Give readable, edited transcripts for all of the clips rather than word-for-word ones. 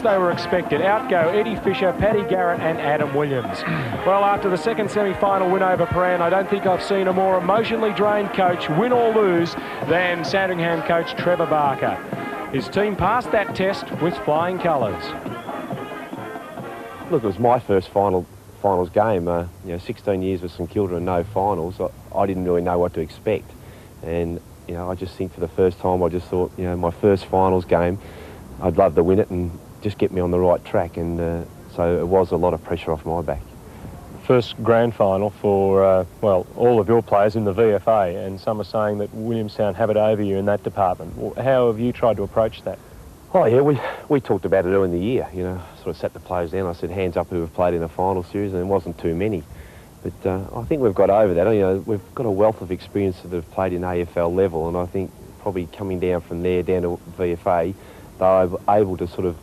They were expected. Out go Eddie Fisher, Paddy Garrett and Adam Williams. Well, after the second semi-final win over Paran, I don't think I've seen a more emotionally drained coach, win or lose, than Sandringham coach Trevor Barker. His team passed that test with flying colours. Look, it was my first finals game. 16 years with St Kilda and no finals. I didn't really know what to expect. And, I just think for the first time, I just thought, my first finals game, I'd love to win it and just get me on the right track, and so it was a lot of pressure off my back. First grand final for, all of your players in the VFA, and some are saying that Williamstown have it over you in that department. How have you tried to approach that? Oh yeah, we talked about it early in the year, sort of sat the players down. I said, hands up who have played in a final series, and it wasn't too many. But I think we've got over that. We've got a wealth of experience that have played in AFL level, and I think probably coming down from there down to VFA, they were able to sort of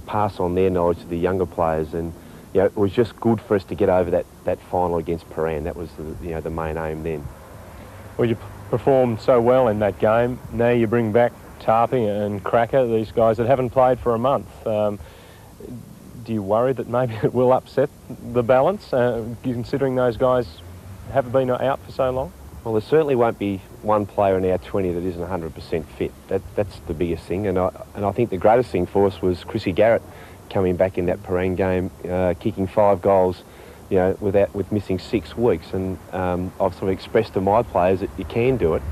pass on their knowledge to the younger players, and it was just good for us to get over that final against Paran. That was the main aim then. Well, you performed so well in that game. Now you bring back Tarpey and Krakouer, these guys that haven't played for a month. Do you worry that maybe it will upset the balance, considering those guys haven't been out for so long? Well, there certainly won't be one player in our 20 that isn't 100% fit. That's the biggest thing, and I think the greatest thing for us was Chrissy Garrett coming back in that Paran game, kicking 5 goals, with missing 6 weeks. And I've sort of expressed to my players that you can do it.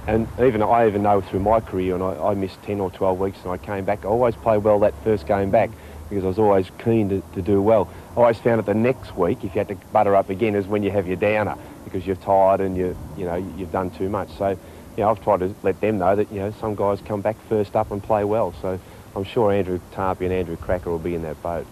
And I even know through my career, and I missed 10 or 12 weeks, and I came back. I always played well that first game back because I was always keen to do well. I always found that the next week, if you had to butter up again, is when you have your downer, because you're tired and you've done too much. So, I've tried to let them know that some guys come back first up and play well. So I'm sure Andrew Tarpey and Andrew Krakouer will be in that boat.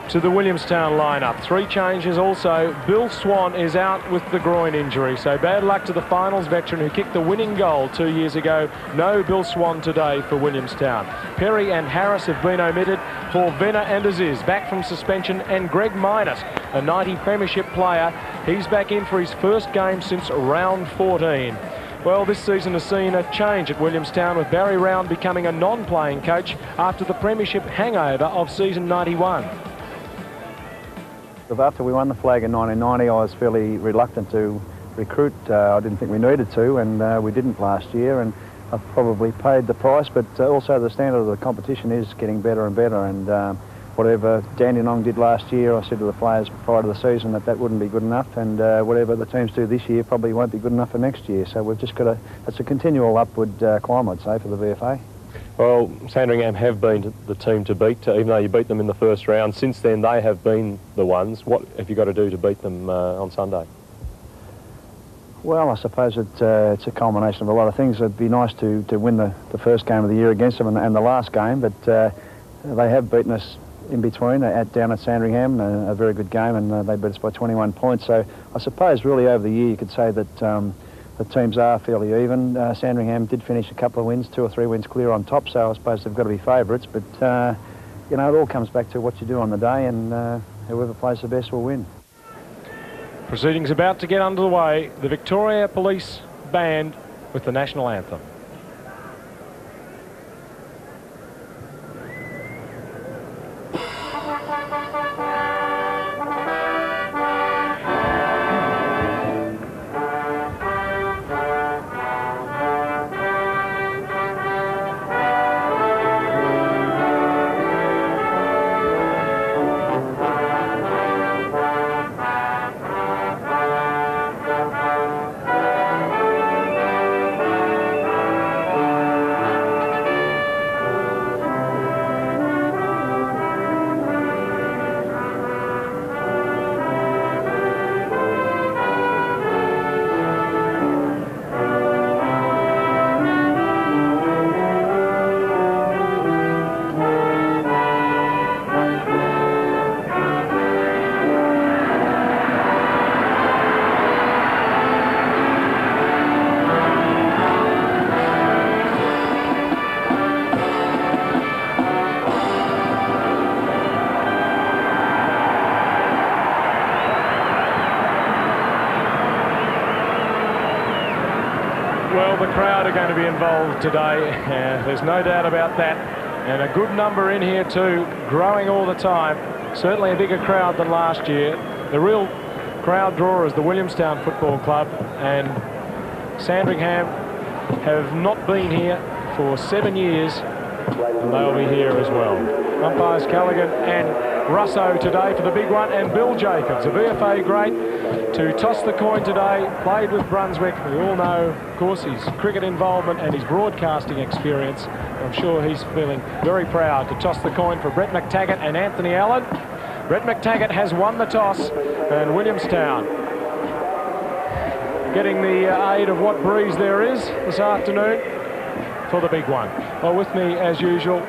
To the Williamstown lineup, 3 changes also. Bill Swan is out with the groin injury, so bad luck to the finals veteran who kicked the winning goal 2 years ago. No Bill Swan today for Williamstown. Perry and Harris have been omitted for Venner and Aziz, back from suspension, and Greg Minus, a 90 premiership player. He's back in for his first game since round 14. Well, this season has seen a change at Williamstown, with Barry Round becoming a non-playing coach after the premiership hangover of season 91. After we won the flag in 1990, I was fairly reluctant to recruit. I didn't think we needed to, and we didn't last year, and I've probably paid the price, but also the standard of the competition is getting better and better, and whatever Dandenong did last year, I said to the players prior to the season that wouldn't be good enough, and whatever the teams do this year probably won't be good enough for next year. So we've just got it's a continual upward climb, I'd say, for the VFA. Well, Sandringham have been the team to beat, even though you beat them in the first round. Since then, they have been the ones. What have you got to do to beat them on Sunday? Well, I suppose it's a culmination of a lot of things. It'd be nice to win the first game of the year against them and the last game, but they have beaten us in between down at Sandringham, a very good game, and they beat us by 21 points. So I suppose really over the year you could say that the teams are fairly even. Sandringham did finish a couple of wins, 2 or 3 wins clear on top, so I suppose they've got to be favourites, but it all comes back to what you do on the day, and whoever plays the best will win. Proceedings about to get underway. The Victoria Police Band with the national anthem. Well, the crowd are going to be involved today. There's no doubt about that. And a good number in here too, growing all the time. Certainly a bigger crowd than last year. The real crowd drawer is the Williamstown Football Club, and Sandringham have not been here for 7 years, and they'll be here as well. Umpires Callaghan and Russo today for the big one, and Bill Jacobs, a VFA great, to toss the coin today. Played with Brunswick. We all know, of course, his cricket involvement and his broadcasting experience. I'm sure he's feeling very proud to toss the coin for Brett McTaggart and Anthony Allen. Brett McTaggart has won the toss, and Williamstown getting the aid of what breeze there is this afternoon for the big one. Well, with me, as usual,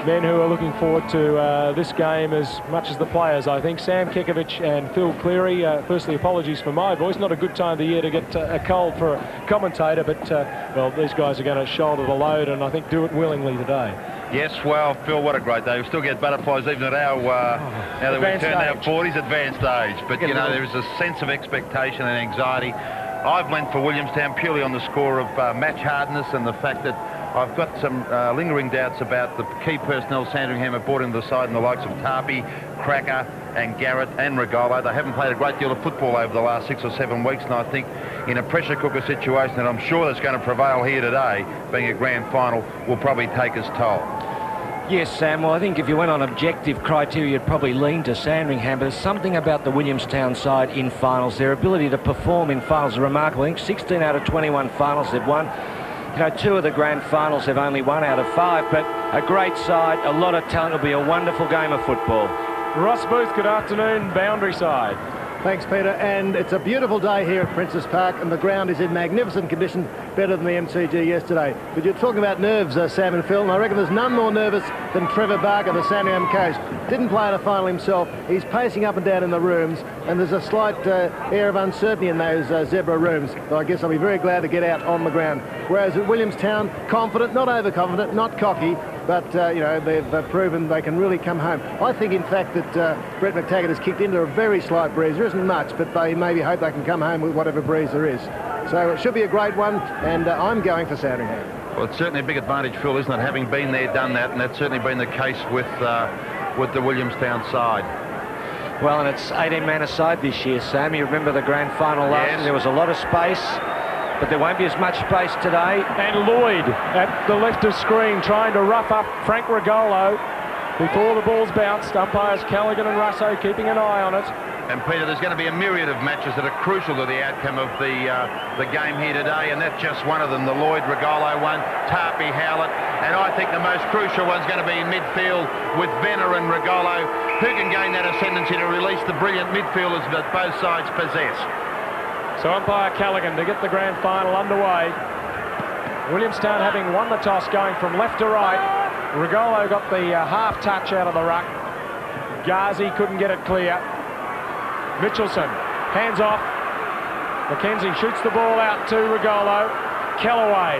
men who are looking forward to this game as much as the players, I think. Sam Kekovich and Phil Cleary. Firstly, apologies for my voice. Not a good time of the year to get a cold for a commentator, but, well, these guys are going to shoulder the load and I think do it willingly today. Yes, well, Phil, what a great day. We still get butterflies even at our, now that we've turned our 40s, advanced age. But, you know, there is a sense of expectation and anxiety. I've went for Williamstown purely on the score of match hardness and the fact that I've got some lingering doubts about the key personnel Sandringham have brought into the side, and the likes of Tarpey, Krakouer and Garrett and Rugolo. They haven't played a great deal of football over the last 6 or 7 weeks, and I think in a pressure cooker situation that I'm sure that's going to prevail here today, being a grand final, will probably take its toll. Yes, Sam, well, I think if you went on objective criteria, you'd probably lean to Sandringham, but there's something about the Williamstown side in finals. Their ability to perform in finals is remarkable. I think 16 out of 21 finals they've won. You know, 2 of the grand finals they've only 1 out of 5, but a great side, a lot of talent. It'll be a wonderful game of football. Ross Booth, good afternoon, Boundary side. Thanks, Peter, and it's a beautiful day here at Princes Park, and the ground is in magnificent condition, better than the MCG yesterday. But you're talking about nerves, Sam and Phil, and I reckon there's none more nervous than Trevor Barker, the Sandringham coach. Didn't play in a final himself. He's pacing up and down in the rooms, and there's a slight air of uncertainty in those zebra rooms. So I guess I'll be very glad to get out on the ground. Whereas at Williamstown, confident, not overconfident, not cocky, but, you know, they've proven they can really come home. I think, in fact, that Brett McTaggart has kicked into a very slight breeze. There isn't much, but they maybe hope they can come home with whatever breeze there is. So it should be a great one, and I'm going for Sandringham. Well, it's certainly a big advantage, Phil, isn't it, having been there, done that, and that's certainly been the case with the Williamstown side. Well, and it's 18-man aside this year, Sam. You remember the grand final last year? There was a lot of space, but there won't be as much space today. And Lloyd at the left of screen trying to rough up Frank Rugolo before the ball's bounced. Umpires Callaghan and Russo keeping an eye on it. And Peter, there's going to be a myriad of matches that are crucial to the outcome of the game here today, and that's just one of them, the Lloyd Rugolo one, Tarpey Howlett, and I think the most crucial one's going to be in midfield with Venner and Rugolo. Who can gain that ascendancy to release the brilliant midfielders that both sides possess? So umpire Callaghan to get the grand final underway. Williamstown having won the toss, going from left to right. Rugolo got the half touch out of the ruck. Ghazi couldn't get it clear. Mitchelson, hands off. McKenzie shoots the ball out to Rugolo. Kellaway.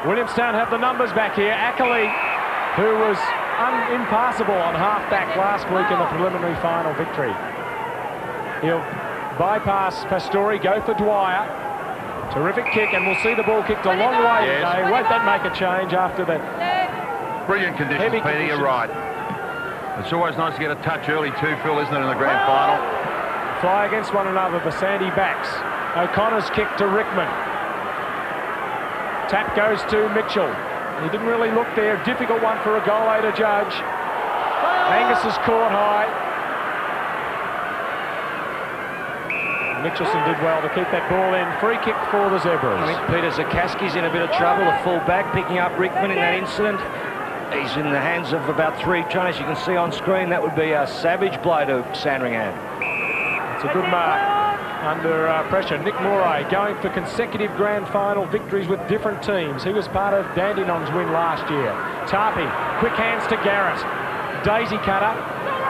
Williamstown have the numbers back here. Ackley, who was impassable on half-back last week in the preliminary final victory. He'll bypass Pastore, go for Dwyer. Terrific kick, and we'll see the ball kicked a long way today. Won't that make a change after the brilliant conditions, Peter, you're right. It's always nice to get a touch early too, Phil, isn't it, in the grand final? Fly against one another, the Sandy backs. O'Connor's kick to Rickman. Tap goes to Mitchell. He didn't really look there. Difficult one for a goal to judge. Angus is caught high. Mitchelson did well to keep that ball in. Free kick for the Zebras. I think Peter Zakaski's in a bit of trouble, the full-back, picking up Rickman in that incident. He's in the hands of about 3 trainers. You can see on screen that would be a savage blow to Sandringham. It's a good mark under pressure. Nick Moray going for consecutive grand final victories with different teams. He was part of Dandenong's win last year. Tarpey, quick hands to Garrett. Daisy cutter,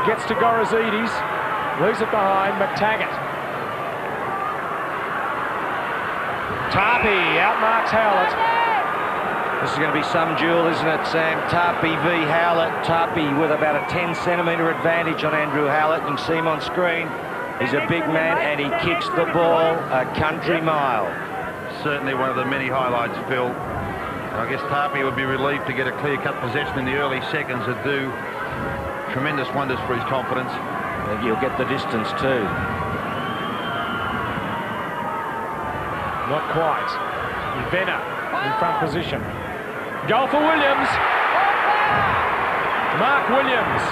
gets to Gorozidis, leaves it behind. McTaggart. Tarpey outmarks Howlett. This is going to be some duel, isn't it, Sam? Tarpey v Howlett. Tarpey with about a 10-centimetre advantage on Andrew Howlett. You can see him on screen. He's a big man, and he kicks the ball a country mile. Certainly one of the many highlights, Phil. I guess Tarpey would be relieved to get a clear-cut possession in the early seconds that do tremendous wonders for his confidence. I think he'll get the distance too. Not quite. Venner in front position. Goal for Williams. Mark Williams.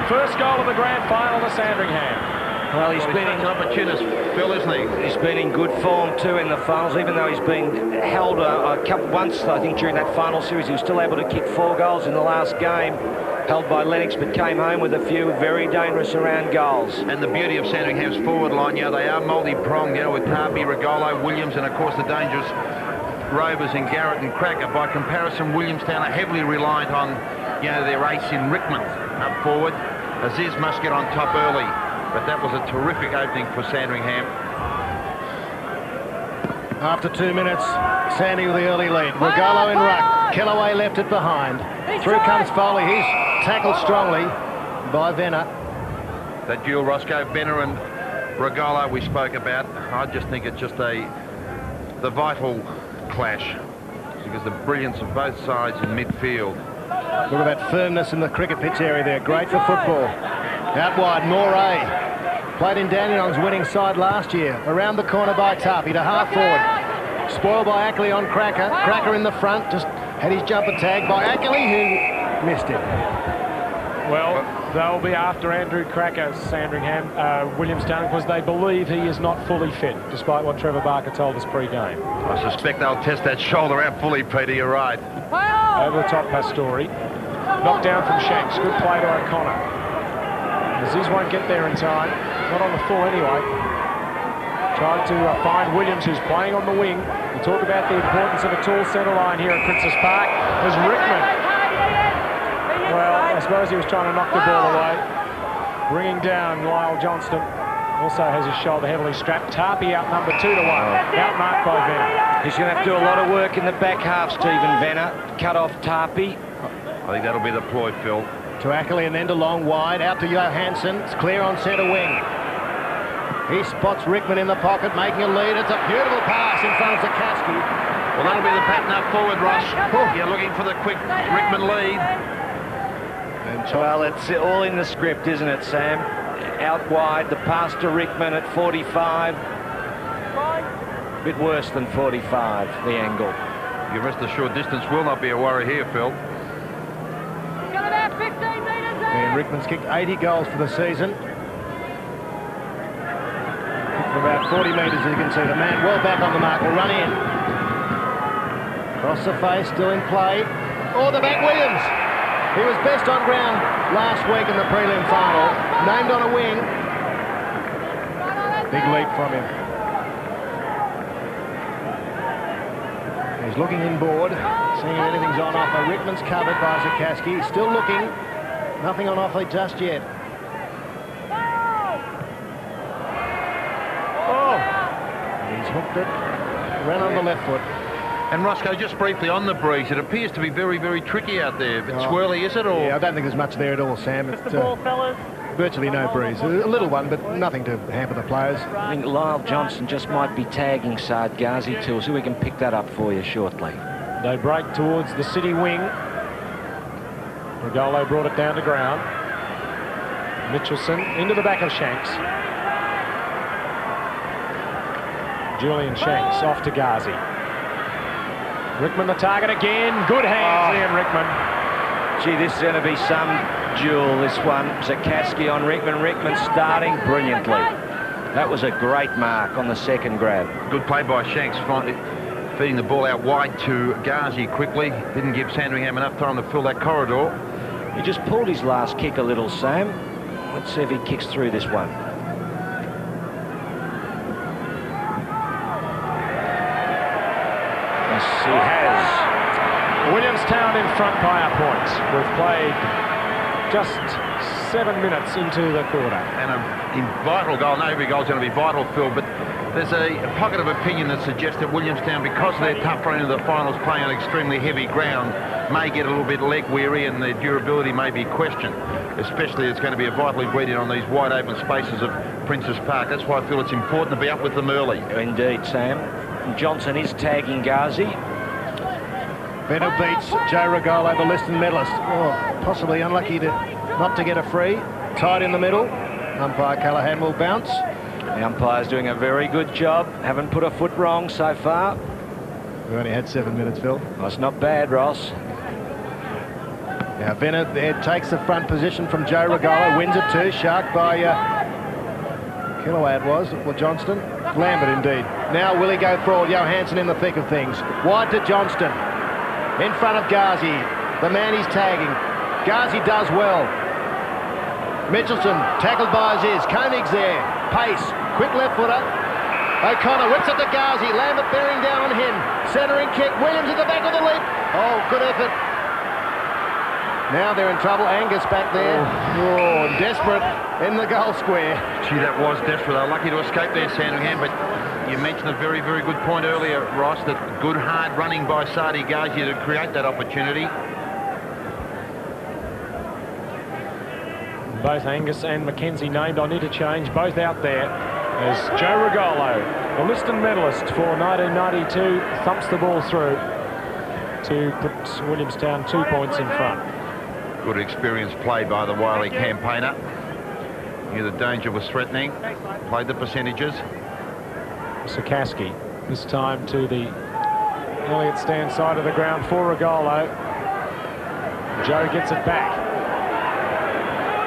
First goal of the grand final to Sandringham. Well, he's been an opportunist, Phil, isn't he? He's been in good form too in the finals, even though he's been held a couple once. I think during that final series, he was still able to kick 4 goals in the last game, held by Lennox, but came home with a few very dangerous around goals. And the beauty of Sandringham's forward line, you know, they are multi-pronged, you know, with Tarpey, Rugolo, Williams, and of course the dangerous rovers in Garrett and Krakouer. By comparison, Williamstown are heavily reliant on, you know, their ace in Rickman up forward. Aziz must get on top early. But that was a terrific opening for Sandringham. After 2 minutes, Sandy with the early lead. Rugolo in ruck. Kellaway left it behind. Through comes Foley. He's tackled strongly by Venner. That duel, Roscoe, Venner and Rugolo we spoke about. I just think it's just the vital clash because the brilliance of both sides in midfield. Look at that firmness in the cricket pitch area there. Great for football. Out wide, Moray. Played in Dandenong's winning side last year. Around the corner by Tarpey to half forward. Spoiled by Ackley on Krakouer. Krakouer in the front. Just had his jumper tagged by Ackley, who missed it. Well, they'll be after Andrew Krakouer, Sandringham, Williamstown, because they believe he is not fully fit, despite what Trevor Barker told us pre-game. I suspect they'll test that shoulder out fully, Peter. You're right. Over the top, Pastore. Knocked down from Shanks. Good play to O'Connor. Aziz won't get there in time. Not on the full anyway. Tried to find Williams, who's playing on the wing. We talk about the importance of a tall centre line here at Princes Park. There's Rickman. Well, I suppose he was trying to knock the ball away. Bringing down Lyle Johnston. Also has his shoulder heavily strapped. Tarpey outnumbered 2-1. Outmarked by Venner. He's going to have to do a lot of work in the back half, Stephen Venner. Cut off Tarpey. I think that'll be the ploy, Phil. To Ackley and then to long wide. Out to Johansson. It's clear on centre wing. He spots Rickman in the pocket, making a lead. It's a beautiful pass in front of Zakaski. Well, that'll be the pattern up forward, Ross. You're looking for the quick Rickman lead. Well, it's all in the script, isn't it, Sam? Out wide, the pass to Rickman at 45. A bit worse than 45, the angle. You rest assured distance will not be a worry here, Phil. And Rickman's kicked 80 goals for the season. Kicked from about 40 metres, as you can see. The man well back on the mark will run in. Across the face, still in play. Oh, the back Williams. He was best on ground last week in the prelim final. Named on a wing. Big leap from him. He's looking inboard, seeing if anything's on offer. Rickman's covered by Zakaski. He's still looking. Nothing on offer just yet. Oh! He's hooked it. Ran on the left foot. And Roscoe, just briefly on the breeze, it appears to be very, very tricky out there. A bit swirly, is it? Or? Yeah, I don't think there's much there at all, Sam. It's virtually no breeze. A little one, but nothing to hamper the players. I think Lyle Johnson just might be tagging Saade Ghazi too, so we can pick that up for you shortly. They break towards the city wing. Rugolo brought it down to ground. Mitchelson into the back of Shanks. Julian Shanks off to Ghazi. Rickman the target again. Good hands, Ian Rickman. Gee, this is going to be some duel, this one. Zakaski on Rickman. Rickman starting brilliantly. That was a great mark on the second grab. Good play by Shanks, feeding the ball out wide to Ghazi quickly. Didn't give Sandringham enough time to fill that corridor. He just pulled his last kick a little, Sam. Let's see if he kicks through this one. Yes, he has. Williamstown in front by a point. We've played just 7 minutes into the quarter. And a vital goal. Not every goal's going to be vital, Phil, but there's a pocket of opinion that suggests that Williamstown, because of their tough run into the finals, playing on extremely heavy ground, may get a little bit leg weary and their durability may be questioned. Especially it's going to be a vital ingredient on these wide open spaces of Princes Park. That's why I feel it's important to be up with them early. Indeed, Sam. Johnson is tagging Ghazi. Venner beats Joe Rugolo, the Liston medalist. Oh, possibly unlucky not to get a free. Tight in the middle. Umpire Callaghan will bounce. The umpire's doing a very good job. Haven't put a foot wrong so far. We only had 7 minutes, Phil. Well, it's not bad, Ross. Now Venner there takes the front position from Joe Rugolo, wins it too. Shark by Killaway it was, or Johnston. Lambert indeed. Now will he go for all? Johansson in the thick of things. Wide to Johnston. In front of Ghazi, the man he's tagging. Ghazi does well. Mitchelson tackled by Aziz. Koenig's there. Pace. Quick left footer. O'Connor whips it to Ghazi. Lambert bearing down on him. Centering kick. Williams at the back of the leap. Oh, good effort. Now they're in trouble. Angus back there. Oh, desperate in the goal square. Gee, that was desperate. They're lucky to escape there, Sandringham, but you mentioned a very, very good point earlier, Ross, that good hard running by Saade Ghazi to create that opportunity. Both Angus and Mackenzie named on interchange, both out there as Joe Rugolo, the Liston medalist for 1992, thumps the ball through to put Williamstown 2 points in front. Good experienced play by the wily campaigner. Knew the danger was threatening. Played the percentages. Sikorsky, this time to the Elliott stand side of the ground for Rugolo. Joe gets it back.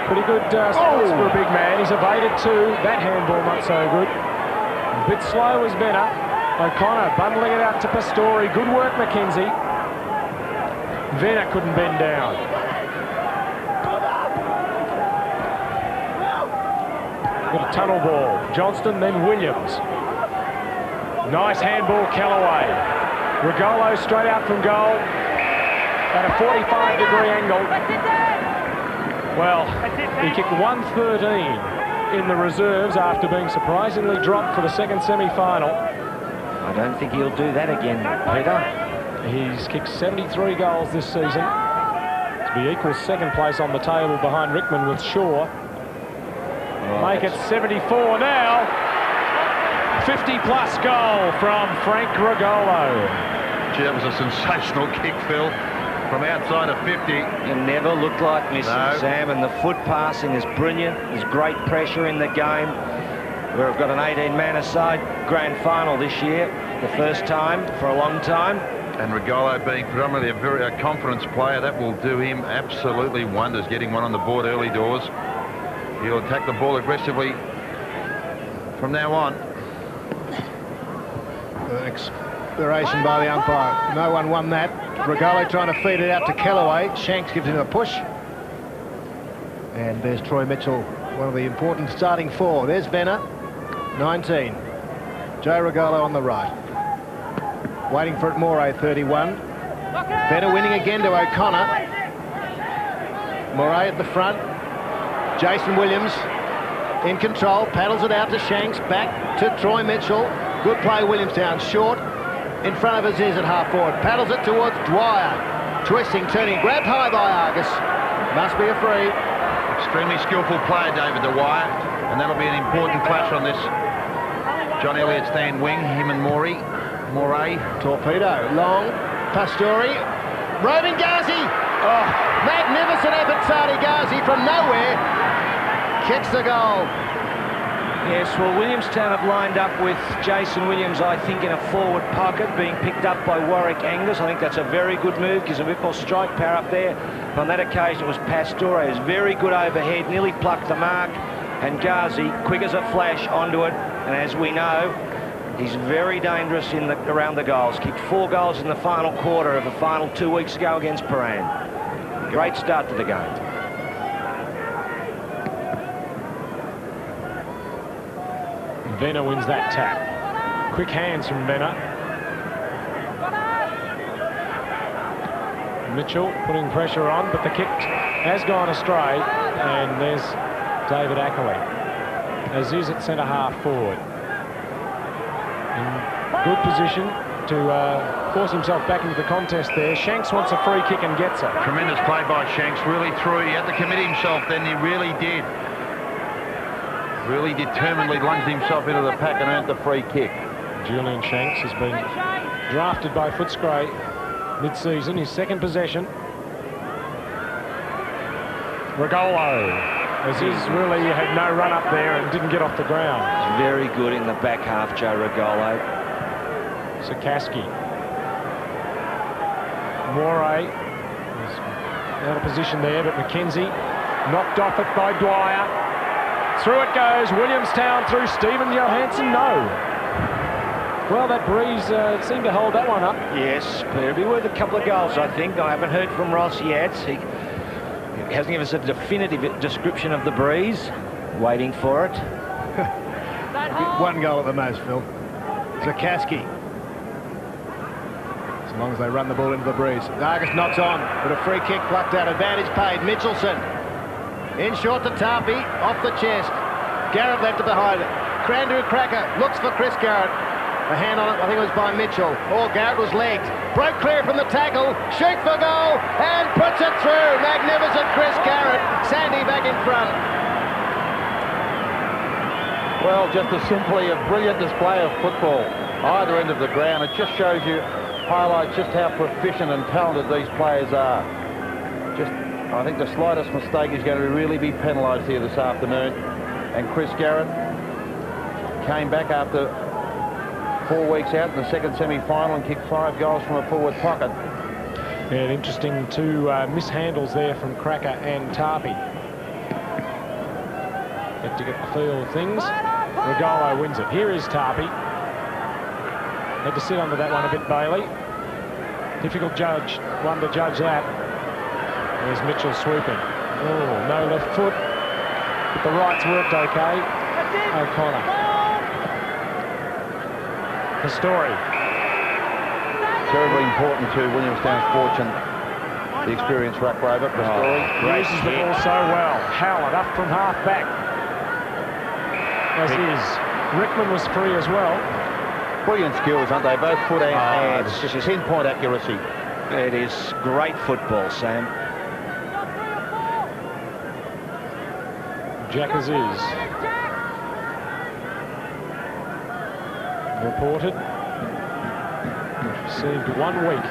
Pretty good sports for a big man. He's evaded too. That handball not so good. A bit slow as Venner. O'Connor bundling it out to Pastore. Good work, Mackenzie. Venner couldn't bend down. Got a tunnel ball. Johnston, then Williams. Nice handball, Callaway. Rugolo straight out from goal at a 45-degree angle. Well, he kicked 113 in the reserves after being surprisingly dropped for the second semi-final. I don't think he'll do that again, Peter. He's kicked 73 goals this season to be equal second place on the table behind Rickman with Shaw. Make it 74 now. 50-plus goal from Frank Rugolo. Gee, that was a sensational kick, Phil, from outside of 50. You never looked like missing, No. Sam, and the foot passing is brilliant. There's great pressure in the game. We've got an 18-man-a-side grand final this year, the first time for a long time. And Rugolo being predominantly a confidence player, that will do him absolutely wonders, getting one on the board early doors. He'll attack the ball aggressively from now on. Exploration by the umpire. No one won that. Rugolo trying to feed it out to Callaway. Shanks gives him a push. And there's Troy Mitchell, one of the important starting four. There's Venner, 19. Joe Rugolo on the right. Waiting for it, Moray, 31. Venner winning again to O'Connor. Moray at the front. Jason Williams in control, paddles it out to Shanks, back to Troy Mitchell. Good play, Williamstown, short, in front of Aziz at half forward. Paddles it towards Dwyer. Twisting, turning, grabbed high by Angus. Must be a free. Extremely skillful player, David Dwyer, and that'll be an important clash on this John Elliott stand wing, him and Moray. Torpedo, long, Pastore, roving Ghazi. Oh, magnificent effort, Saade Ghazi from nowhere. Kicks the goal. Yes, well, Williamstown have lined up with Jason Williams, I think, in a forward pocket, being picked up by Warwick Angus. I think that's a very good move, gives a bit more strike power up there. On that occasion, it was Pastore, who was very good overhead, nearly plucked the mark, and Ghazi, quick as a flash, onto it. And as we know, he's very dangerous around the goals. Kicked 4 goals in the final quarter of the final 2 weeks ago against Paran. Great start to the game. Venner wins that tap. Quick hands from Venner. Mitchell putting pressure on, but the kick has gone astray, and there's David Ackley. Aziz at centre half forward. In good position to force himself back into the contest there. Shanks wants a free kick and gets it. Tremendous play by Shanks, really threw. He had to commit himself then, he really did. Really determinedly lunged himself into the pack and earned the free kick. Julian Shanks has been drafted by Footscray mid-season, his second possession. Rugolo, as he's really had no run up there and didn't get off the ground. He's very good in the back half, Joe Rugolo. Sikaski. Moray is out of position there, but McKenzie knocked off it by Dwyer. Through it goes, Williamstown through Stephen Johansson, no. Well, that breeze seemed to hold that one up. Yes, but it'll be worth a couple of goals, I think. I haven't heard from Ross yet. He hasn't given us a definitive description of the breeze. Waiting for it. One goal at the most, Phil. Sikaski. As long as they run the ball into the breeze. Angus knocks on, but a free kick plucked out. Advantage paid. Mitchelson. In short to Tarpey. Off the chest. Garrett left it behind it. Krakouer looks for Chris Garrett. A hand on it, I think it was by Mitchell. Oh, Garrett was legged. Broke clear from the tackle. Shoot for goal. And puts it through. Magnificent Chris Garrett. Sandy back in front. Well, just simply a brilliant display of football. Either end of the ground. It just shows you, highlights just how proficient and talented these players are. I think the slightest mistake is going to really be penalised here this afternoon. And Chris Garrett came back after 4 weeks out in the second semi-final and kicked 5 goals from a forward pocket. And interesting two mishandles there from Cracker and Tarpey. Get to get the feel of things. Rugolo wins it. Here is Tarpey. Had to sit under that one a bit, Bailey. Difficult one to judge that. There's Mitchell swooping. Oh, no left foot. But the right's worked okay. O'Connor. The story. Terribly important to Williamstown's fortune. The experienced ruck rover. Uses the ball so well. Howard up from half back. As is. Rickman was free as well. Brilliant skills, aren't they? Both foot and hands. It's Just pinpoint accuracy. It is great football, Sam. Jackers is. Reported. Received 1 week.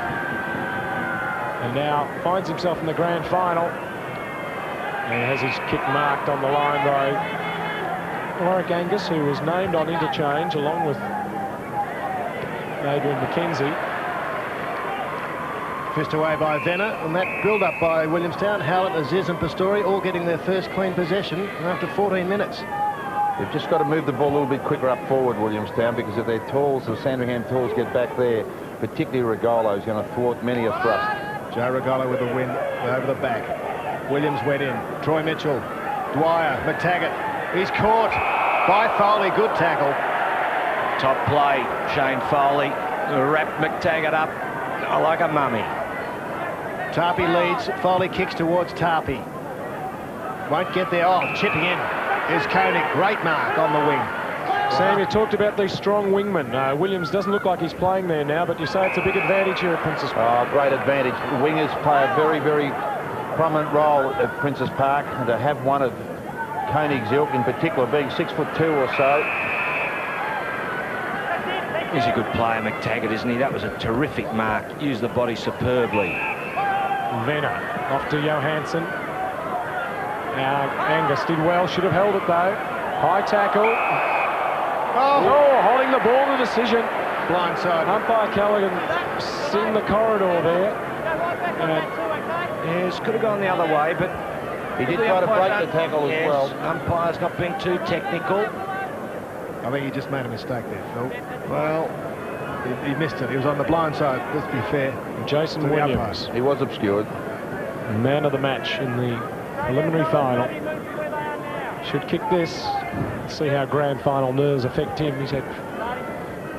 And now finds himself in the grand final. And has his kick marked on the line by Warwick Angus, who was named on interchange along with Adrian McKenzie. Fist away by Venner, and that build-up by Williamstown. Howlett, Aziz and Pastori all getting their first clean possession after 14 minutes. They've just got to move the ball a little bit quicker up forward, Williamstown, because if their tools, the Sandringham tools, get back there, particularly Rugolo is going to thwart many a thrust. Joe Rugolo with the win over the back. Williams went in. Troy Mitchell. Dwyer. McTaggart. He's caught by Foley. Good tackle. Top play, Shane Foley. Wrapped McTaggart up like a mummy. Tarpey leads. Foley kicks towards Tarpey. Won't get there. Oh, chipping in is Koenig. Great mark on the wing. Sam, you talked about these strong wingmen. Williams doesn't look like he's playing there now, but you say it's a big advantage here at Princes Park. Oh, great advantage. The wingers play a very, very prominent role at Princes Park, and to have one of Koenig's ilk in particular, being 6'2" or so. He's a good player, McTaggart, isn't he? That was a terrific mark. Used the body superbly. Venner off to Johansson. Angus did well, should have held it though. High tackle. Oh, holding the ball, the decision. Blindside. Umpire Callaghan in the corridor there. Yes, could have gone the other way, but he did try to break the tackle as well. Umpire's not being too technical. I think he just made a mistake there, Phil. Well, he missed it. He was on the blind side, let's be fair. Jason Williams. He was obscured. Man of the match in the preliminary final. Should kick this. See how grand final nerves affect him. He's had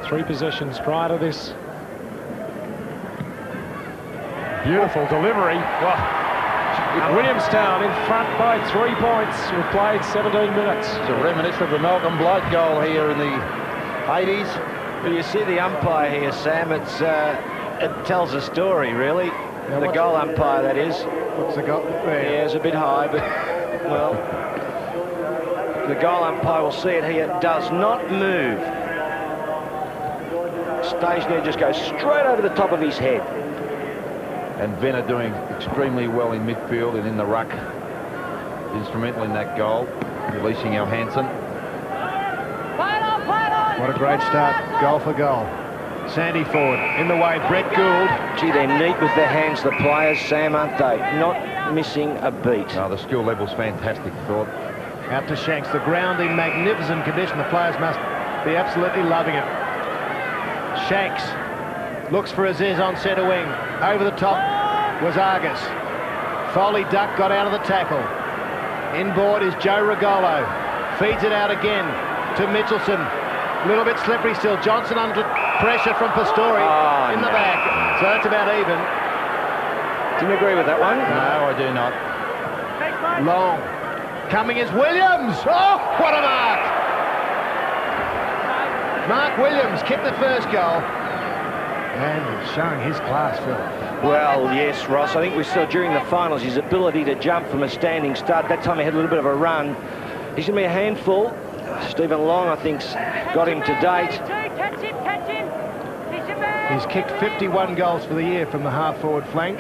3 possessions prior to this. Beautiful delivery. Well, Williamstown in front by 3 points. We've played 17 minutes. It's a reminiscence of the Malcolm Blight goal here in the 80s. Well, you see the umpire here, Sam. It tells a story, really. The goal umpire, that is. What's the goal? Yeah, it's a bit high, but, well, the goal umpire will see it here. It does not move. Stays there, just goes straight over the top of his head. And Venner doing extremely well in midfield and in the ruck. Instrumental in that goal, releasing Johansson. What a great start, goal for goal. Sandy forward, in the way, Brett Gould. Gee, they're neat with their hands, the players, Sam, aren't they? Not missing a beat. No, the skill level's fantastic, Philip. Out to Shanks, the ground in magnificent condition. The players must be absolutely loving it. Shanks looks for Aziz on centre wing. Over the top was Angus. Foley duck, got out of the tackle. Inboard is Joe Rugolo. Feeds it out again to Mitchelson. A little bit slippery still. Johnson under pressure from Pastore in the back. So that's about even. Didn't agree with that one. No, I do not. Long. Coming is Williams. Oh, what a mark! Mark Williams kicked the first goal. And he's showing his class, Phil. Well, yes, Ross. I think we saw during the finals his ability to jump from a standing start. That time he had a little bit of a run. He's going to be a handful. Stephen Long, I think, got him to date. He's kicked 51 goals for the year from the half-forward flank.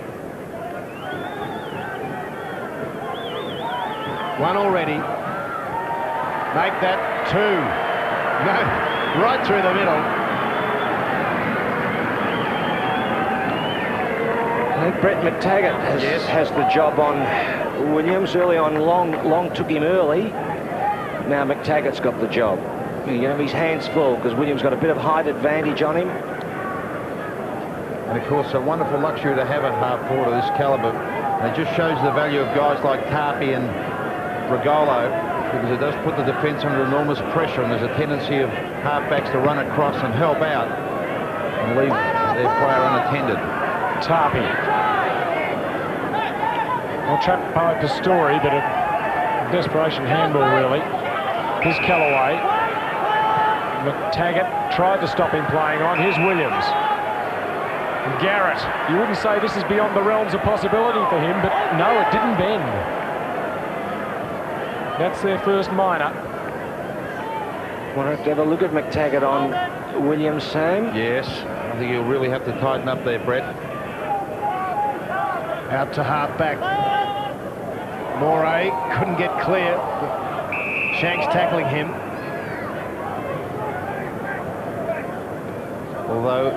One already. Make that two. No, right through the middle. I think Brett McTaggart has the job on Williams. Early on, Long took him early. Now McTaggart's got the job. You know, his hands full because Williams got a bit of height advantage on him. And of course, a wonderful luxury to have a half forward of this calibre. And it just shows the value of guys like Tarpey and Rugolo, because it does put the defence under enormous pressure, and there's a tendency of halfbacks to run across and help out and leave their player unattended. Tarpey. Well, trapped by Pastore, but a desperation handball, really. Here's Callaway. McTaggart tried to stop him playing on. Here's Williams. And Garrett. You wouldn't say this is beyond the realms of possibility for him, but no, it didn't bend. That's their first minor. Want to have a look at McTaggart on Williams, Sam? Yes, I think he'll really have to tighten up there, Brett. Out to half-back. Moray couldn't get clear. Shanks tackling him. Although,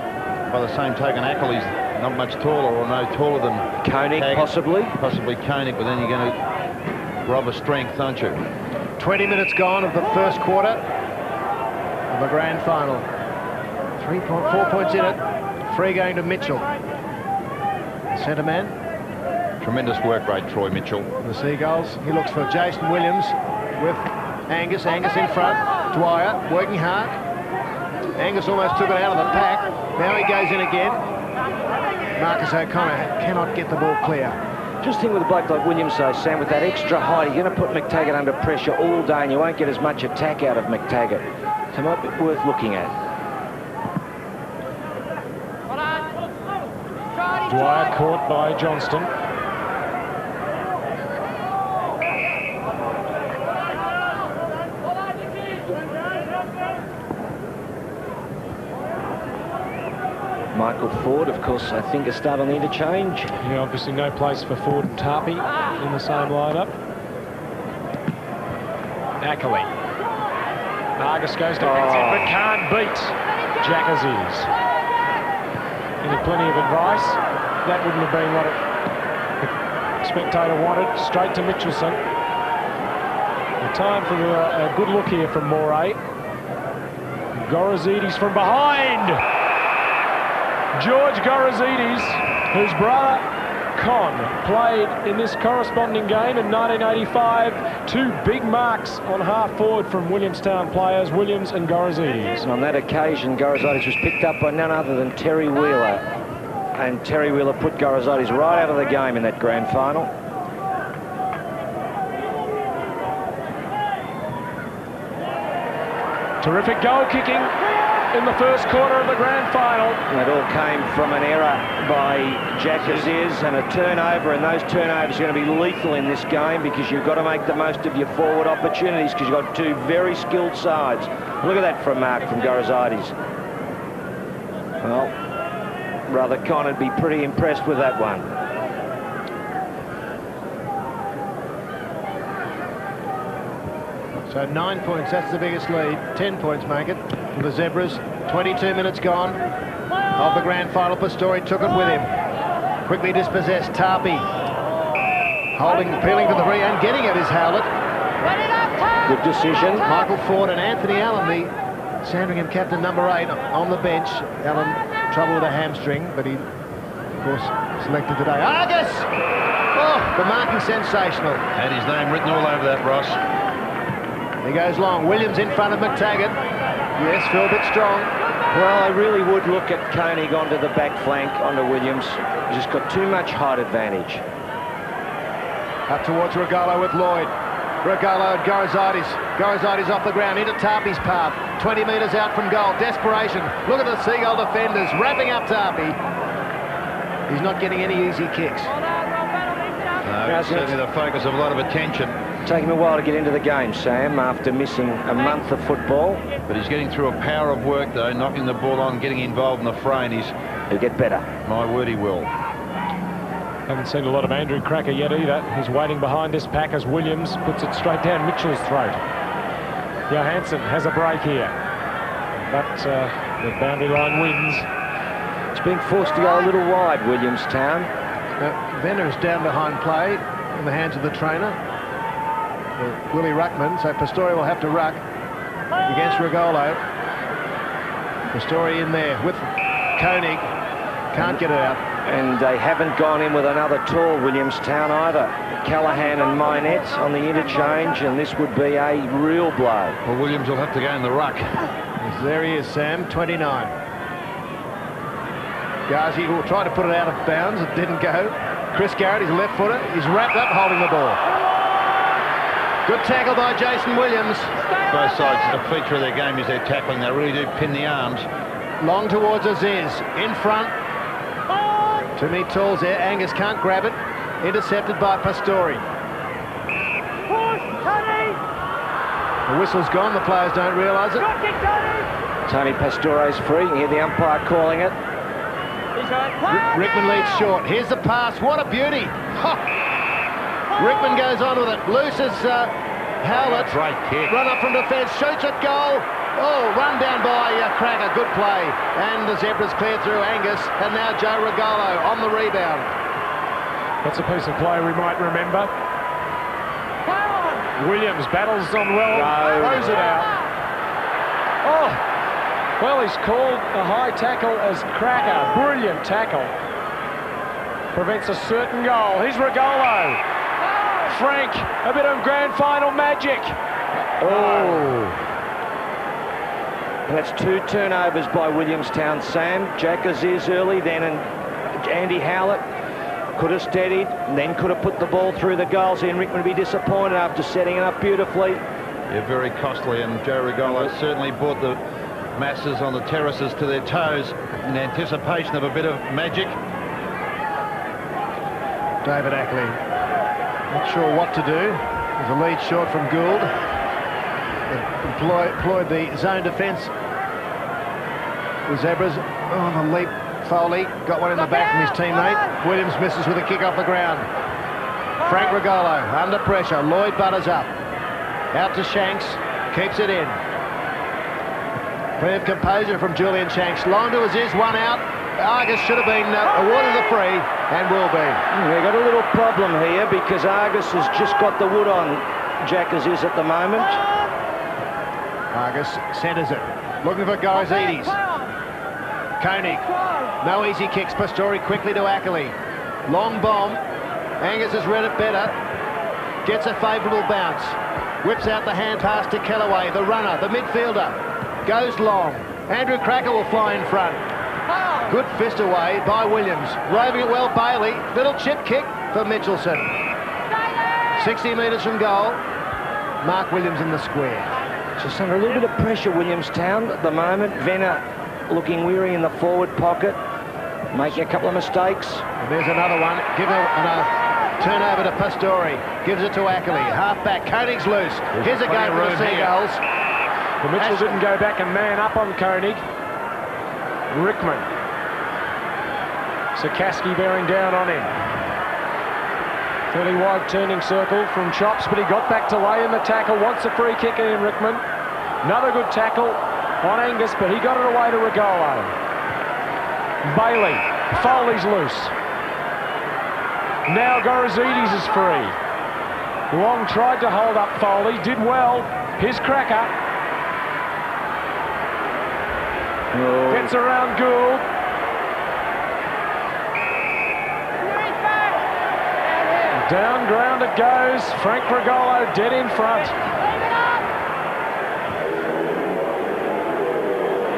by the same token, Ackley's not much taller, or no taller than Koenig, Taggart. Possibly Koenig, but then you're going to rob a strength, aren't you? 20 minutes gone of the first quarter of the grand final. 4 points in it. Free going to Mitchell. Centre man. Tremendous work rate, Troy Mitchell. The Seagulls. He looks for Jason Williams with Angus. Angus in front. Dwyer working hard. Angus almost took it out of the pack. Now he goes in again. Marcus O'Connor cannot get the ball clear. Just think with a bloke like Williams, though, Sam, with that extra height, you're going to put McTaggart under pressure all day and you won't get as much attack out of McTaggart. So it might be worth looking at. Dwyer caught by Johnston. Michael Ford, of course, I think a start on the interchange. Yeah, obviously no place for Ford and Tarpey in the same lineup. Ackley. Argus goes defensive but can't beat Jack Aziz. Getting plenty of advice. That wouldn't have been what the spectator wanted. Straight to Mitchelson. The time for a good look here from Moray. Gorozidis from behind. George Gorozidis, whose brother Con played in this corresponding game in 1985. Two big marks on half forward from Williamstown players, Williams and Gorozidis. And on that occasion, Gorozidis was picked up by none other than Terry Wheeler. And Terry Wheeler put Gorozidis right out of the game in that grand final. Terrific goal kicking in the first quarter of the grand final. And it all came from an error by Jack Aziz and a turnover, and those turnovers are going to be lethal in this game because you've got to make the most of your forward opportunities because you've got two very skilled sides. Look at that for a mark from Gorozidis. Well, Brother Con would be pretty impressed with that one. So 9 points, that's the biggest lead. 10 points make it for the Zebras. 22 minutes gone of the grand final. Pastore took it with him. Quickly dispossessed. Tarpey holding, peeling for the three and getting it is Howlett. Good decision. Michael Ford and Anthony Allen, the Sandringham captain, number 8, on the bench. Allen, trouble with a hamstring, but he, of course, selected today. Angus! Oh, the marking sensational. Had his name written all over that, Ross. He goes long. Williams in front of McTaggart. Yes, Phil, a bit strong. Well, I really would look at Koenig onto the back flank, onto Williams. He's just got too much height advantage. Up towards Rugolo with Lloyd. Rugolo and Gorozidis. Gorozidis off the ground into Tarpey's path. 20 metres out from goal. Desperation. Look at the Seagull defenders wrapping up Tarpey. He's not getting any easy kicks. No, it's certainly the focus of a lot of attention. Taking him a while to get into the game, Sam, after missing a month of football. But he's getting through a power of work, though, knocking the ball on, getting involved in the fray, and he'll get better. My word, he will. Haven't seen a lot of Andrew Krakouer yet either. He's waiting behind this pack as Williams puts it straight down Mitchell's throat. Johansson has a break here, but the boundary line wins. It's being forced to go a little wide, Williamstown. Venner is down behind play in the hands of the trainer, Willie Rickman, so Pastore will have to ruck against Rugolo. Pastore in there with Koenig, can't get it out. And they haven't gone in with another tall Williamstown either. Callahan and Minette on the interchange, and this would be a real blow. Well, Williams will have to go in the ruck. Yes, there he is, Sam, 29. Ghazi will try to put it out of bounds. It didn't go. Chris Garrett, his left footer, he's wrapped up holding the ball. Good tackle by Jason Williams. Both sides, a feature of their game is their tackling. They really do pin the arms. Long towards Aziz. In front. Too many tools there. Angus can't grab it. Intercepted by Pastore. The whistle's gone. The players don't realise it. Tony Pastore's free. You hear the umpire calling it. Rickman leads short. Here's the pass. What a beauty. Rickman goes on with it. Looses Howlett. Great kick. Run up from defence. Shoots at goal. Oh, run down by Krakouer. Good play. And the Zebras clear through Angus. And now Joe Rugolo on the rebound. That's a piece of play we might remember. Williams battles on well. Throws it out. Oh, well, he's called a high tackle as Krakouer. Brilliant tackle. Prevents a certain goal. Here's Rugolo. Frank, a bit of grand final magic. Oh. And that's 2 turnovers by Williamstown, Sam. Jack Aziz early, then and Andy Howlett could have steadied, and then could have put the ball through the goals. And Rickman would be disappointed after setting it up beautifully. Yeah, very costly, and Joe Rugolo certainly brought the masses on the terraces to their toes in anticipation of a bit of magic. David Ackley, not sure what to do. There's a lead short from Gould. Employed the zone defence. The Zebras on the leap. Foley got one in the back from his teammate. Williams misses with a kick off the ground. Frank Rugolo under pressure. Lloyd butters up. Out to Shanks. Keeps it in. Plenty of composure from Julian Shanks. Long to Aziz, one out. Argus should have been awarded the free and will be. We've got a little problem here because Argus has just got the wood on Jack Aziz at the moment. Argus centres it. Looking for Gorozidis. Koenig. No easy kicks. Pastore quickly to Ackley. Long bomb. Angus has read it better. Gets a favourable bounce. Whips out the hand pass to Kellaway, the runner, the midfielder. Goes long. Andrew Krakouer will fly in front. Good fist away by Williams. Roving it well, Bailey. Little chip kick for Mitchelson. 60 metres from goal. Mark Williams in the square. Just under a little bit of pressure, Williamstown at the moment. Venner looking weary in the forward pocket. Making a couple of mistakes. And there's another one. Give a turnover to Pastore. Gives it to Ackley. Half back. Koenig's loose. Here's a go for the Seagulls. The Mitchell didn't go back and man up on Koenig. Rickman. Sikorsky bearing down on him. Fairly wide turning circle from Chops, but he got back to lay in the tackle. Wants a free kick in, Rickman. Another good tackle on Angus, but he got it away to Rugolo. Bailey. Foley's loose. Now Gorozidis is free. Long tried to hold up Foley, did well. Here's Krakouer. Oh. Gets around Gould. Down ground it goes. Frank Rugolo dead in front.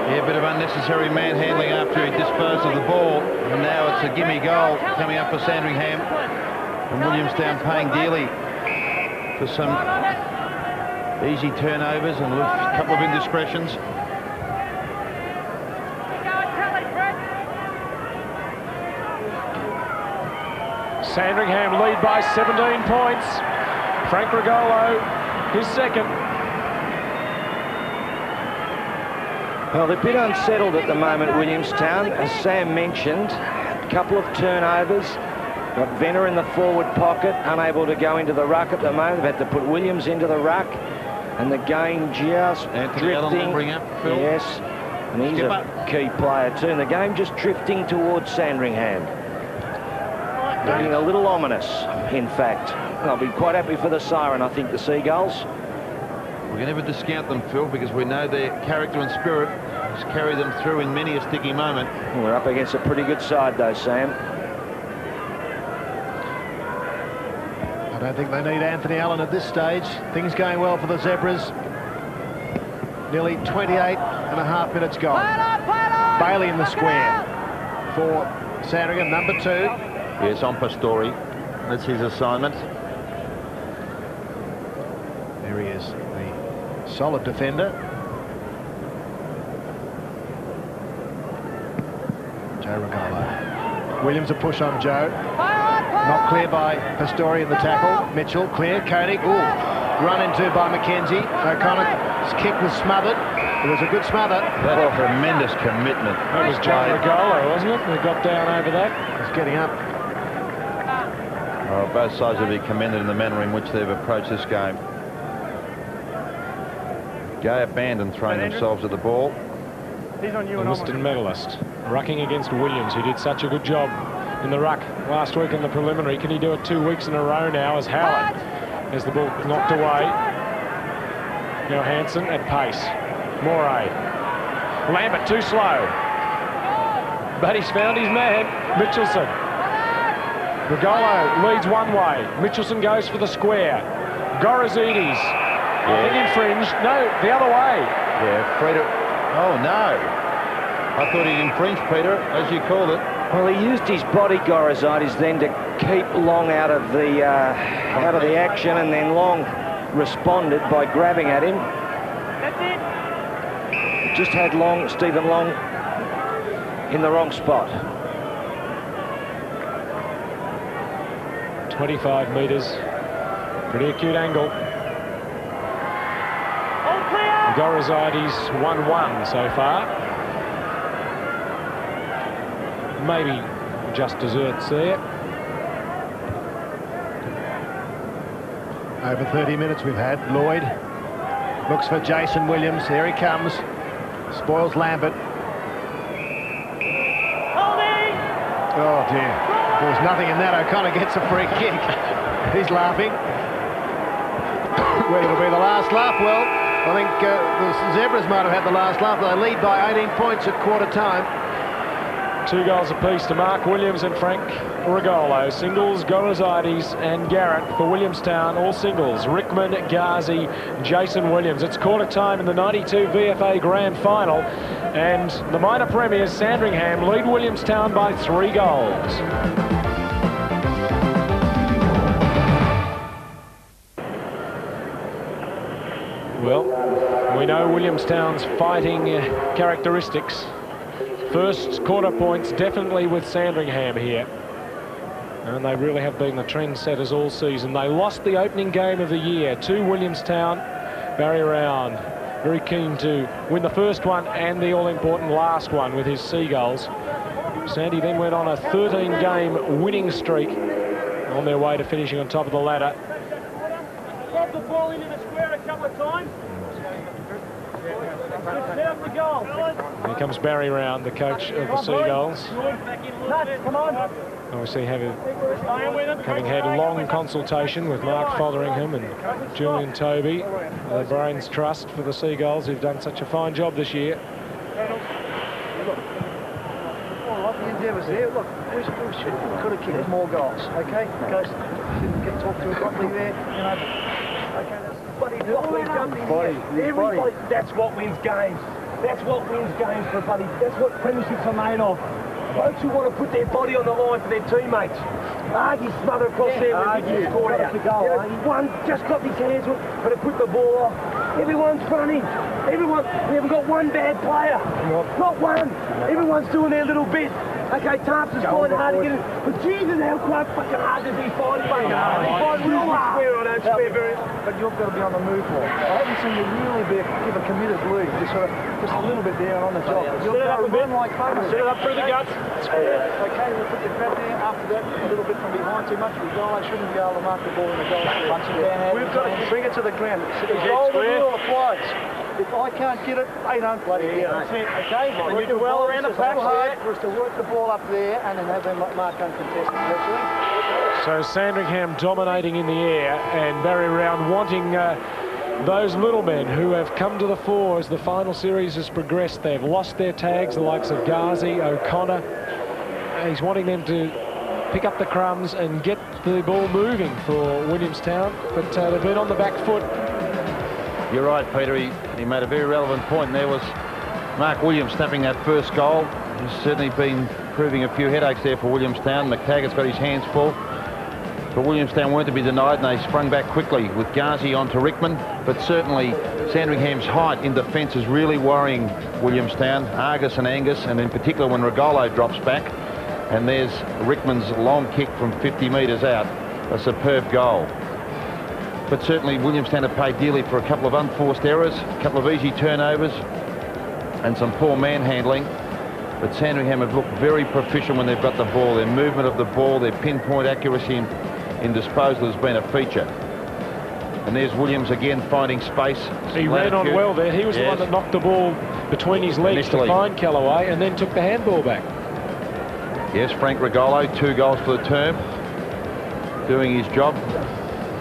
Yeah, a bit of unnecessary manhandling after he disposed of the ball. And now it's a gimme goal coming up for Sandringham. And Williamstown paying dearly for some easy turnovers and a couple of indiscretions. Sandringham lead by 17 points. Frank Rugolo, his second. Well, they're a bit unsettled at the moment, Williamstown. As Sam mentioned, a couple of turnovers. Got Venner in the forward pocket, unable to go into the ruck at the moment. They've had to put Williams into the ruck. And the game just drifting. Bring up, Phil. Yes, and he's a key player too. And the game just drifting towards Sandringham. Looking a little ominous, in fact. I'll be quite happy for the siren, I think, the Seagulls. We can never discount them, Phil, because we know their character and spirit has carried them through in many a sticky moment. We're up against a pretty good side, though, Sam. I don't think they need Anthony Allen at this stage. Things going well for the Zebras. Nearly 28.5 minutes gone. Bailey in the square for Sandringham, number 2. Yes, on Pastori. That's his assignment. There he is, the solid defender. Joe Rugolo. Williams a push on Joe. Not clear by Pastori in the tackle. Mitchell, clear. Koenig, run into by McKenzie. O'Connor's kick was smothered. It was a good smother. That a tremendous commitment. That was Joe Rugolo, wasn't it? They got down over that. He's getting up. Oh, both sides will be commended in the manner in which they've approached this game. Gay abandoned throwing themselves at the ball. The enlisted medalist rucking against Williams, who did such a good job in the ruck last week in the preliminary. Can he do it 2 weeks in a row now as Howard as the ball knocked away? Now Hansen at pace. Moray. Lambert too slow. But he's found his man, Mitchelson. Rugolo leads one way. Mitchelson goes for the square. Gorozidis. I think infringed. No, the other way. Yeah, Peter. Oh, no. I thought he infringed, Peter, as you called it. Well, he used his body, Gorozidis, then to keep Long out of the action, and then Long responded by grabbing at him. That's it. Just had Stephen Long in the wrong spot. 25 metres. Pretty acute angle. All clear. Gorozidis 1-1 so far. Maybe just desserts there. Over 30 minutes we've had. Lloyd looks for Jason Williams. Here he comes. Spoils Lambert. Holding. Oh dear. There was nothing in that. O'Connor gets a free kick. He's laughing. Whether it'll be the last laugh? Well, I think the Zebras might have had the last laugh. They lead by 18 points at quarter time. 2 goals apiece to Mark Williams and Frank Rugolo. Singles, Gorozidis and Garrett for Williamstown. All singles. Rickman, Ghazi, Jason Williams. It's quarter time in the 92 VFA Grand Final. And the minor premiers, Sandringham, lead Williamstown by 3 goals. Well, we know Williamstown's fighting characteristics. First quarter points definitely with Sandringham here. And they really have been the trendsetters all season. They lost the opening game of the year to Williamstown. Barry Round very keen to win the first one and the all-important last one with his Seagulls. Sandy then went on a 13-game winning streak on their way to finishing on top of the ladder. Lob the ball into the square a couple of times. Set up the goal. Here comes Barry Round, the coach of the Seagulls. Come on. Obviously having had long consultation with Mark Fotheringham and Julian Toby, the Brains Trust for the Seagulls, who've done such a fine job this year. The endeavours there. Look, we could have kicked more goals, okay? Because didn't get talked to properly there, you know. Okay, that's bloody Everybody, that's what wins games. That's what wins games for a buddy. That's what premierships are made of. Blokes who want to put their body on the line for their teammates. Argy smother across there when he scored out. One just got his hands on, but to put the ball off. Everyone's running. Everyone, we haven't got one bad player. Not one. Everyone's doing their little bit. Okay, Tarps is quite hard to get in. But Jesus, how quite fucking hard does he find? Fucking hard. He finds real hard. I don't swear very. But you've got to be on the move more. I haven't seen you really give a committed lead. Just sort of, just a little bit there and on the job. You'll go run like fun. Set it up through the guts. Okay, we'll put your fat there. After that, a little bit from behind too much. Rugolo shouldn't be able to mark the ball in the goal. We've got to bring it to the ground. Roll the rule applies. If I can't get it, they don't bloody get it. Okay? And you do well around the pack hard for us to work the ball up there and then have them mark uncontested. So Sandringham dominating in the air, and Barry Round wanting those little men who have come to the fore as the final series has progressed. They've lost their tags, the likes of Ghazi, O'Connor. He's wanting them to pick up the crumbs and get the ball moving for Williamstown, but they've been on the back foot. You're right, Peter. He made a very relevant point. And there was Mark Williams snapping that first goal. He's certainly been proving a few headaches there for Williamstown. McTaggart's got his hands full. But Williamstown weren't to be denied, and they sprung back quickly with Ghazi onto Rickman. But certainly Sandringham's height in defence is really worrying Williamstown. Argus and Angus, and in particular when Rugolo drops back. And there's Rickman's long kick from 50 metres out. A superb goal. But certainly Williamstown have paid dearly for a couple of unforced errors, a couple of easy turnovers, and some poor manhandling. But Sandringham have looked very proficient when they've got the ball. Their movement of the ball, their pinpoint accuracy in disposal has been a feature. And there's Williams again finding space. He ran on well there. He was the one that knocked the ball between his legs to find Callaway and then took the handball back. Yes, Frank Rugolo, 2 goals for the term, doing his job.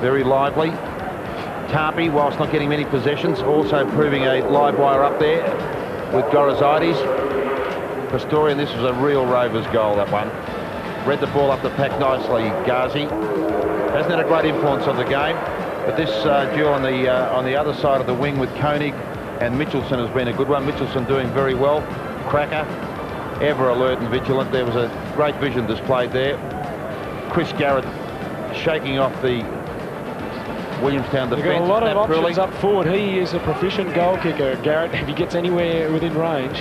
Very lively. Tarpey, whilst not getting many possessions, also proving a live wire up there with Gorozidis. Pastorian, this was a real Rovers goal, that one. Read the ball up the pack nicely, Ghazi. Hasn't had a great influence on the game, but this duel on the other side of the wing with Koenig and Mitchelson has been a good one. Mitchelson doing very well. Cracker, ever alert and vigilant. There was a great vision displayed there. Chris Garrett shaking off the Williamstown defence. They've got a lot of options up forward. He is a proficient goal kicker, Garrett, if he gets anywhere within range.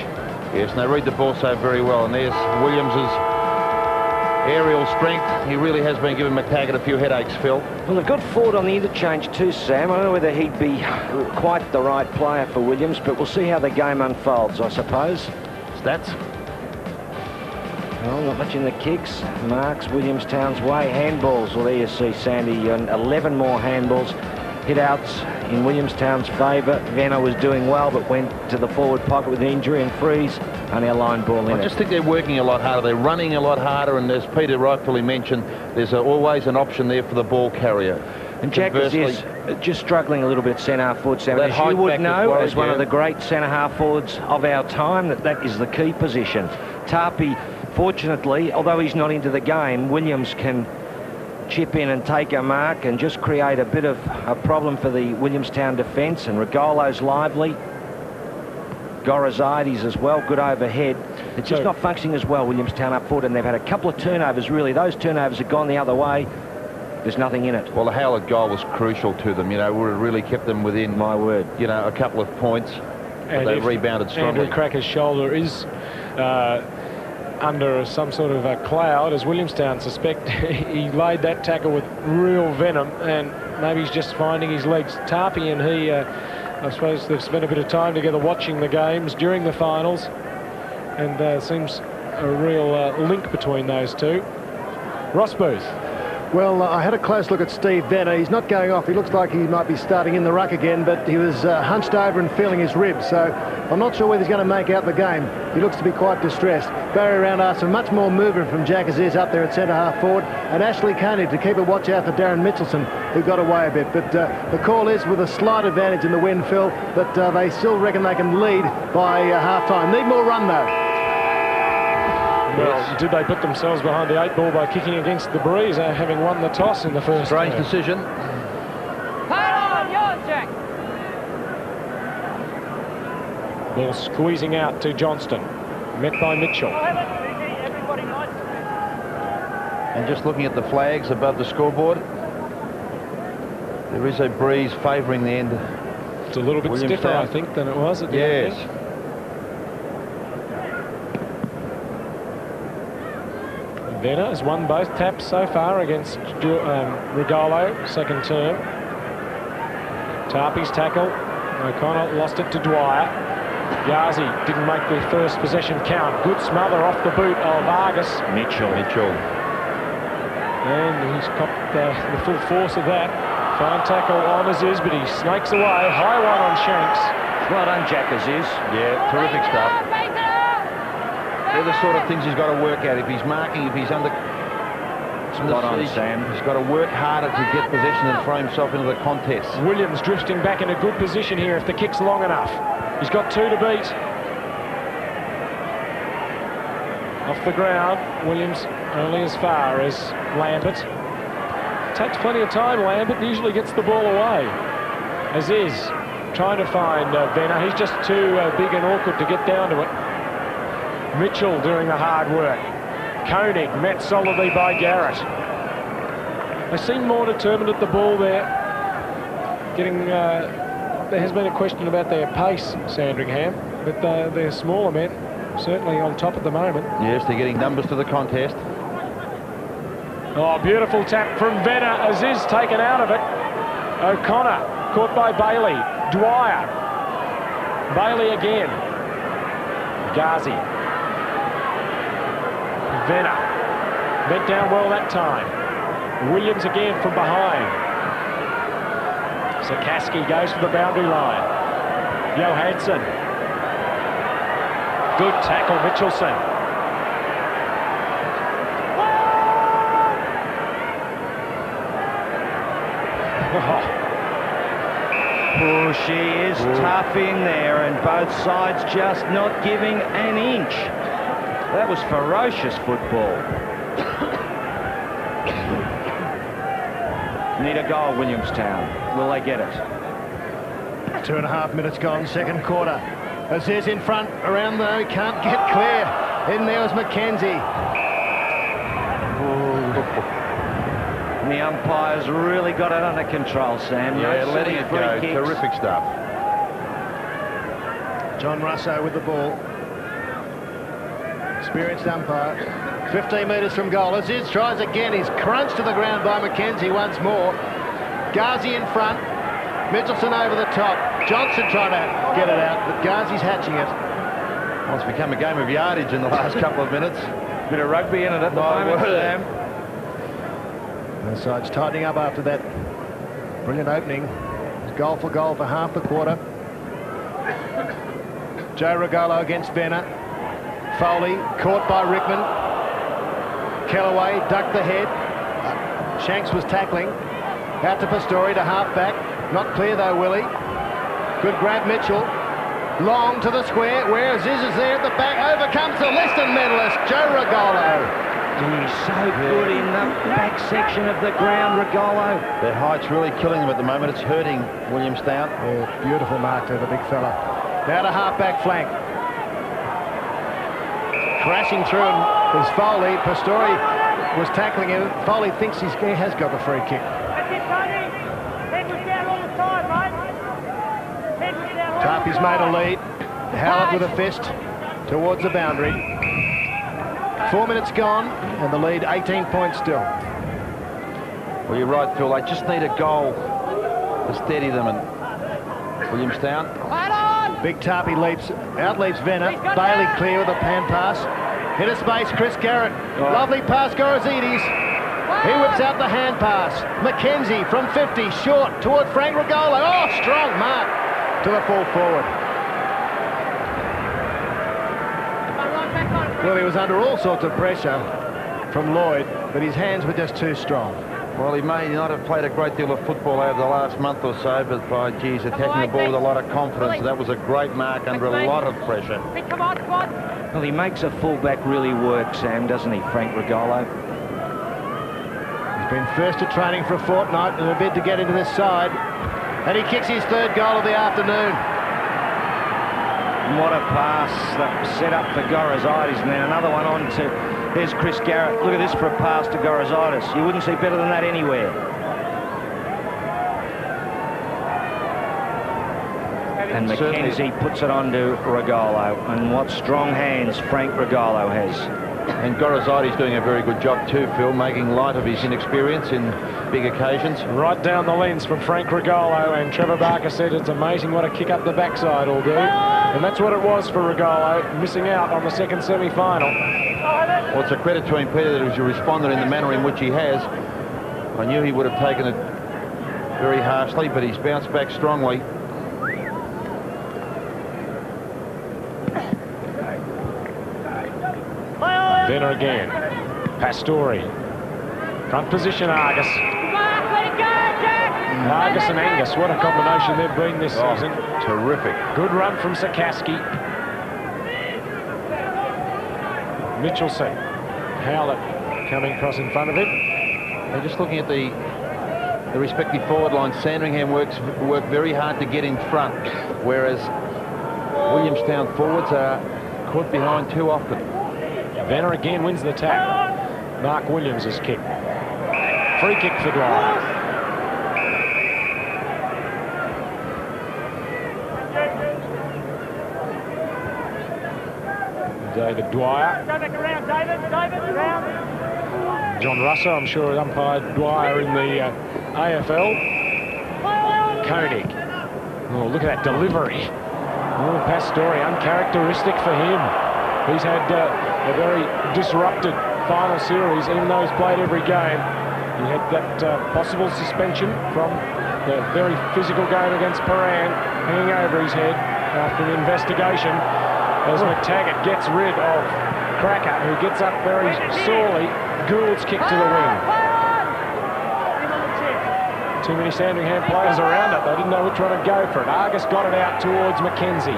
Yes, and they read the ball so very well. And there's Williams's aerial strength. He really has been giving McTaggart a few headaches, Phil. Well, they've got Ford on the interchange too, Sam. I don't know whether he'd be quite the right player for Williams, but we'll see how the game unfolds, I suppose. Stats? Well, not much in the kicks. Marks Williamstown's way. Handballs. Well, there you see Sandy. 11 more handballs. Hit-outs in Williamstown's favour. Venner was doing well, but went to the forward pocket with an injury, and Freeze only a line ball in I just think they're working a lot harder. They're running a lot harder, and as Peter rightfully mentioned, there's always an option there for the ball carrier. And Jack is just struggling a little bit centre-half forward, Sam. As you would know, as one of the great centre-half forwards of our time, that is the key position. Tarpey, fortunately, although he's not into the game, Williams can chip in and take a mark and just create a bit of a problem for the Williamstown defence. And Rugolo's lively. Gorozidis as well, good overhead. It's just not functioning as well, Williamstown up forward, and they've had a couple of turnovers, really. Those turnovers have gone the other way. There's nothing in it. Well, the Howlett goal was crucial to them. You know, would have really kept them within, my word, you know, a couple of points. But they rebounded strongly. Andrew Cracker's shoulder is under some sort of a cloud, as Williamstown suspect. He laid that tackle with real venom, and maybe he's just finding his legs. Tarpey and he, I suppose they've spent a bit of time together watching the games during the finals, and seems a real link between those two. Ross Booth. Well, I had a close look at Steve Venner. He's not going off. He looks like he might be starting in the ruck again, but he was hunched over and feeling his ribs, so I'm not sure whether he's going to make out the game. He looks to be quite distressed. Barry around asked for much more movement from Jack Aziz up there at centre-half forward, and Ashley Koenig to keep a watch out for Darren Mitchelson, who got away a bit. But the call is with a slight advantage in the wind, Phil, but they still reckon they can lead by half-time. Need more run, though. Well, did they put themselves behind the 8 ball by kicking against the breeze, having won the toss in the first? Strange decision. Ball squeezing out to Johnston, met by Mitchell. And just looking at the flags above the scoreboard, there is a breeze favouring the end. It's a little bit stiffer, I think, than it was at the end. Yes. Venner has won both taps so far against Rugolo, second term. Tarpey's tackle. O'Connor lost it to Dwyer. Ghazi didn't make the first possession count. Good smother off the boot of Angus. Mitchell. And he's copped the full force of that. Fine tackle on Aziz, but he snakes away. High one on Shanks. Well done, Jack Aziz. Yeah, terrific stuff. They're the sort of things he's got to work at. If he's marking, if he's under siege, Sam. he's got to work harder to get possession and throw himself into the contest. Williams drifting back in a good position here if the kick's long enough. He's got 2 to beat. Off the ground, Williams only as far as Lambert. Takes plenty of time, Lambert usually gets the ball away. Aziz trying to find Venner. He's just too big and awkward to get down to it. Mitchell doing the hard work. Koenig met solidly by Garrett. They seem more determined at the ball there. There has been a question about their pace, Sandringham, but they're smaller men, certainly on top at the moment. Yes, they're getting numbers to the contest. Oh, beautiful tap from Venner. Aziz taken out of it. O'Connor caught by Bailey. Dwyer. Bailey again. Ghazi. Venner. Bent down well that time. Williams again from behind. Sakaski goes for the boundary line. Johansson. Good tackle, Mitchelson. Oh, she is tough in there, and both sides just not giving an inch. That was ferocious football. Need a goal, Williamstown. Will they get it? 2.5 minutes gone, second quarter. Aziz in front, around though, can't get clear. In there was Mackenzie. And the umpires really got it under control, Sam. Yeah, letting it go. Kicks. Terrific stuff. John Russo with the ball. Experienced umpire. 15 metres from goal. Aziz tries again. He's crunched to the ground by Mackenzie once more. Ghazi in front. Mitchelson over the top. Johnson trying to get it out, but Ghazi's hatching it. Well, it's become a game of yardage in the last couple of minutes. Bit of rugby in it at the moment, Sam. Both sides tightening up after that brilliant opening. It's goal for half the quarter. Joe Rugolo against Venner. Foley caught by Rickman. Kellaway ducked the head. Shanks was tackling. Out to Pastore to half-back. Not clear though, Willie. Good grab, Mitchell. Long to the square, where Aziz is there at the back. Overcomes the Liston medalist, Joe Rugolo. He's so good in the back section of the ground, Rugolo. Their height's really killing them at the moment. It's hurting Williamstown. Yeah, beautiful mark there, the big fella. Now to half-back flank. Crashing through him is Foley. Pastore was tackling him. Foley thinks he has got the free kick. Tarpey's made a lead. Howard with a fist towards the boundary. 4 minutes gone, and the lead 18 points still. Well, you're right, Phil. They just need a goal to steady them. And Williamstown. Big Tarpey leaps, out leaps Venner. Bailey clear with a pan pass. Into space, Chris Garrett. Lovely pass, Gorozidis. He whips out the hand pass. Mackenzie from 50, short toward Frank Rugolo. Oh, strong mark to the full forward. Well, he was under all sorts of pressure from Lloyd, but his hands were just too strong. Well, he may not have played a great deal of football over the last month or so, but by geez, attacking the ball with a lot of confidence. That was a great mark under a lot of pressure. Well, he makes a fullback really work, Sam, doesn't he, Frank Rugolo? He's been first to training for a fortnight in a bid to get into this side, and he kicks his third goal of the afternoon. What a pass that set up for Gorozidis, and then another one on to... There's Chris Garrett. Look at this for a pass to Gorozidis. You wouldn't see better than that anywhere. And Mackenzie puts it on to Rugolo. And what strong hands Frank Rugolo has. And Gorozidis doing a very good job too, Phil, making light of his inexperience in big occasions. Right down the lens from Frank Rugolo, and Trevor Barker said it's amazing what a kick up the backside will do. And that's what it was for Rugolo, missing out on the second semi-final. Well, it's a credit to him, Peter, that he responded in the manner in which he has. I knew he would have taken it very harshly, but he's bounced back strongly. Venner again. Pastore. Front position, Argus. Argus and Angus, what a combination they've been this season. Terrific. Good run from Sakaski. Mitchelson. Howlett coming across in front of him. They're just looking at the respective forward line. Sandringham work very hard to get in front, whereas Williamstown forwards are caught behind too often. Venner again wins the tackle. Mark Williams' kick. Free kick for Dwyer. David Dwyer. Go back around, David. David, around. John Russell, I'm sure, has umpired Dwyer in the AFL. Koenig. Oh, look at that delivery. Oh, Pastore, uncharacteristic for him. He's had a very disrupted final series, even though he's played every game. He had that possible suspension from the very physical game against Paran hanging over his head after an investigation. As McTaggart gets rid of Krakouer, who gets up very sorely. Gould's kick to the wing. Too many Sandringham players around it. They didn't know which one to go for it. Argus got it out towards Mackenzie.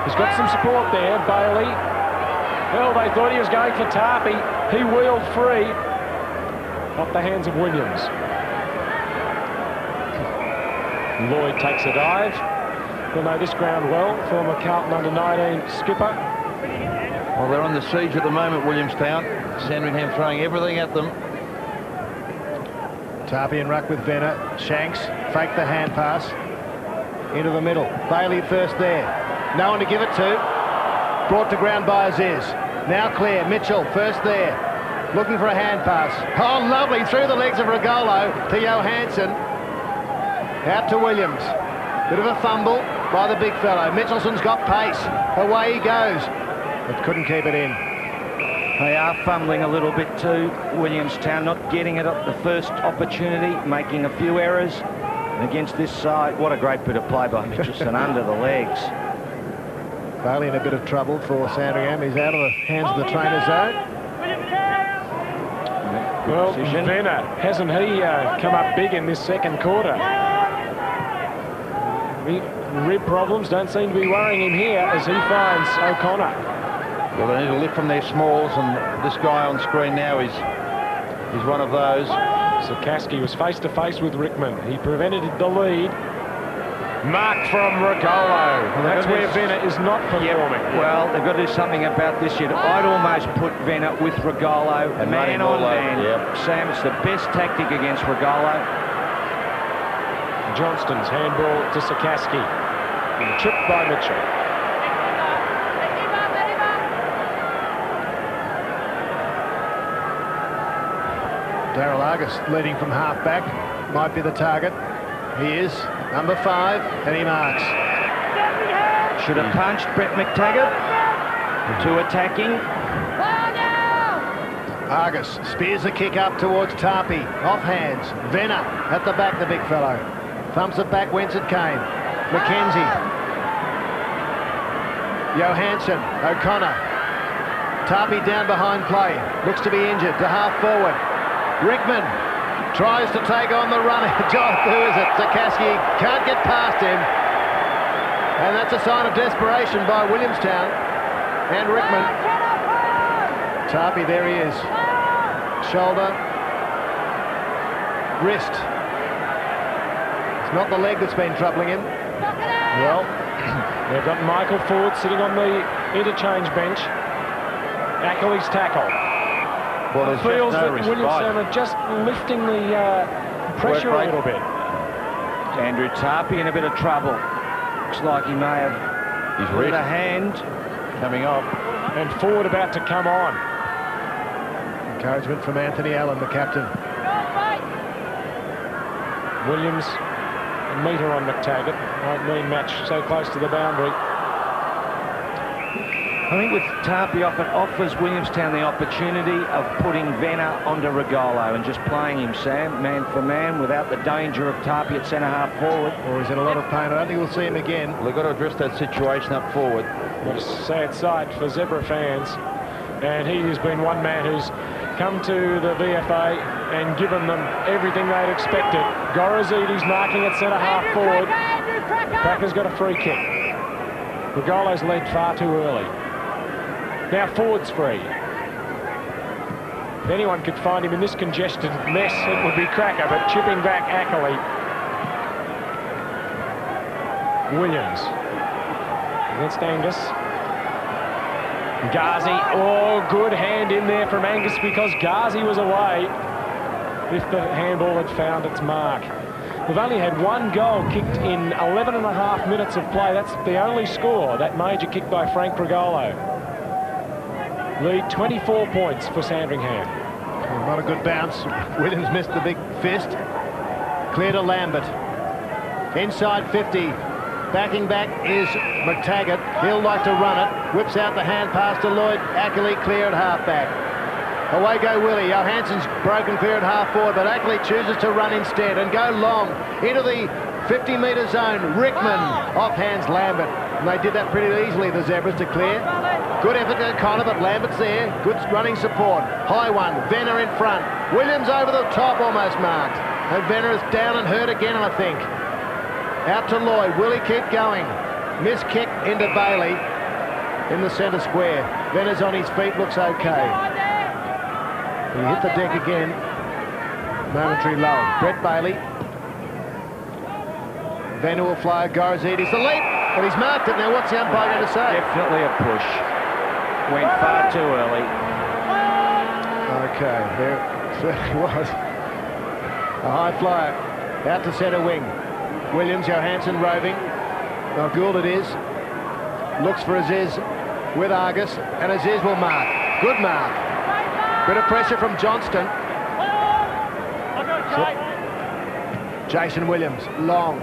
He's got some support there, Bailey. Well, they thought he was going for Tarpey. He wheeled free. Off the hands of Williams. Lloyd takes a dive. He'll know this ground well, former Carlton under-19 skipper. Well, they're on the siege at the moment, Williamstown. Sandringham throwing everything at them. Tarpey and ruck with Venner. Shanks fake the hand pass into the middle. Bailey first there. No one to give it to. Brought to ground by Aziz. Now clear. Mitchell first there. Looking for a hand pass. Oh, lovely. Through the legs of Rugolo to Johansson. Out to Williams. Bit of a fumble by the big fellow. Mitchelson's got pace. Away he goes. But couldn't keep it in. They are fumbling a little bit too. Williamstown not getting it at the first opportunity, making a few errors. And against this side, what a great bit of play by Mitchelson under the legs. Bailey in a bit of trouble for Sandringham. He's out of the hands of the trainer's zone. Well, Venner, hasn't he come up big in this second quarter? Rib problems don't seem to be worrying him here as he finds O'Connor. Well, they need to lift from their smalls, and this guy on screen now is one of those. Sakaski was face-to-face with Rickman. He prevented the lead. Mark from Rugolo. Well, that's where Venner is not performing. Well, they've got to do something about this yet. I'd almost put Venner with Rugolo, man on man. Yep. Sam, it's the best tactic against Rugolo. Johnston's handball to Sakaski. And tripped by Mitchell. Daryl Argus leading from half-back. Might be the target. He is. Number 5, and he marks. Should have punched Brett McTaggart. 2 attacking. Angus spears the kick up towards Tarpey. Off hands. Venner at the back, the big fellow. Thumps it back whence it came. McKenzie. Johansson. O'Connor. Tarpey down behind play. Looks to be injured. To half forward. Rickman tries to take on the run. Who is it? Zakaski can't get past him. And that's a sign of desperation by Williamstown and Rickman. Tarpey, there he is. Shoulder. Wrist. It's not the leg that's been troubling him. Well, they've got Michael Ford sitting on the interchange bench. Ackley's tackle. Well, Feels that Williamstown are just lifting the pressure a little bit. Andrew Tarpey in a bit of trouble. Looks like he may have hit a hand coming off. And Ford about to come on. Encouragement from Anthony Allen, the captain. Williams, a metre on McTaggart. Won't mean match so close to the boundary. I think with Tarpey off, it offers Williamstown the opportunity of putting Venner onto Rugolo and just playing him, Sam, man for man, without the danger of Tarpey at centre-half forward. Or he's in a lot of pain. I don't think we'll see him again. Well, they've got to address that situation up forward. What a sad sight for Zebra fans. And he has been one man who's come to the VFA and given them everything they'd expected. Gorozidis marking at centre-half forward. Cracker's got a free kick. Rugolo's led far too early. Now Ford's free. If anyone could find him in this congested mess, it would be Cracker, but chipping back Ackley. Williams against Angus. Ghazi, oh, good hand in there from Angus because Ghazi was away if the handball had found its mark. We've only had one goal kicked in 11 and a half minutes of play. That's the only score, that major kick by Frank Rugolo. Lead 24 points for Sandringham. Not a good bounce. Williams missed the big fist. Clear to Lambert. Inside 50. Backing back is McTaggart. He'll like to run it. Whips out the hand pass to Lloyd. Ackley clear at half-back. Away go Willie. Johansson's broken clear at half-forward, but Ackley chooses to run instead and go long into the 50-metre zone. Rickman off hands Lambert. And they did that pretty easily, the Zebras, to clear. Good effort to Connor, but Lambert's there. Good running support. High one. Venner in front. Williams over the top, almost marked. And Venner is down and hurt again, I think. Out to Lloyd. Will he keep going? Miss kick into Bailey in the centre square. Venner's on his feet, looks okay. He hit the deck again. Momentary lull. Brett Bailey. Venner will fly. Gorozidis the leap. But he's marked it. Now what's the umpire going to say? Definitely a push. Went far too early. Okay, there certainly was. A high flyer. Out to centre wing. Williams, Johansson roving. Now Gould it is. Looks for Aziz with Argus. And Aziz will mark. Good mark. Bit of pressure from Johnston. Jason Williams, long.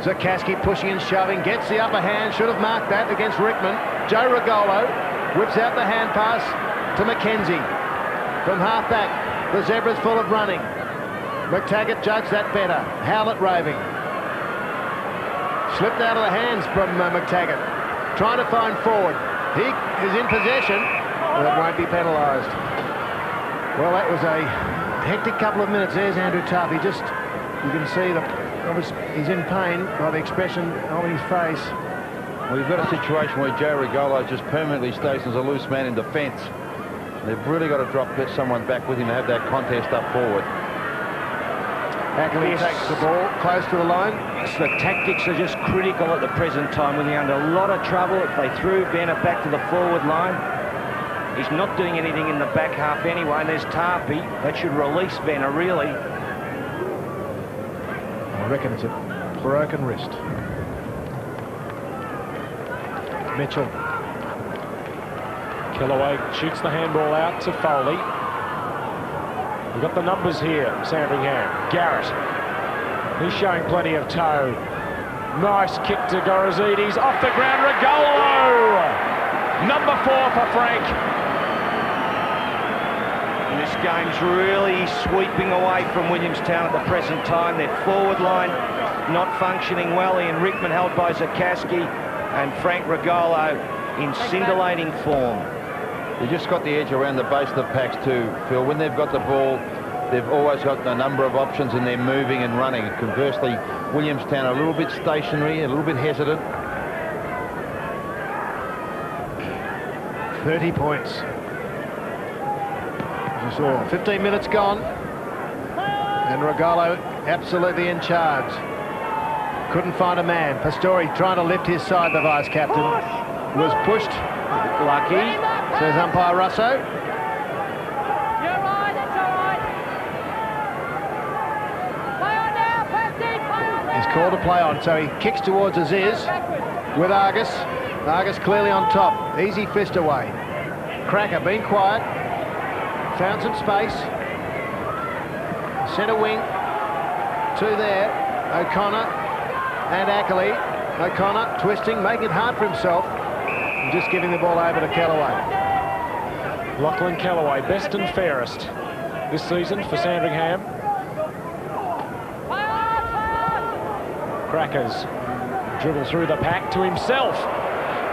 Zakaski pushing and shoving, gets the upper hand, should have marked that against Rickman. Joe Rugolo whips out the hand pass to McKenzie. From half-back, the Zebras full of running. McTaggart judged that better. Howlett roving. Slipped out of the hands from McTaggart. Trying to find forward. He is in possession, but it won't be penalised. Well, that was a hectic couple of minutes. There's Andrew Tarpey. Just, you can see that he's in pain by the expression on his face. Well, you've got a situation where Joe Rugolo just permanently stays as a loose man in defence. They've really got to drop someone back with him to have that contest up forward. Ackley takes the ball close to the line. The tactics are just critical at the present time, with him under a lot of trouble. If they threw Venner back to the forward line, he's not doing anything in the back half anyway, and there's Tarpey. That should release Venner, really. I reckon it's a broken wrist. Mitchell. Kellaway shoots the handball out to Foley. We've got the numbers here, Sandringham. Garrett. He's showing plenty of toe. Nice kick to Gorozidis. Off the ground, Rugolo! Number 4 for Frank. This game's really sweeping away from Williamstown at the present time. Their forward line not functioning well. Ian Rickman held by Zakaski and Frank Rugolo in scintillating form. They just got the edge around the base of the packs too, Phil. When they've got the ball, they've always got a number of options and they're moving and running. Conversely, Williamstown a little bit stationary, a little bit hesitant. 30 points. As you saw, 15 minutes gone. And Rugolo absolutely in charge. Couldn't find a man. Pastore trying to lift his side, the vice-captain. Was pushed. Lucky, says umpire Russo. You're right, that's all right. Play on now, Pasty, play on now. He's called to play on, so he kicks towards Aziz with Angus. Angus clearly on top. Easy fist away. Krakouer being quiet. Found some space. Centre wing. Two there. O'Connor and Ackley. O'Connor twisting, making it hard for himself. And just giving the ball over to Kellaway. Lachlan Kellaway, best and fairest this season for Sandringham. Crackers dribble through the pack to himself.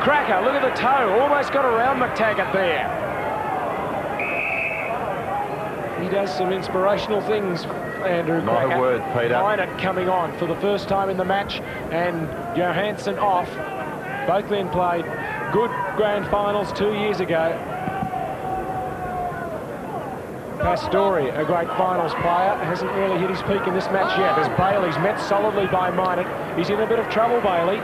Krakouer, look at the toe, almost got around McTaggart there. He does some inspirational things, Andrew Krakouer. Not a word, Peter. Minot coming on for the first time in the match, and Johansson off. Both men played good grand finals 2 years ago. Pastore, a great finals player, hasn't really hit his peak in this match yet. As Bailey's met solidly by Minot. He's in a bit of trouble, Bailey.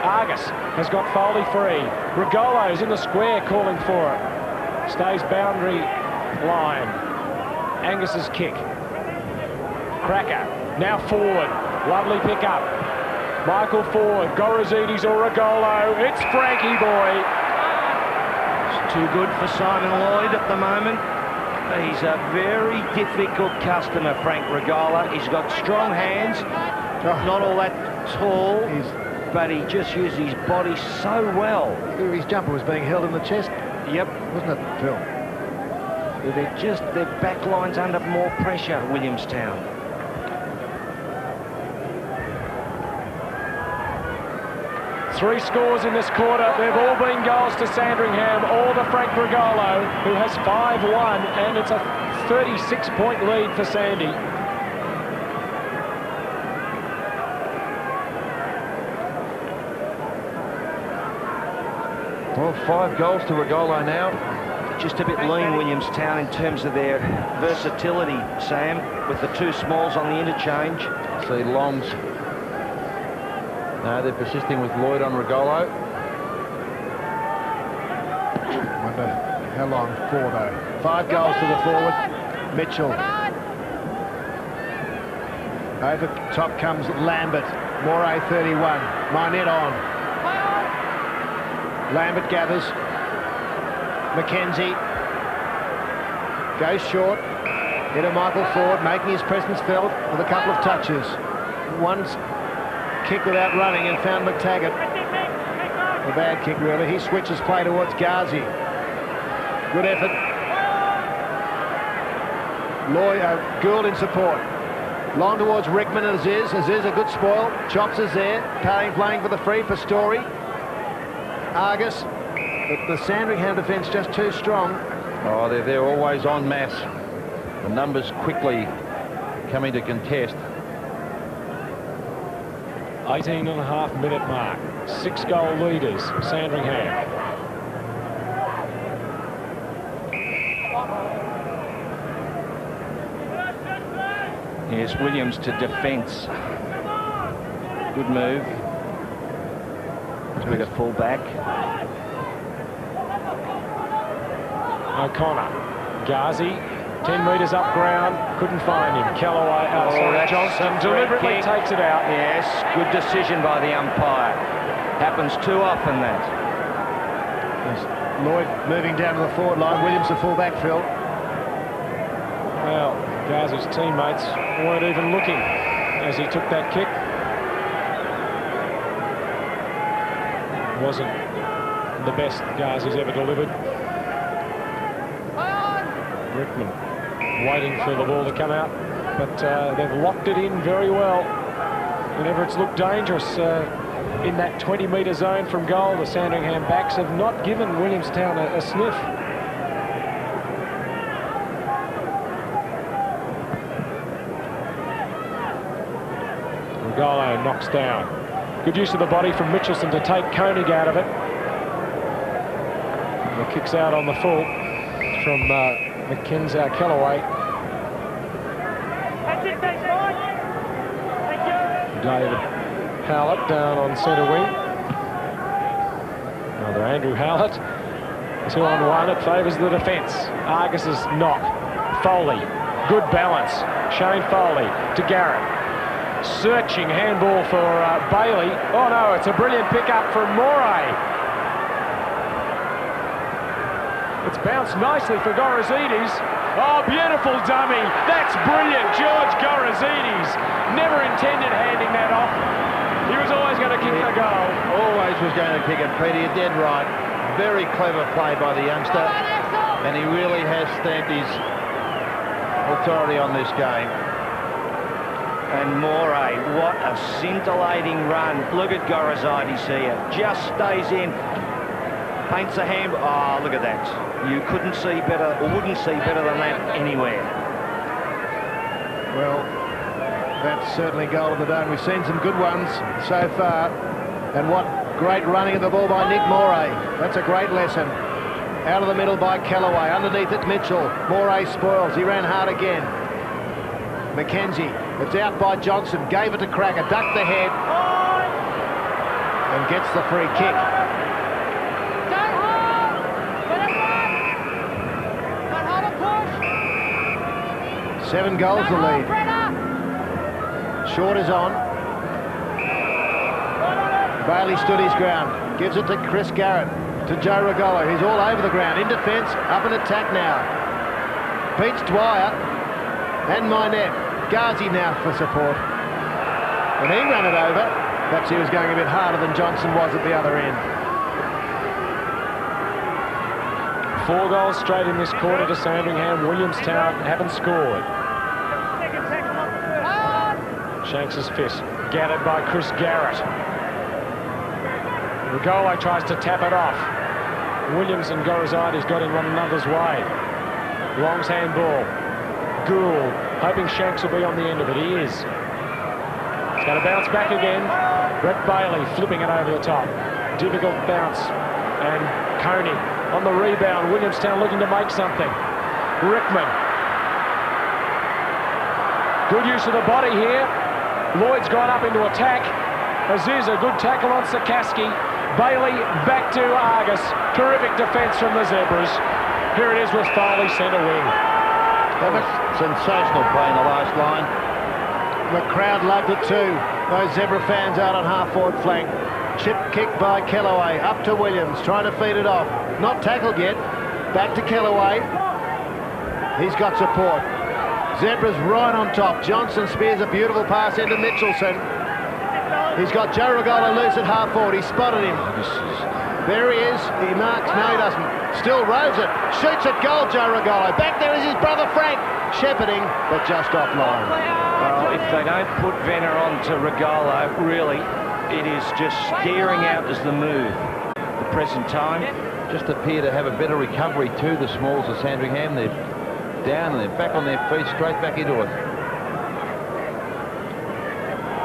Angus has got Foley free. Rugolo's in the square calling for it. Stays boundary line. Angus's kick. Krakouer now forward. Lovely pick up. Michael forward. Gorozidis or Rugolo. It's Frankie boy. It's too good for Simon Lloyd at the moment. He's a very difficult customer, Frank Rugolo. He's got strong hands. Not all that tall. But he just used his body so well. His jumper was being held in the chest. Yep. Wasn't it, Phil? Their back line's under more pressure, Williamstown. Three scores in this quarter. They've all been goals to Sandringham, all to Frank Rugolo, who has 5-1, and it's a 36-point lead for Sandy. Well, 5 goals to Rugolo now. Just a bit lean, Williamstown, in terms of their versatility, Sam, with the two smalls on the interchange. See Longs. No, they're persisting with Lloyd on Rugolo. Wonder how long for, though. 5 goals to the forward. Mitchell. Over top comes Lambert. Moray 31. Minot on. Lambert gathers. Mackenzie goes short. Into Michael Ford, making his presence felt with a couple of touches. One's kick without running and found McTaggart. A bad kick, really. He switches play towards Ghazi. Good effort. Lloyd, Gould in support. Long towards Rickman and Aziz. Aziz a good spoil. Chops is there. Playing for the free for Story. Argus. But the Sandringham defence just too strong. Oh, they're always en masse. The numbers quickly coming to contest. 18.5-minute mark. 6-goal leaders, Sandringham. Here's Williams to defence. Good move. To the full-back. O'Connor. Ghazi, 10 metres up ground, couldn't find him. Kellaway, Johnson deliberately takes it out. Yes, good decision by the umpire. Happens too often, that. There's Lloyd moving down to the forward line. Williams the full-back, Phil. Well, Ghazi's teammates weren't even looking as he took that kick. Wasn't the best Ghazi's ever delivered. Rickman waiting for the ball to come out, but they've locked it in very well. Whenever it's looked dangerous in that 20-metre zone from goal, the Sandringham backs have not given Williamstown a sniff. Rugolo knocks down. Good use of the body from Mitchelson to take Koenig out of it. The kick's out on the full from Mackenzie Kellaway. That's it, thanks, Lloyd. Thank you. David Howlett down on centre wing. Another Andrew Howlett. 2-on-1, it favours the defence. Argus's knock. Foley, good balance. Shane Foley to Garrett. Searching handball for Bailey. Oh no, it's a brilliant pick-up from Moray. It's bounced nicely for Gorozidis. Oh, beautiful dummy. That's brilliant, George Gorozidis. Never intended handing that off. He was always going to kick the goal. Always was going to kick it, Peter. You're dead right. Very clever play by the youngster. And he really has stamped his authority on this game. And Moray, what a scintillating run. Look at Gorozidis here. Just stays in. Paints a hand. Oh, look at that. You couldn't see better, or wouldn't see better than that anywhere. Well, that's certainly goal of the day. We've seen some good ones so far. And what great running of the ball by Nick Moray. That's a great lesson. Out of the middle by Kellaway. Underneath it, Mitchell. Moray spoils. He ran hard again. Mackenzie. It's out by Johnson. Gave it to Krakouer. Ducked the head. And gets the free kick. 7 goals the lead. Short is on. Bailey stood his ground. Gives it to Chris Garrett. To Joe Rugolo. He's all over the ground. In defence. Up in attack now. Beats Dwyer. And Mynette. Ghazi now for support. And he ran it over. Perhaps he was going a bit harder than Johnson was at the other end. 4 goals straight in this quarter to Sandringham. Williamstown haven't scored. Shanks's fist. Gathered by Chris Garrett. Rugolo tries to tap it off. Williams and Gorozidis got in one another's way. Long's handball. Gould, hoping Shanks will be on the end of it. He is. It's going to bounce back again. Brett Bailey flipping it over the top. Difficult bounce. And Koenig on the rebound. Williamstown looking to make something. Rickman. Good use of the body here. Lloyd's gone up into attack. Aziz, a good tackle on Sakaski. Bailey back to Angus. Terrific defence from the Zebras. Here it is with Foley centre wing. That was sensational play in the last line. The crowd loved it too. Those Zebra fans out on half-forward flank. Chip kick by Kellaway. Up to Williams, trying to feed it off. Not tackled yet. Back to Kellaway. He's got support. Zebras right on top. Johnson spears a beautiful pass into Mitchelson. He's got Joe Rugolo loose at half-forward. He spotted him. There he is. He marks. No, he doesn't. Still rows it. Shoots at goal, Joe Rugolo. Back there is his brother Frank. Shepherding, but just offline. Well, if they don't put Venner on to Rugolo, really, it is just staring out as the move. The present time. Just appear to have a better recovery too, the Smalls of Sandringham. They're down and they're back on their feet, straight back into it.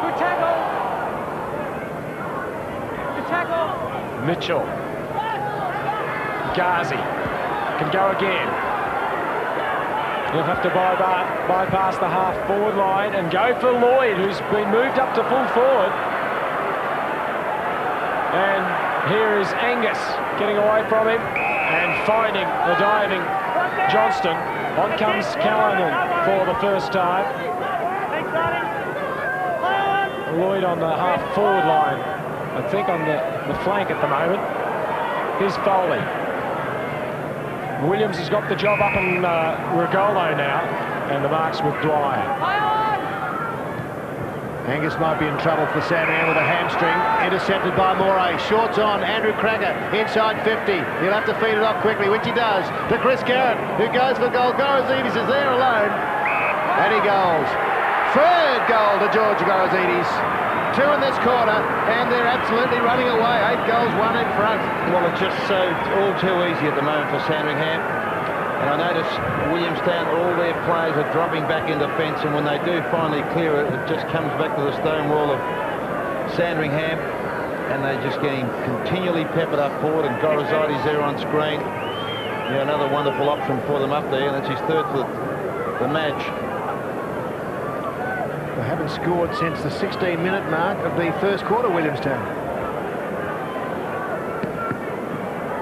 Good tackle. Good tackle. Mitchell. Ghazi can go again. He'll have to bypass the half-forward line and go for Lloyd, who's been moved up to full forward. And here is Angus getting away from him and finding the diving Johnston. On comes Callanan for the first time. Lloyd on the half-forward line, I think on the flank at the moment. Here's Foley. Williams has got the job up on Rugolo now, and the marks with Dwyer. Angus might be in trouble for Sandringham with a hamstring. Intercepted by Moray. Shorts on. Andrew Krakouer inside 50. He'll have to feed it off quickly, which he does. To Chris Garrett, who goes for goal. Gorozidis is there alone. And he goals. Third goal to George Gorozidis. 2 in this quarter, and they're absolutely running away. 8 goals, 1 in front. Well, it's just so all too easy at the moment for Sandringham. And I notice Williamstown, all their players are dropping back in defence, and when they do finally clear it, it just comes back to the stone wall of Sandringham, and they're just getting continually peppered up forward, and Gorozidis there on screen. Yeah, another wonderful option for them up there, and it's his third for the match. They haven't scored since the 16-minute mark of the first quarter, Williamstown.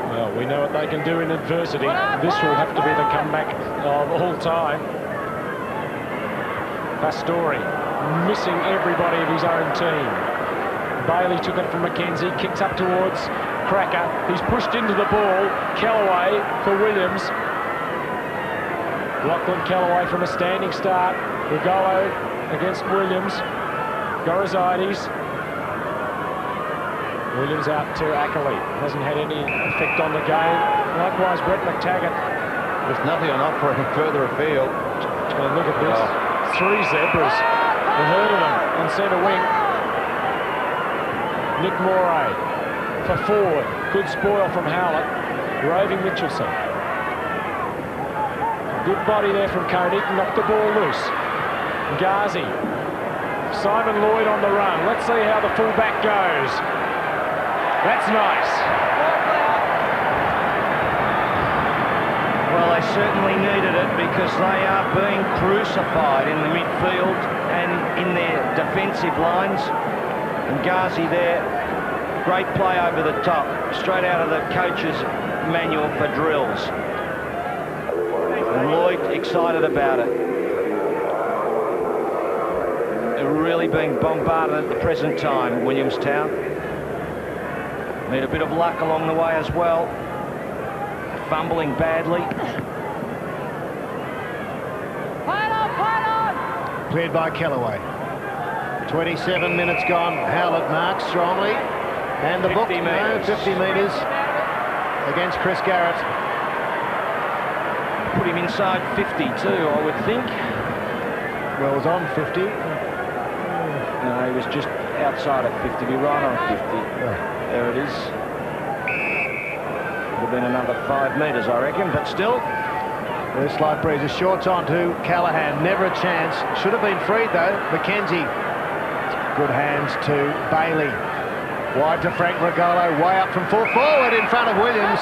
Well, we know what they can do in adversity. This will have to be the comeback of all time. Pastore missing everybody of his own team. Bailey took it from Mackenzie, kicks up towards Krakouer. He's pushed into the ball. Kellaway for Williams. Lachlan Kellaway from a standing start. Rugolo against Williams. Gorozidis. Williams out to Ackley. Hasn't had any effect on the game. Likewise, Brett McTaggart. There's nothing on offer any further afield. And look at this. 3 zebras. The herd of them on centre wing. Nick Moray for forward. Good spoil from Howlett. Roving Mitchelson. Good body there from Koenig. Knocked the ball loose. Ghazi. Simon Lloyd on the run. Let's see how the fullback goes. That's nice. Well, they certainly needed it because they are being crucified in the midfield and in their defensive lines. And Ghazi there, great play over the top, straight out of the coach's manual for drills. And Lloyd excited about it. They're really being bombarded at the present time, Williamstown. Need a bit of luck along the way as well. Fumbling badly. Cleared by Kellaway. 27 minutes gone. Howlett marks strongly. And the book, 50 metres against Chris Garrett. Put him inside 50 too, I would think. Well, it was on 50. No, he was just outside of 50. Be right on 50. Oh. There it is. Would have been another 5 metres, I reckon, but still. There's slight breeze. Shorts on to Callaghan. Never a chance. Should have been freed, though. Mackenzie. Good hands to Bailey. Wide to Frank Rugolo. Way up from full forward in front of Williams.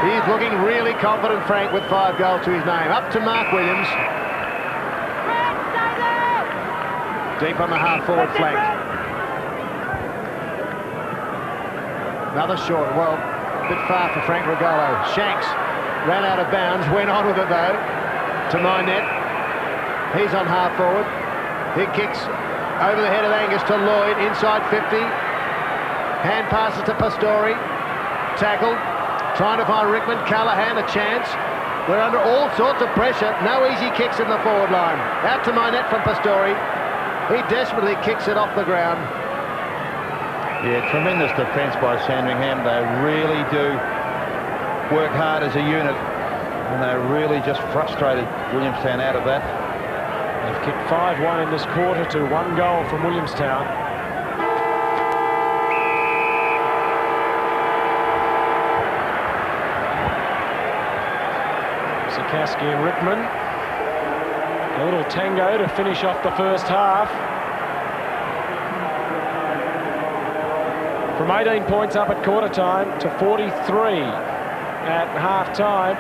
He's looking really confident, Frank, with 5 goals to his name. Up to Mark Williams. Deep on the half-forward flank. Another short. Well, a bit far for Frank Rugolo. Shanks ran out of bounds. Went on with it, though, to my net. He's on half-forward. He kicks over the head of Angus to Lloyd. Inside 50. Hand passes to Pastore. Tackled. Trying to find Rickman. Callaghan a chance. We're under all sorts of pressure. No easy kicks in the forward line. Out to my net from Pastore. He desperately kicks it off the ground. Yeah, tremendous defence by Sandringham. They really do work hard as a unit, and they really just frustrated Williamstown out of that. They've kicked 5-1 in this quarter to 1 goal from Williamstown. Sikowski and Rickman. A little tango to finish off the first half. From 18 points up at quarter time to 43 at half time.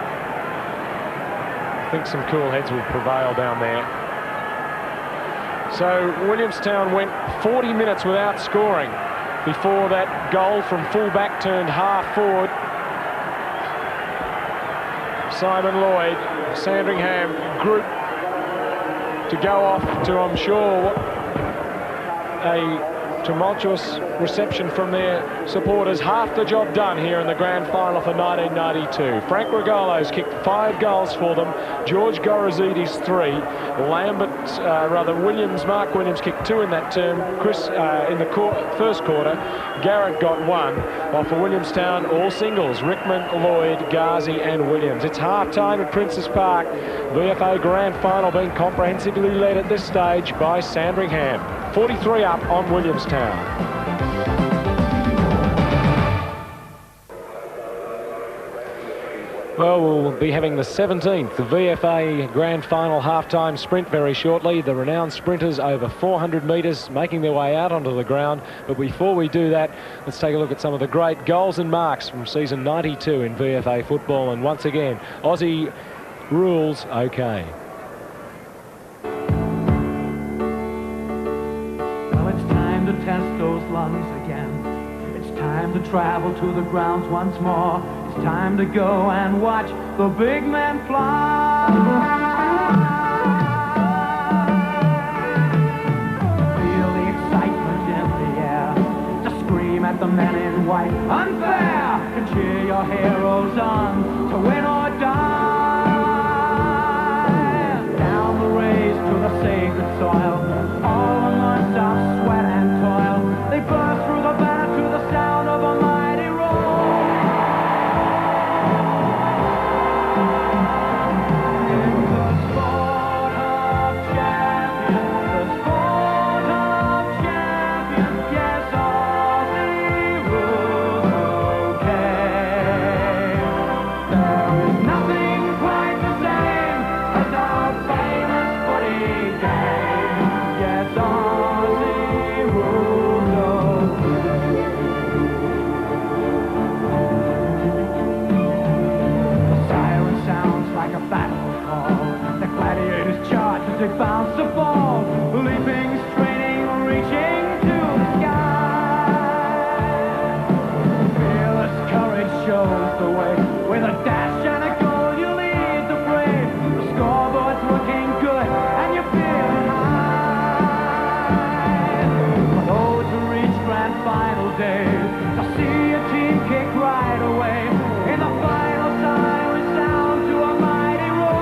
I think some cool heads will prevail down there. So Williamstown went 40 minutes without scoring before that goal from full-back turned half-forward. Simon Lloyd, Sandringham group to go off to, I'm sure, a tumultuous reception from their supporters. Half the job done here in the grand final for 1992. Frank Rugolo's kicked 5 goals for them. George Gorozidis 3. Mark Williams kicked 2 in that term. Chris in the first quarter. Garrett got 1. While for Williamstown, all singles. Rickman, Lloyd, Ghazi and Williams. It's half-time at Princes Park. VFA Grand Final being comprehensively led at this stage by Sandringham. 43 up on Williamstown. Well, we'll be having the 17th VFA Grand Final half-time sprint very shortly. The renowned sprinters over 400 metres making their way out onto the ground. But before we do that, let's take a look at some of the great goals and marks from season 92 in VFA football. And once again, Aussie rules okay. Well, it's time to test those lungs again. It's time to travel to the grounds once more. It's time to go and watch the big men fly. Feel the excitement in the air. To scream at the men in white, unfair! To cheer your heroes on, to win or die. Down the race to the sacred soil, all amongst our sweat and toil. They burst through the banner to the sound of a mighty roar. They bounce the ball, leaping, straining, reaching to the sky. Fearless courage shows the way. With a dash and a goal, you lead the brave. The scoreboard's looking good, and you're feeling high. For those who reach grand final day, to see a team kick right away. In the final siren sound to a mighty roar.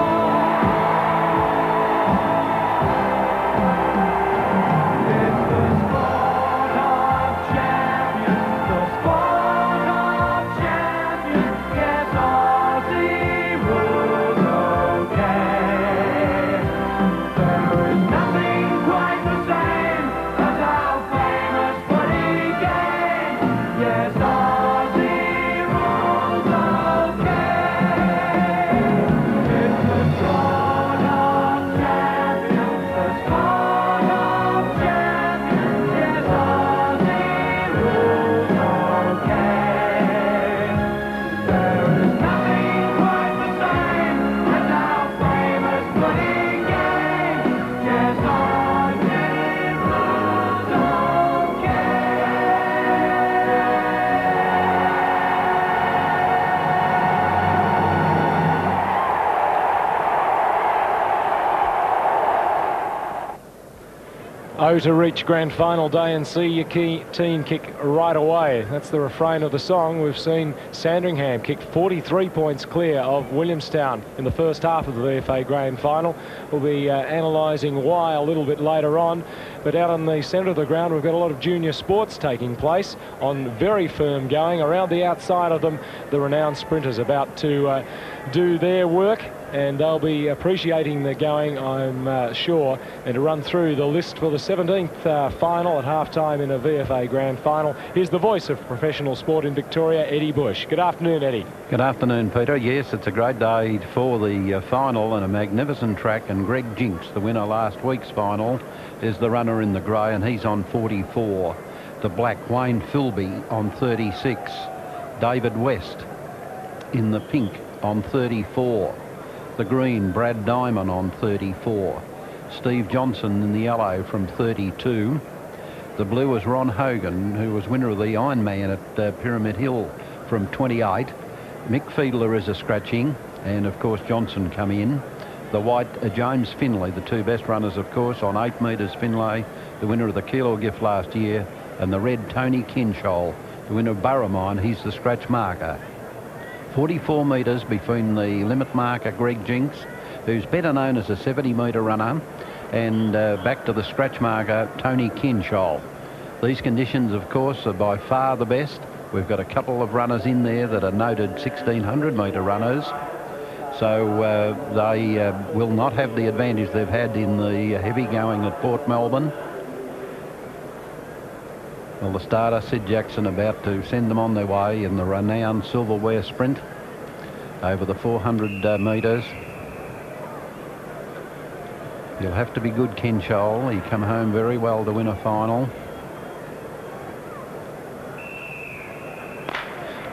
Oh, to reach grand final day and see your key team kick right away. That's the refrain of the song. We've seen Sandringham kick 43 points clear of Williamstown in the first half of the VFA Grand Final. We'll be analysing why a little bit later on. But out on the centre of the ground, we've got a lot of junior sports taking place on very firm going. Around the outside of them, the renowned sprinters about to do their work. And they'll be appreciating the going, I'm sure. And to run through the list for the 17th final at half-time in a VFA Grand Final, here's the voice of professional sport in Victoria, Eddie Bush. Good afternoon, Eddie. Good afternoon, Peter. Yes, it's a great day for the final and a magnificent track. And Greg Jinks, the winner last week's final, is the runner in the grey, and he's on 44. The black, Wayne Philby on 36. David West in the pink on 34. The green, Brad Diamond on 34. Steve Johnson in the yellow from 32. The blue is Ron Hogan, who was winner of the Ironman at Pyramid Hill from 28. Mick Fiedler is a scratching, and of course Johnson come in. The white, James Finlay, the two best runners, of course, on 8 metres. Finlay, the winner of the Kilo Gift last year, and the red Tony Kinshall, the winner of Burramine. He's the scratch marker. 44 metres between the limit marker Greg Jinks, who's better known as a 70-metre runner, and back to the scratch marker Tony Kinshall. These conditions, of course, are by far the best. We've got a couple of runners in there that are noted 1,600-metre runners, so they will not have the advantage they've had in the heavy going at Port Melbourne. Well, the starter, Sid Jackson, about to send them on their way in the renowned silverware sprint over the 400 metres. You'll have to be good, Kinshall. He come home very well to win a final.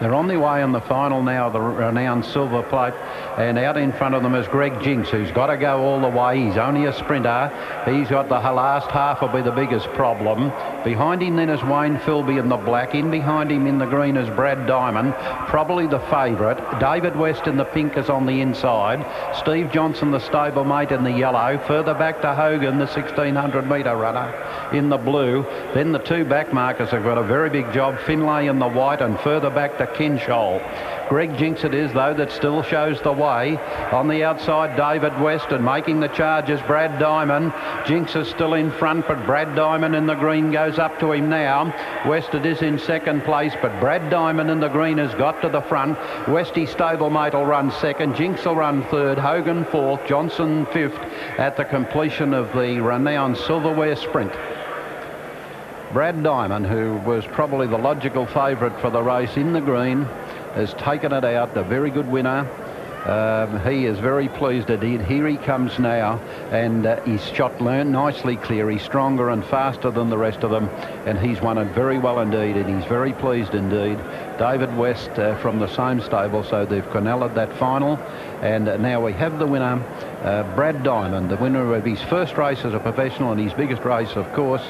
They're on their way in the final now, the renowned silver plate, and out in front of them is Greg Jinks, who's got to go all the way. He's only a sprinter. He's got the last half will be the biggest problem. Behind him then is Wayne Philby in the black. In behind him in the green is Brad Diamond, probably the favourite. David West in the pink is on the inside. Steve Johnson, the stablemate, in the yellow. Further back to Hogan, the 1,600-metre runner, in the blue. Then the two back markers have got a very big job. Finlay in the white, and further back to Kinshall. Greg Jinks it is, though, that still shows the way. On the outside, David West, and making the charges, Brad Diamond. Jinks is still in front, but Brad Diamond in the green goes up to him now. West it is in second place, but Brad Diamond in the green has got to the front. Westy stablemate will run second. Jinks will run third. Hogan fourth. Johnson fifth at the completion of the renowned silverware sprint. Brad Diamond, who was probably the logical favourite for the race in the green, has taken it out. A very good winner. He is very pleased indeed. Here he comes now, and his shot learned nicely. Cleary, stronger and faster than the rest of them, and he's won it very well indeed, and he's very pleased indeed. David West from the same stable, so they've cornellaed that final, and now we have the winner, Brad Diamond, the winner of his first race as a professional and his biggest race, of course,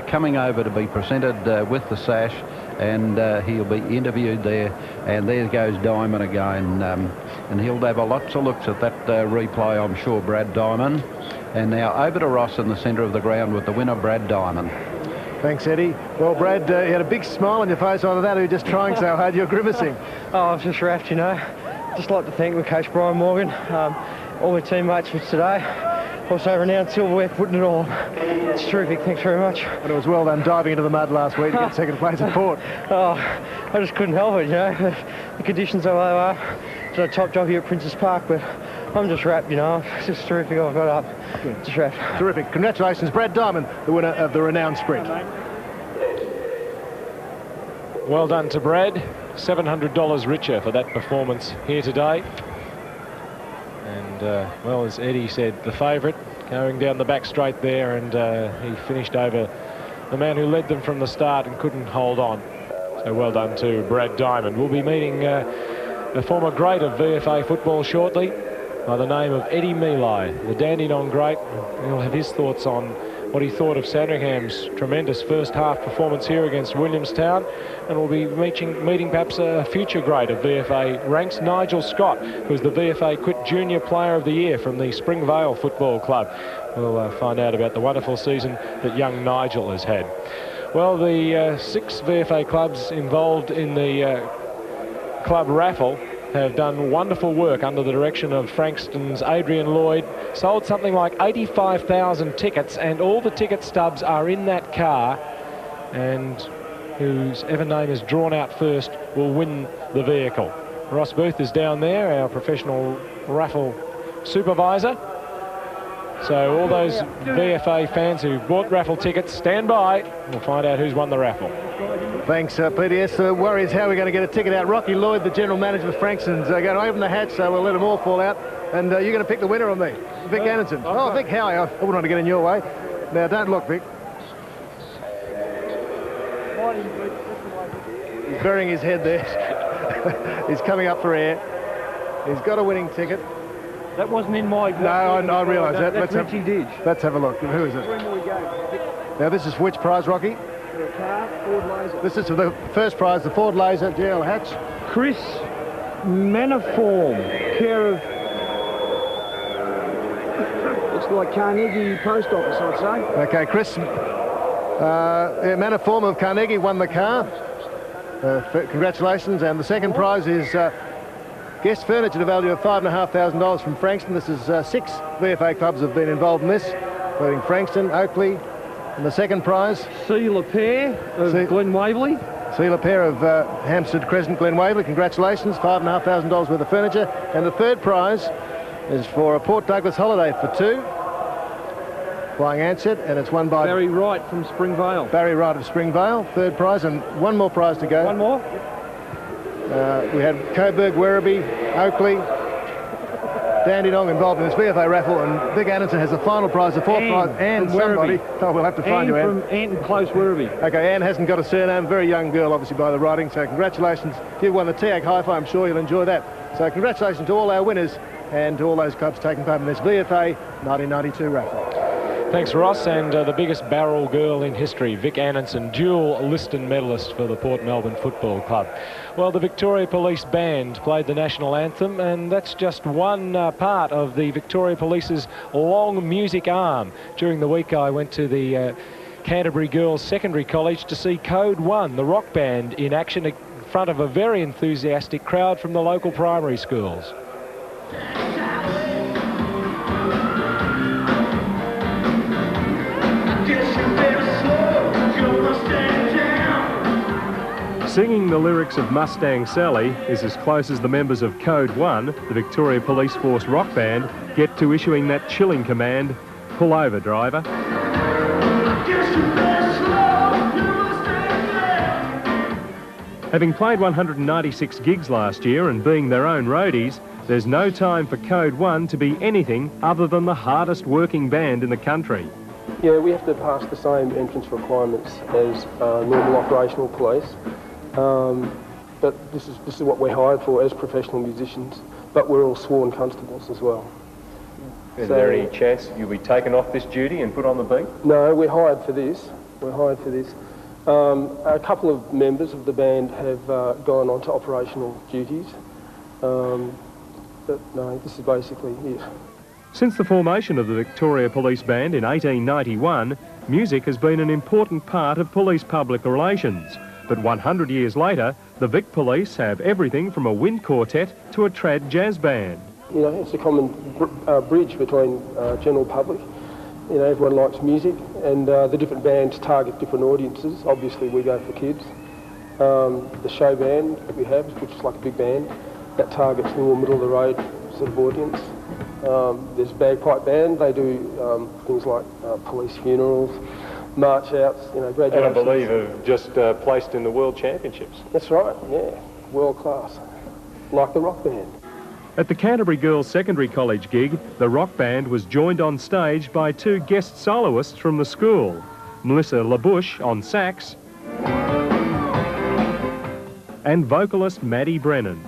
coming over to be presented with the sash, and he'll be interviewed there. And there goes Diamond again, and he'll have lots of looks at that replay, I'm sure, Brad Diamond. And now over to Ross in the centre of the ground with the winner, Brad Diamond. Thanks, Eddie. Well, Brad, you had a big smile on your face either that or you're just trying so hard you're grimacing. Oh, I was just rapt, you know. Just like to thank my coach Brian Morgan, all my teammates for today. Also renowned silverware putting it all. It's terrific, thanks very much. And it was well done diving into the mud last week to get second place at Port. Oh, I just couldn't help it, you know. The conditions are where they are. It's a top job here at Princes Park, but I'm just wrapped, you know. It's just terrific. I've got up. Good. Just wrapped. Terrific. Congratulations, Brad Diamond, the winner of the renowned sprint. Well done to Brad. $700 richer for that performance here today. And, well, as Eddie said, the favourite going down the back straight there, and he finished over the man who led them from the start and couldn't hold on. So well done to Brad Diamond. We'll be meeting a former great of VFA football shortly by the name of Eddie Mealy, the Dandenong great. He'll have his thoughts on what he thought of Sandringham's tremendous first half performance here against Williamstown, and we'll be meeting perhaps a future great of VFA ranks, Nigel Scott, who's the VFA Quit Junior Player of the Year from the Springvale Football Club. We'll find out about the wonderful season that young Nigel has had. Well, the 6 VFA clubs involved in the club raffle have done wonderful work under the direction of Frankston's Adrian Lloyd. Sold something like 85,000 tickets, and all the ticket stubs are in that car, and whose ever name is drawn out first will win the vehicle. Ross Booth is down there, our professional raffle supervisor. So all those VFA fans who bought raffle tickets, stand by. We'll find out who's won the raffle. Thanks, Peter. Yes, the worry is how we're going to get a ticket out. Rocky Lloyd, the general manager of Frankston's, going to open the hatch, so we'll let them all fall out. And you're going to pick the winner on me, Vic Anderson. Oh, Vic Howie, I wouldn't want to get in your way. Now, don't look, Vic. He's burying his head there. He's coming up for air. He's got a winning ticket. That wasn't in my... No, I realise that. That's Richie Didge. Let's have a look. Who is it? Now, this is for which prize, Rocky? Ford Laser. This is for the first prize, the Ford Laser GL hatch. Chris Maniform, care of... It's like Carnegie Post Office, I'd say. Okay, Chris Maniform of Carnegie won the car. Congratulations. And the second prize is guest furniture to the value of $5,500 from Frankston. This is 6 VFA clubs have been involved in this, including Frankston, Oakley, and the second prize. C. LePere of Glen Waverley. C. LePere of Hampstead Crescent, Glen Waverley. Congratulations, $5,500 worth of furniture. And the third prize is for a Port Douglas holiday for 2. Flying Ansett, and it's won by Barry Wright from Springvale. Barry Wright of Springvale, third prize, and one more prize to go. One more? We had Coburg, Werribee, Oakley, Dandenong involved in this VFA raffle, and Vic Anderson has the final prize, the fourth prize, and somebody. Oh, we'll have to find you, Anne. From Anton Close, Werribee. Okay, Anne hasn't got a surname, very young girl, obviously, by the writing, so congratulations. You've won the TAG Hi-Fi, I'm sure you'll enjoy that. So congratulations to all our winners and to all those clubs taking part in this VFA 1992 raffle. Thanks, Ross. And the biggest barrel girl in history, Vic Anderson, dual Liston medalist for the Port Melbourne Football Club. Well, the Victoria Police Band played the national anthem, and that's just one part of the Victoria Police's long music arm. During the week, I went to the Canterbury Girls Secondary College to see Code 1, the rock band, in action in front of a very enthusiastic crowd from the local primary schools. Singing the lyrics of Mustang Sally is as close as the members of Code 1, the Victoria Police Force rock band, get to issuing that chilling command, "Pull over, driver." Having played 196 gigs last year and being their own roadies, there's no time for Code 1 to be anything other than the hardest working band in the country. Yeah, we have to pass the same entrance requirements as normal operational police. But this is what we're hired for as professional musicians, but we're all sworn constables as well. Is there any chance you'll be taken off this duty and put on the beat? No, we're hired for this. We're hired for this. A couple of members of the band have gone on to operational duties, but no, this is basically it. Since the formation of the Victoria Police Band in 1891, music has been an important part of police public relations. But 100 years later, the Vic Police have everything from a wind quartet to a trad jazz band. You know, it's a common bridge between general public. You know, everyone likes music, and the different bands target different audiences. Obviously, we go for kids. The show band that we have, which is like a big band, that targets the more middle-of-the-road sort of audience. There's bagpipe band. They do things like police funerals, march outs, you know, graduations. And I believe have just placed in the World Championships. That's right, yeah, world class, like the rock band. At the Canterbury Girls Secondary College gig, the rock band was joined on stage by 2 guest soloists from the school, Melissa LaBouche on sax and vocalist Maddie Brennan.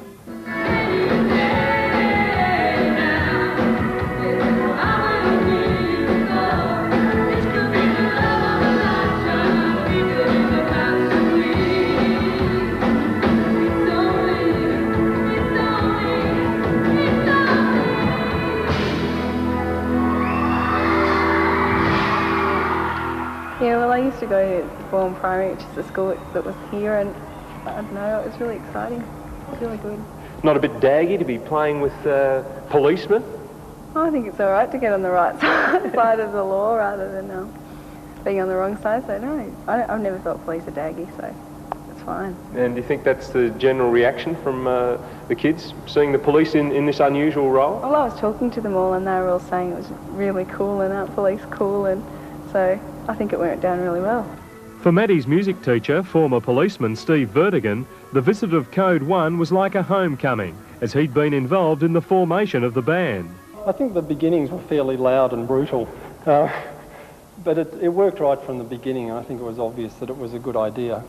Yeah, well, I used to go to Vaughan Primary, which is the school that was here, and I don't know, it was really exciting. It was really good. Not a bit daggy to be playing with policemen? Oh, I think it's all right to get on the right side of the law rather than being on the wrong side, so no, I've never thought police are daggy, so it's fine. And do you think that's the general reaction from the kids, seeing the police in this unusual role? Well, I was talking to them all, and they were all saying it was really cool and aren't police cool, and so I think it went down really well. For Maddie's music teacher, former policeman Steve Vertigan, the visit of Code 1 was like a homecoming, as he'd been involved in the formation of the band. I think the beginnings were fairly loud and brutal, but it worked right from the beginning. I think it was obvious that it was a good idea.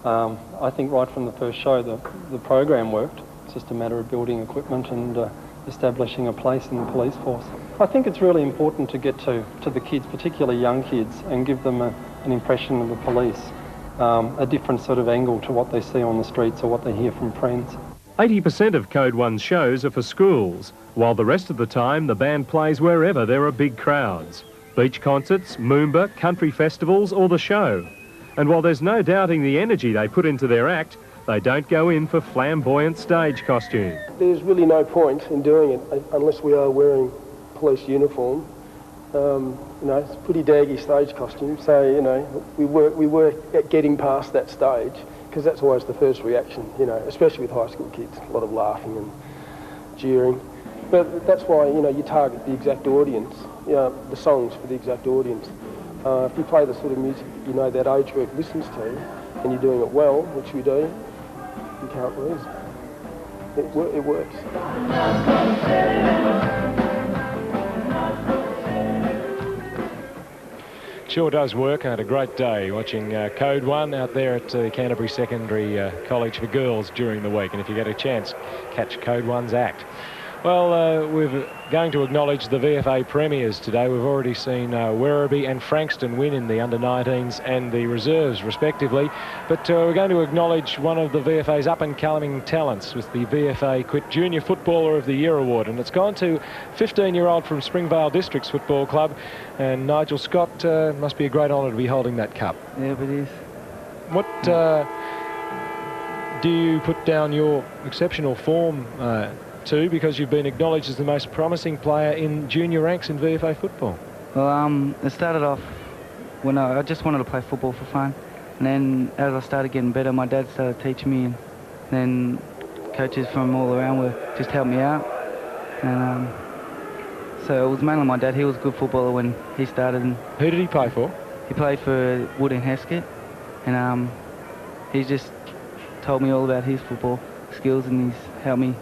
I think right from the first show the program worked. It's just a matter of building equipment and establishing a place in the police force. I think it's really important to get to the kids, particularly young kids, and give them an impression of the police, a different sort of angle to what they see on the streets or what they hear from friends. 80% of Code 1's shows are for schools, while the rest of the time the band plays wherever there are big crowds. beach concerts, Moomba, country festivals or the show. And while there's no doubting the energy they put into their act, they don't go in for flamboyant stage costume. There's really no point in doing it unless we are wearing police uniform. You know, it's a pretty daggy stage costume, so, you know, we work at getting past that stage, because that's always the first reaction, you know, especially with high school kids, a lot of laughing and jeering. But that's why, you know, you target the exact audience, you know, the songs for the exact audience. If you play the sort of music that you know that age group listens to, and you're doing it well, which we do, you can't lose. It works. Sure does work. I had a great day watching Code 1 out there at the Canterbury Secondary College for Girls during the week. And if you get a chance, catch Code 1's act. Well, we're going to acknowledge the VFA premiers today. We've already seen Werribee and Frankston win in the under-19s and the reserves, respectively. But we're going to acknowledge one of the VFA's up-and-coming talents with the VFA Quit Junior Footballer of the Year award. And it's gone to 15-year-old from Springvale Districts Football Club. And Nigel Scott, must be a great honour to be holding that cup. Yeah, it is. What do you put down your exceptional form to, because you've been acknowledged as the most promising player in junior ranks in VFA football? Well, it started off when I just wanted to play football for fun, and then as I started getting better, my dad started teaching me, and then coaches from all around were just helped me out. And so it was mainly my dad. He was a good footballer when he started. And who did he play for? He played for Wood and Heskett, and he's just told me all about his football skills, and he's helped me.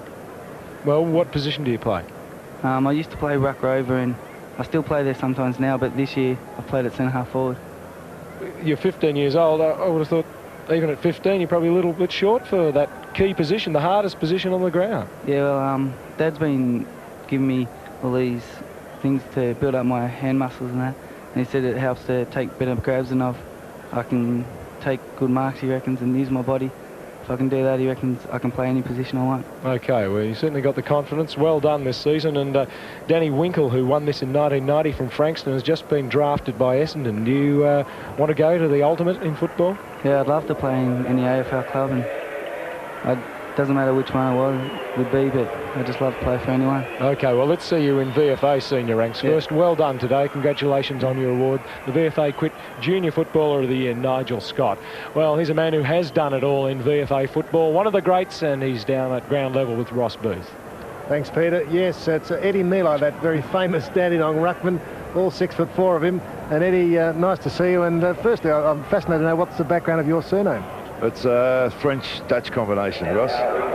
Well, what position do you play? I used to play ruck rover, and I still play there sometimes now, but this year I've played at centre-half forward. You're 15 years old. I would have thought even at 15 you're probably a little bit short for that key position, the hardest position on the ground. Yeah, well, Dad's been giving me all these things to build up my hand muscles and that, and he said it helps to take better grabs, and I can take good marks, he reckons, and use my body. If I can do that, he reckons I can play any position I want. OK, well, you certainly got the confidence. Well done this season. And Danny Winkle, who won this in 1990 from Frankston, has just been drafted by Essendon. Do you want to go to the ultimate in football? Yeah, I'd love to play in any AFL club, and it doesn't matter which one it would be, but I just love to play for anyone. OK, well, let's see you in VFA senior ranks first. Well done today. Congratulations on your award. The VFA Quit Junior Footballer of the Year, Nigel Scott. Well, he's a man who has done it all in VFA football. One of the greats, and he's down at ground level with Ross Booth. Thanks, Peter. Yes, it's Eddie Milo, that very famous Dandenong ruckman, all 6'4" of him. And Eddie, nice to see you. And firstly, I'm fascinated to know what's the background of your surname. It's a French-Dutch combination, Ross,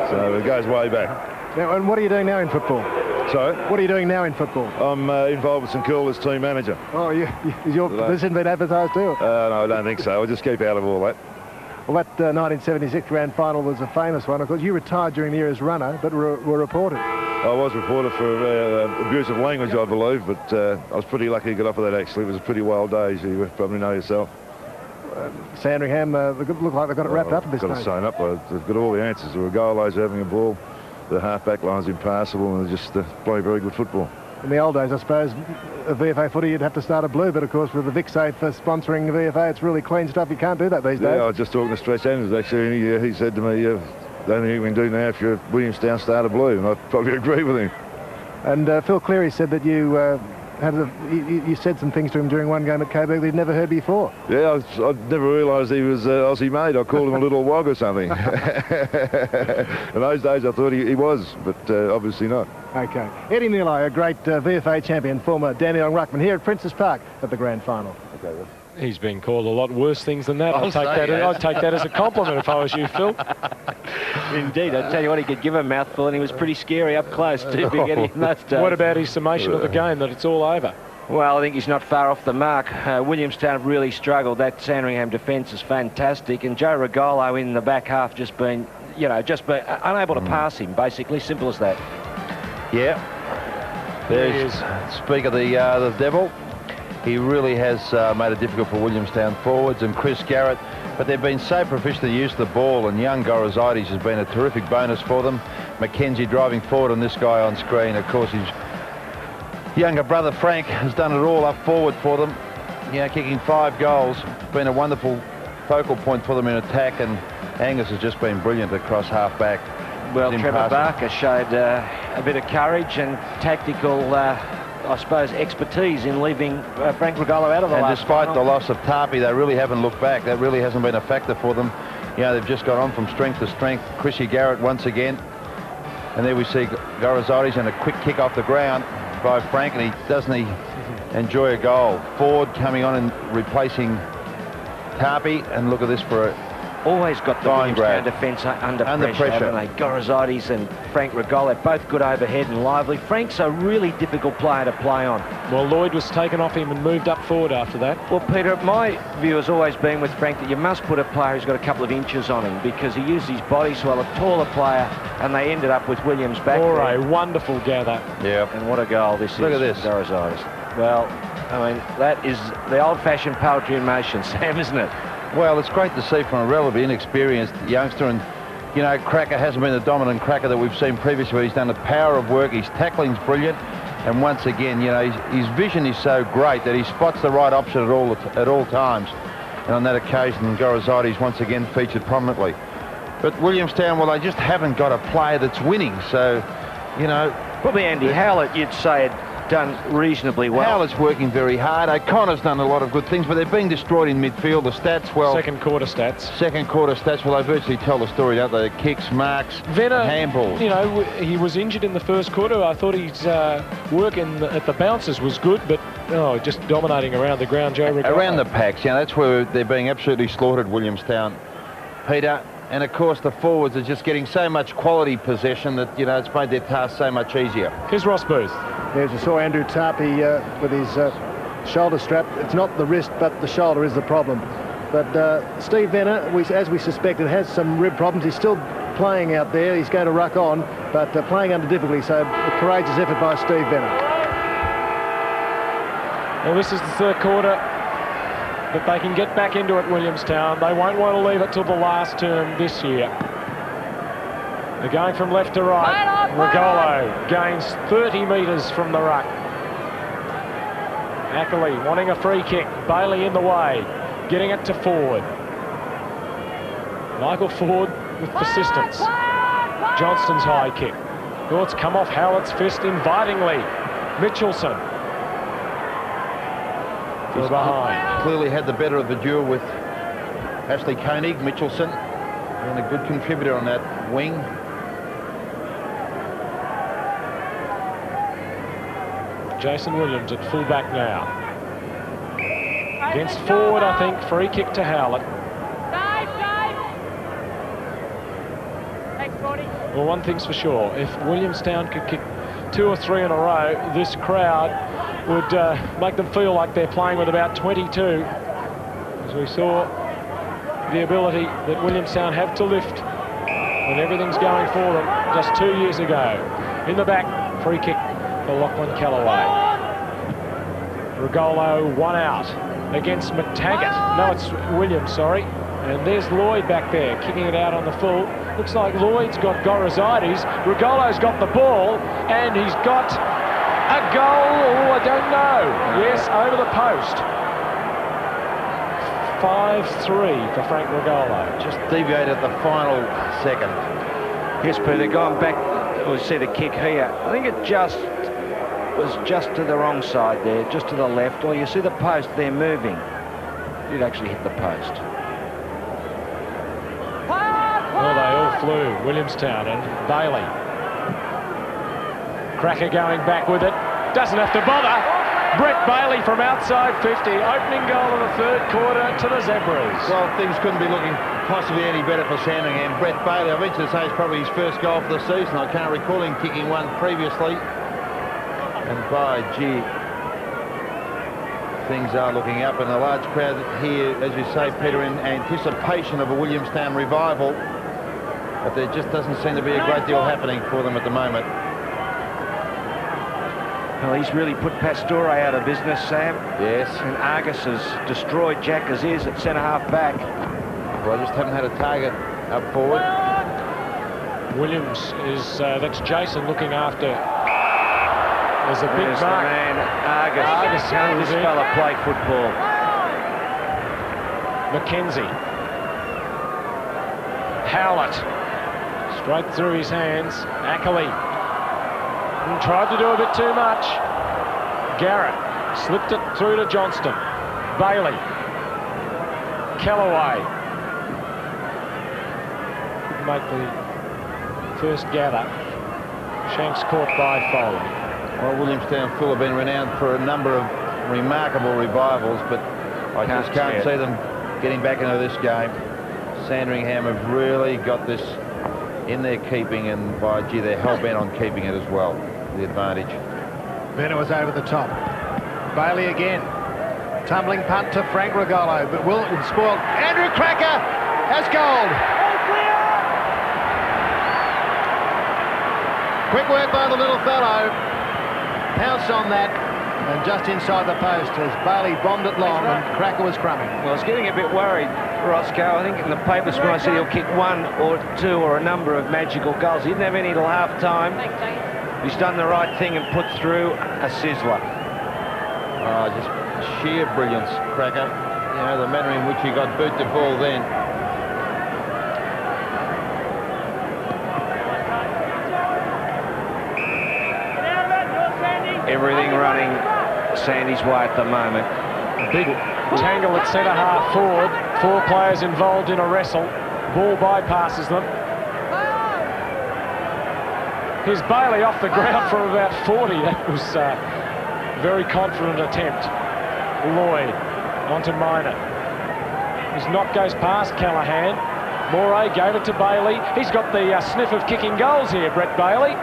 so it goes way back. Now, and what are you doing now in football? Sorry? What are you doing now in football? I'm involved with St Kilda as team manager. Oh, is your position been advertised too? No, I don't think so. I'll just keep out of all that. Well, that 1976 Grand Final was a famous one. Of course, you retired during the year as runner, but were reported. I was reported for abuse of language, I believe, but I was pretty lucky to get off of that, actually. It was a pretty wild day, as you probably know yourself. Sandringham look like they've got it wrapped up at this stage. Got to sign up. They've got all the answers. The Rugolos having a ball. The half-back line's impassable, and they just play very good football. In the old days, I suppose, a VFA footy, you'd have to start a blue, but of course with the Vic Safe sponsoring the VFA, it's really clean stuff. You can't do that these days. Yeah, I was just talking to Stretch Andrews, actually, and he said to me, the only thing you can do now if you're at Williamstown, start a blue, and I probably agree with him. And Phil Cleary said that you you said some things to him during one game at Coburg that he'd never heard before. Yeah, I never realised he was Aussie made. I called him a little wog or something. In those days I thought he was, but obviously not. OK. Eddie Milo, a great VFA champion, former Dandenong ruckman, here at Princes Park at the Grand Final. Okay, well. He's been called a lot worse things than that. I'd take that as a compliment if I was you, Phil. Indeed, I tell you what, he could give a mouthful, and he was pretty scary up close too. What about his summation of the game, that it's all over? Well, I think he's not far off the mark. Williamstown have really struggled. That Sandringham defence is fantastic, and Joe Rugolo in the back half just been unable to pass him. Basically, simple as that. Yeah. There's speak of the devil. He really has made it difficult for Williamstown forwards and Chris Garrett, but they've been so proficient in the use of the ball, and young Gorozidis has been a terrific bonus for them. Mackenzie driving forward on this guy on screen. Of course, he's younger brother Frank has done it all up forward for them. Kicking 5 goals, been a wonderful focal point for them in attack, and Angus has just been brilliant across half-back. Well, Trevor Barker showed a bit of courage and tactical, I suppose, expertise in leaving Frank Rugolo out of the last. And despite final. the loss of Tarpey, they really haven't looked back. That really hasn't been a factor for them. They've just got on from strength to strength. Chrissy Garrett once again. And there we see Gorozidis and a quick kick off the ground by Frank, and doesn't he enjoy a goal. Ford coming on and replacing Tarpey, and look at this for a always got the Williamstown defence under pressure, haven't they? Gorozidis and Frank Rugolo, both good overhead and lively. Frank's a really difficult player to play on. Well, Lloyd was taken off him and moved up forward after that. Well, Peter, my view has always been with Frank that you must put a player who's got a couple of inches on him, because he used his body swell, a taller player, and they ended up with Williams back there. A wonderful gather. Yeah. And what a goal this is. Look at this. Gorozidis. Well, I mean, that is the old-fashioned poetry in motion, Sam, isn't it? Well, it's great to see from a relatively inexperienced youngster, and Krakouer hasn't been the dominant Krakouer that we've seen previously, but he's done the power of work. His tackling's brilliant, and once again, his vision is so great that he spots the right option at all times. And on that occasion, Gorozidis once again featured prominently. But Williamstown, well, they just haven't got a player that's winning, so probably Andy Howlett, you'd say, had done reasonably well. Howlett's working very hard. O'Connor's done a lot of good things, but they're being destroyed in midfield. The stats, well... Second quarter stats, well, they virtually tell the story, don't they? Kicks, marks, Venner, handballs. He was injured in the first quarter. I thought his work at the bounces was good, but just dominating around the ground, Joe Rugolo. Around the packs, that's where they're being absolutely slaughtered, Williamstown. Peter, and of course the forwards are just getting so much quality possession that, it's made their task so much easier. Here's Ross Booth. As you saw Andrew Tarpey with his shoulder strap. It's not the wrist, but the shoulder is the problem. But Steve Venner, as we suspected, has some rib problems. He's still playing out there. He's going to ruck on, but playing under difficulty. So a courageous effort by Steve Venner. Well, this is the third quarter, but they can get back into it, Williamstown. They won't want to leave it till the last term this year. They're going from left to right. Rugolo gains 30 metres from the ruck. Ackley wanting a free kick. Bailey in the way, getting it to Ford. Michael Ford with persistence. Johnston's high kick. Oh, it's come off Howlett's fist invitingly. Mitchelson. From behind. Clearly had the better of the duel with Ashley Koenig. Mitchelson, and a good contributor on that wing. Jason Williams at full-back now. Against Ford, I think. Free kick to Howlett. Well, one thing's for sure. If Williamstown could kick 2 or 3 in a row, this crowd would make them feel like they're playing with about 22. As we saw the ability that Williamstown have to lift when everything's going for them just 2 years ago. In the back, free kick for Lachlan Callaway. Rugolo, one out against McTaggart. No, it's Williams, sorry. And there's Lloyd back there, kicking it out on the full. Looks like Lloyd's got Gorozidis. Rugolo's got the ball, and he's got a goal. Oh, I don't know. Yes, over the post. 5-3 for Frank Rugolo. Just deviated at the final second. Yes, Peter, going back, we'll see the kick here. I think it was just to the wrong side there, just to the left. Or you see the post there moving. It actually hit the post. Well, they all flew, Williamstown and Bailey. Krakouer going back with it. Doesn't have to bother. Brett Bailey from outside 50. Opening goal in the third quarter to the Zebras. Well, things couldn't be looking possibly any better for Sandringham. Brett Bailey, I venture to say, is probably his first goal for the season. I can't recall him kicking one previously. And by gee, things are looking up, and a large crowd here, as you say, Peter, in anticipation of a Williamstown revival. But there just doesn't seem to be a great deal happening for them at the moment. Well, he's really put Pastore out of business, Sam. Yes. And Angus has destroyed Jack Aziz at centre-half back. Well, I just haven't had a target up forward. Williams is, that's Jason looking after There's a big There's the mark. man, Angus. How does this fella play football? Mackenzie. Howlett. Straight through his hands. Ackley. Tried to do a bit too much. Garrett slipped it through to Johnston. Bailey. Kellaway. Couldn't make the first gather. Shanks caught by Foley. Well, Williamstown Phil have been renowned for a number of remarkable revivals, but I just can't see them getting back into this game. Sandringham have really got this in their keeping, and by gee, they're hell-bent on keeping it as well, the advantage. Then it was over the top. Bailey again. Tumbling punt to Frank Rugolo, but will it spoiled. Andrew Krakouer has gold. Quick work by the little fellow. Pounced on that, and just inside the post as Bailey bombed it long and Krakouer was crumbing. Well, I was getting a bit worried, Roscoe. I think in the papers when I said he'll kick one or two or a number of magical goals, he didn't have any till half-time. He's done the right thing and put through a sizzler. Oh, just sheer brilliance, Krakouer. You know, the manner in which he got boot the ball then. Everything running Sandy's way at the moment. Big tangle at centre-half forward. 4 players involved in a wrestle. Ball bypasses them. Here's Bailey off the ground from about 40. That was a very confident attempt. Lloyd onto Minor. His knock goes past Callaghan. Moray gave it to Bailey. He's got the sniff of kicking goals here, Brett Bailey.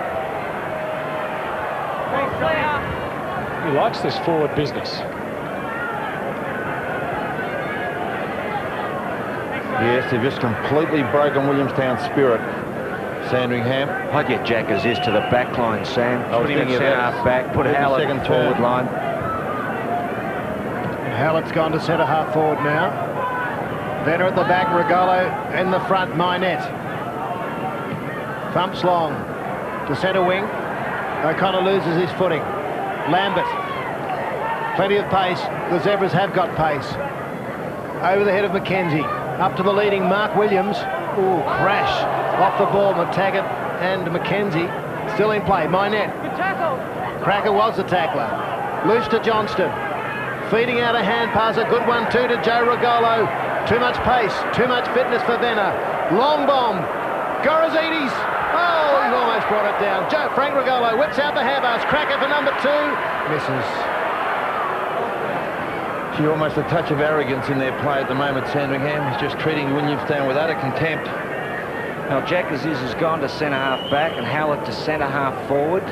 He likes this forward business. Yes, they've just completely broken Williamstown's spirit, Sandringham. I'd get Jack Aziz to the back line, Sam. Put him in centre-half back, put Howlett second forward turn. line. And Hallett's gone to centre-half forward now. Venner at the back, Rugolo in the front, Minette. Thumps long to centre wing. O'Connor loses his footing. Lambert. Plenty of pace. The Zebras have got pace. Over the head of Mackenzie. Up to the leading Mark Williams. Ooh, crash. Off the ball, McTaggart and Mackenzie. Still in play. Minette. Krakouer was the tackler. Loose to Johnston. Feeding out a hand pass. A good one too to Joe Rugolo. Too much pace. Too much fitness for Venner. Long bomb. Gorozidis. Oh, he's almost brought it down. Frank Rugolo whips out the handbars. Krakouer for number 2. Misses. Gee, almost a touch of arrogance in their play at the moment, Sandringham. He's just treating Williamstown with utter contempt. Now, Jack Aziz has gone to centre-half back and Howlett to centre-half forward.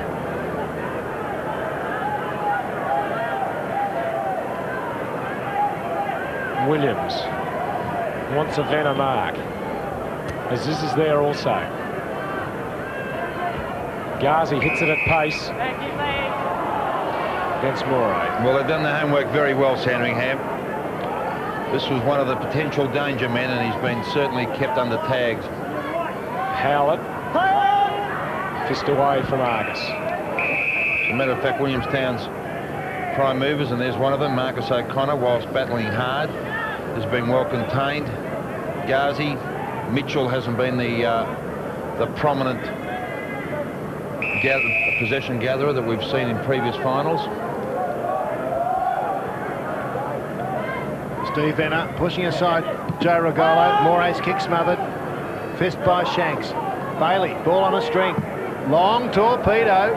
Williams wants a Venner mark. Aziz is there also. Ghazi hits it at pace against Moray. Well, they've done their homework very well, Sandringham. This was one of the potential danger men, and he's been certainly kept under tags. Howlett. Fist away from Angus. As a matter of fact, Williamstown's prime movers, and there's one of them, Marcus O'Connor, whilst battling hard, has been well contained. Ghazi, Mitchell hasn't been the prominent possession gatherer that we've seen in previous finals. Steve Venner pushing aside Joe Rugolo. Moray's kick smothered. Fist by Shanks. Bailey, ball on a string. Long torpedo.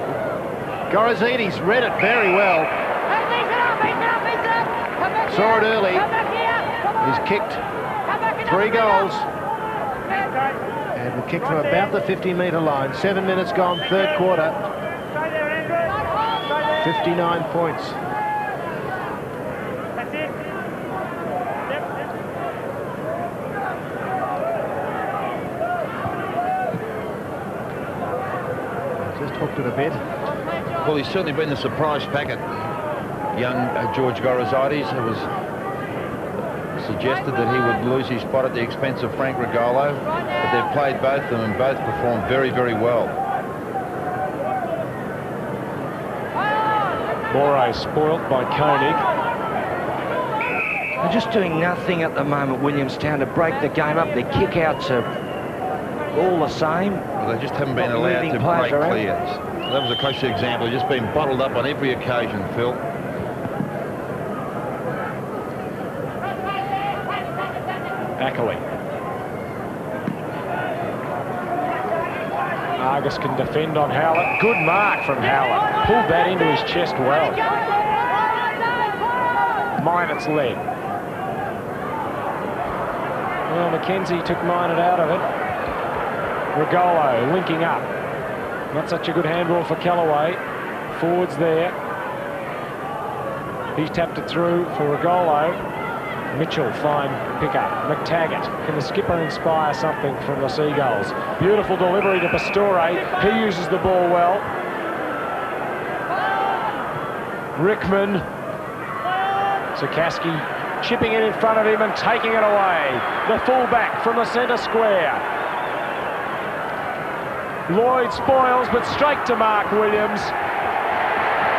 Gorozidis read it very well. Saw it early. He's kicked 3 goals. And will kick from about the 50-metre line. 7 minutes gone, third quarter. 59 points. Just hooked it a bit. Well, he's certainly been the surprise packet. Young George Gorozidis, it was suggested that he would lose his spot at the expense of Frank Rugolo, but they've played both of them and both performed very, very well. Moray spoilt by Koenig. They're just doing nothing at the moment, Williamstown, to break the game up. Their kick-outs are all the same. Well, they just haven't been allowed to break clears. That was a close example. They've just been bottled up on every occasion, Phil. Ackley. Angus can defend on Howlett. Good mark from Howlett. Pulled that into his chest well. Minot's leg. Well, McKenzie took Minot out of it. Rugolo linking up. Not such a good handball for Callaway. Forwards there. He's tapped it through for Rugolo. Mitchell, fine pickup. McTaggart. Can the skipper inspire something from the Seagulls? Beautiful delivery to Pastore. He uses the ball well. Rickman. Sikaski chipping it in front of him and taking it away. The fullback from the centre square. Lloyd spoils, but straight to Mark Williams.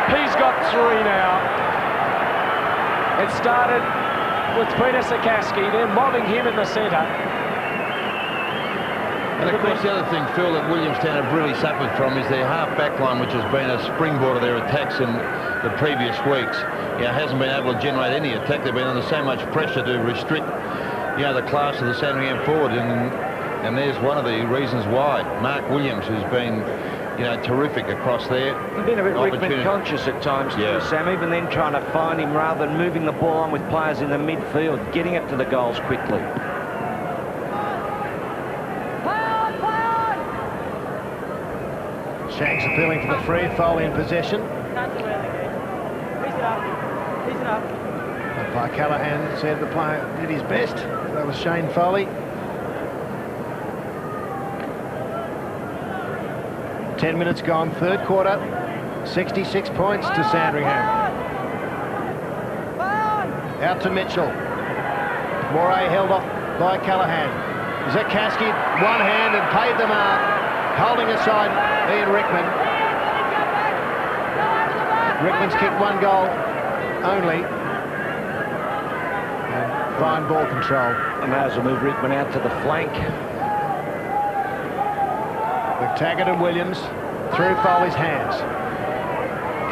He's got 3 now. It started with Peter Sikaski, then mobbing him in the centre. And of course, the other thing, Phil, that Williamstown have really suffered from is their half-back line, which has been a springboard of their attacks in the previous weeks. You know, hasn't been able to generate any attack. They've been under so much pressure to restrict, you know, the class of the Sandringham forward, and there's one of the reasons why. Mark Williams, who's been, you know, terrific across there. They've been a bit Rickman conscious at times too, Sam, even then trying to find him rather than moving the ball on with players in the midfield, getting it to the goals quickly. Shanks appealing for the free. Foley in possession. By Callaghan said the player did his best. That was Shane Foley. 10 minutes gone, third quarter. 66 points to Sandringham. Out to Mitchell. Moray held off by Callaghan. Zakaski, one hand and paid the mark. Holding aside Ian Rickman. Rickman's kicked 1 goal only. And fine ball control. I may as well move Rickman out to the flank. McTaggart and Williams through Foley's hands.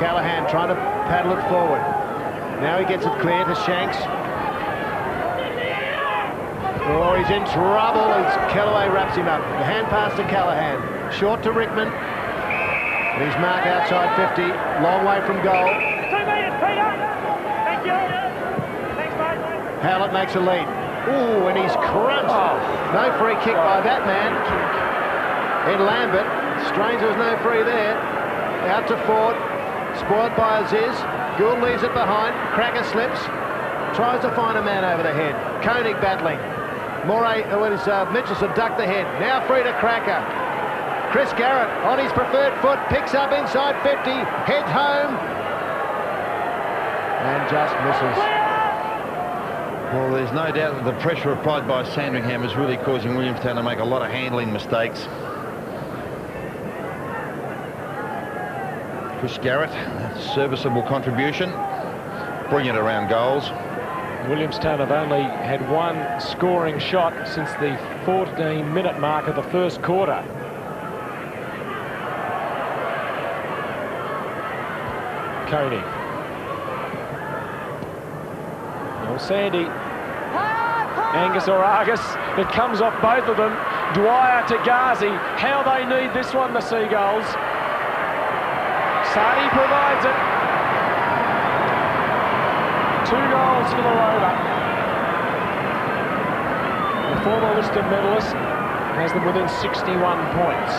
Callaghan trying to paddle it forward. Now he gets it clear to Shanks. Oh, he's in trouble as Callaway wraps him up. The hand pass to Callaghan. Short to Rickman. He's marked outside 50. Long way from goal. 2 metres, Peter. Thank you. Thanks, mate. Howlett makes a lead. Ooh, and he's crunched. No free kick by that man. In Lambert. Strange there was no free there. Out to Ford. Spoiled by Aziz. Gould leaves it behind. Krakouer slips. Tries to find a man over the head. Koenig battling. Moray, Mitchelson ducked the head. Now free to Krakouer. Chris Garrett on his preferred foot. Picks up inside 50. Heads home. And just misses. Well, there's no doubt that the pressure applied by Sandringham is really causing Williamstown to make a lot of handling mistakes. Chris Garrett, serviceable contribution. Brilliant around goals. Williamstown have only had 1 scoring shot since the 14-minute mark of the first quarter. Koenig. Well, Sandy. Angus or Argus. It comes off both of them. Dwyer to Ghazi. How they need this one, the Seagulls. Saade provides it. 2 goals for the Rover. The former listed medalist has them within 61 points.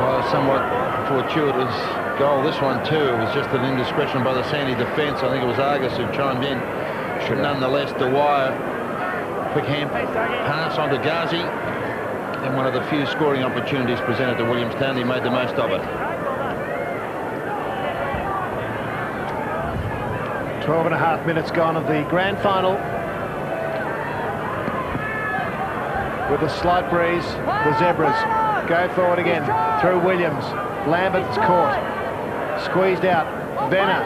Well, somewhat fortuitous goal, this one too. It was just an indiscretion by the Sandy defence. I think it was Argus who chimed in. But nonetheless, Dwyer, quick hand pass on to Ghazi. And one of the few scoring opportunities presented to Williamstown. He made the most of it. 12.5 minutes gone of the grand final. With a slight breeze, the Zebras go forward again through Williams. Lambert's caught. Squeezed out. Venner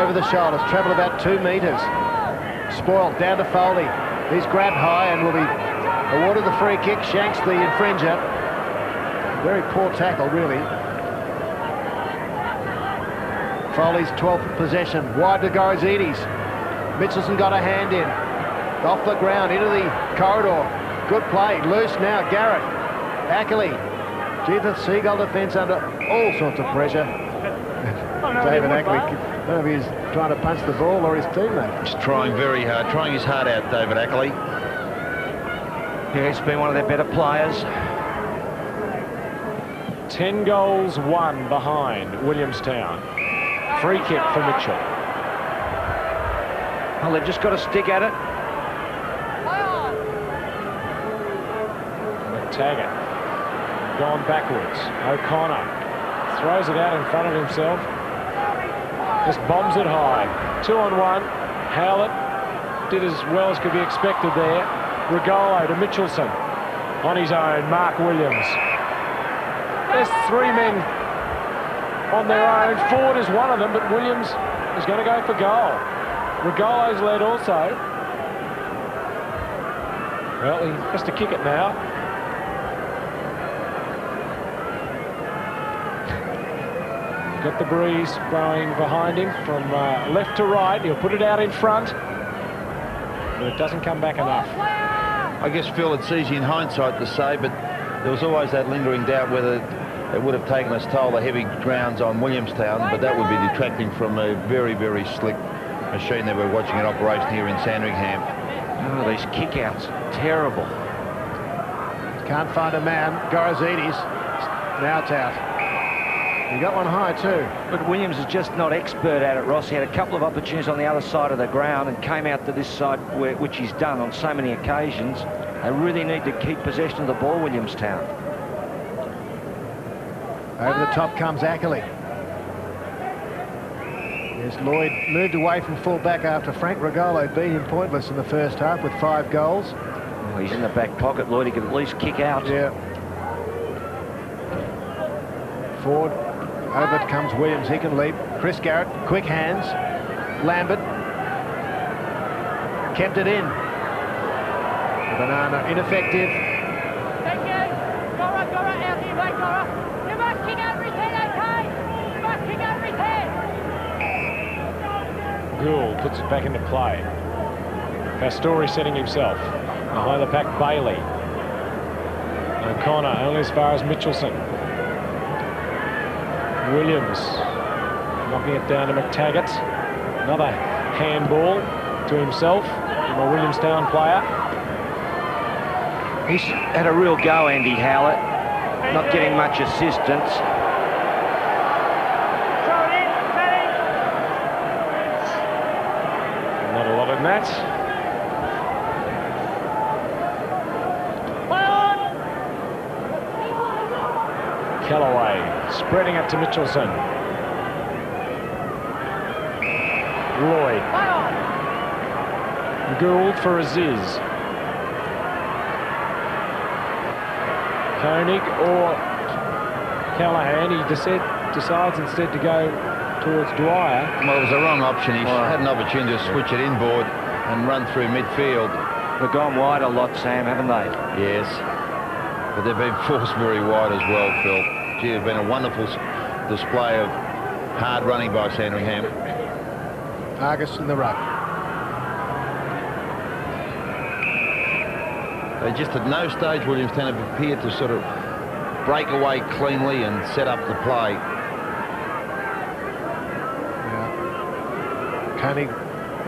over the shoulders, travelled about 2 metres. Spoiled down to Foley. He's grabbed high and will be awarded the free kick. Shanks the infringer. Very poor tackle, really. Foley's 12th possession. Wide to Gorozidis. Mitchelson got a hand in. Off the ground, into the corridor. Good play. Loose now, Garrett. Ackley. Gee, the Seagull defence under all sorts of pressure. David Ackley, I don't know if he's trying to punch the ball or his teammate. He's trying very hard, trying his heart out, David Ackley. Yeah, he's been one of their better players. 10 goals, 1 behind Williamstown. Free kick for Mitchell. Well, they've just got to stick at it. McTaggart gone backwards. O'Connor throws it out in front of himself. Just bombs it high. 2-on-1. Howlett did as well as could be expected there. Rugolo to Mitchelson. On his own, Mark Williams. There's 3 men on their own. Ford is one of them, but Williams is going to go for goal. Rugolo's led also. Well, he has to kick it now. Got the breeze blowing behind him from left to right. He'll put it out in front, but it doesn't come back enough. I guess, Phil, it's easy in hindsight to say, but there was always that lingering doubt whether it would have taken its toll, the heavy grounds on Williamstown, but that would be detracting from a very, very slick machine that we're watching in operation here in Sandringham. Oh, these kick-outs, terrible. Can't find a man. Gorozidis. Now it's out. He got one high too. But Williams is just not expert at it, Ross. He had a couple of opportunities on the other side of the ground and came out to this side, which he's done on so many occasions. They really need to keep possession of the ball, Williamstown. Over the top comes Ackley. Yes, Lloyd moved away from full back after Frank Rugolo beat him pointless in the first half with 5 goals. Well, he's in the back pocket, Lloyd. He could at least kick out. Yeah. Ford. Over it comes Williams. He can leap. Chris Garrett. Quick hands. Lambert. Kept it in. Banana ineffective. Thank you. Gora, out here, mate, Gora. You must kick everything, okay? You must kick everything. Gould puts it back into play. Pastore setting himself. Behind the pack, Bailey. O'Connor only as far as Mitchelson. Williams knocking it down to McTaggart. Another handball to himself from a Williamstown player. He's had a real go, Andy Howlett. Not getting much assistance. Not a lot in that. Callaway spreading it to Mitchelson. Lloyd. Gould for Aziz. Koenig or Callahan. He decides instead to go towards Dwyer. Well, it was the wrong option. He had an opportunity to switch it inboard and run through midfield. They've gone wide a lot, Sam, haven't they? Yes. But they've been forced very wide as well, Phil. Gee, it's been a wonderful display of hard running by Sandringham. Angus in the ruck. They just at no stage, Williamstown, have appeared to sort of break away cleanly and set up the play. Yeah. Koenig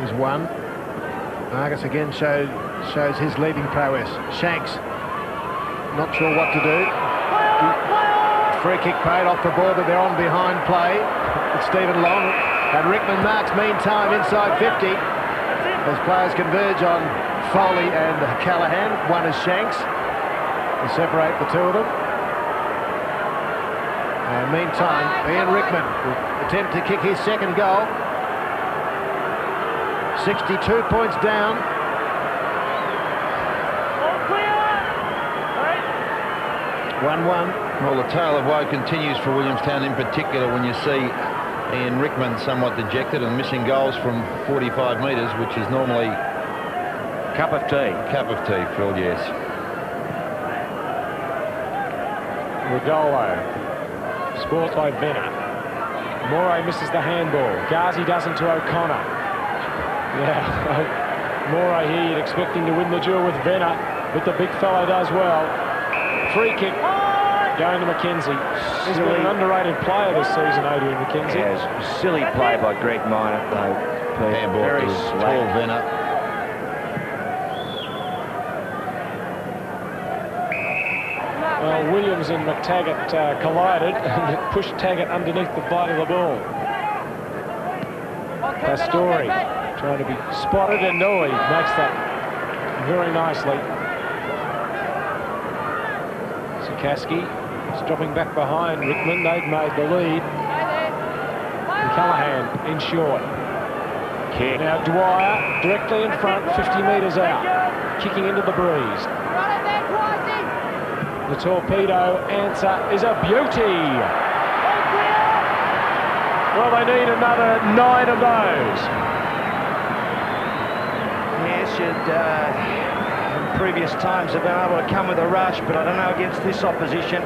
is one. Angus again shows his leading prowess. Shanks, not sure what to do. Free kick paid off the ball, but they're on behind play. It's Stephen Long. And Rickman marks meantime inside 50. As players converge on Foley and Callahan. One is Shanks to separate the two of them. And meantime, Ian Rickman will attempt to kick his second goal. 62 points down. 1-1. Well, the tale of woe continues for Williamstown in particular when you see Ian Rickman somewhat dejected and missing goals from 45 metres, which is normally... Cup of tea. Cup of tea, Phil, yes. Rugolo. Scored by Venner. Moray misses the handball. Ghazi doesn't to O'Connor. Yeah, Moray here, you'd expect him to win the duel with Venner, but the big fellow does well. Free kick going to Mackenzie. He's been an underrated player this season, Adrian Mackenzie. Yeah, silly play by Greg Minor, though. Handball Very to tall Venner. Well, Williams and McTaggart collided and it pushed Taggart underneath the bite of the ball. Pastore trying to be spotted, and Lloyd makes that very nicely. Sikaski is dropping back behind Rickman. They've made the lead. And Callahan in short. Kick. Now Dwyer directly in front, 50 metres out, kicking into the breeze. The torpedo answer is a beauty. Well, they need another 9 of those. Yes, you'd in previous times have been able to come with a rush, but I don't know against this opposition.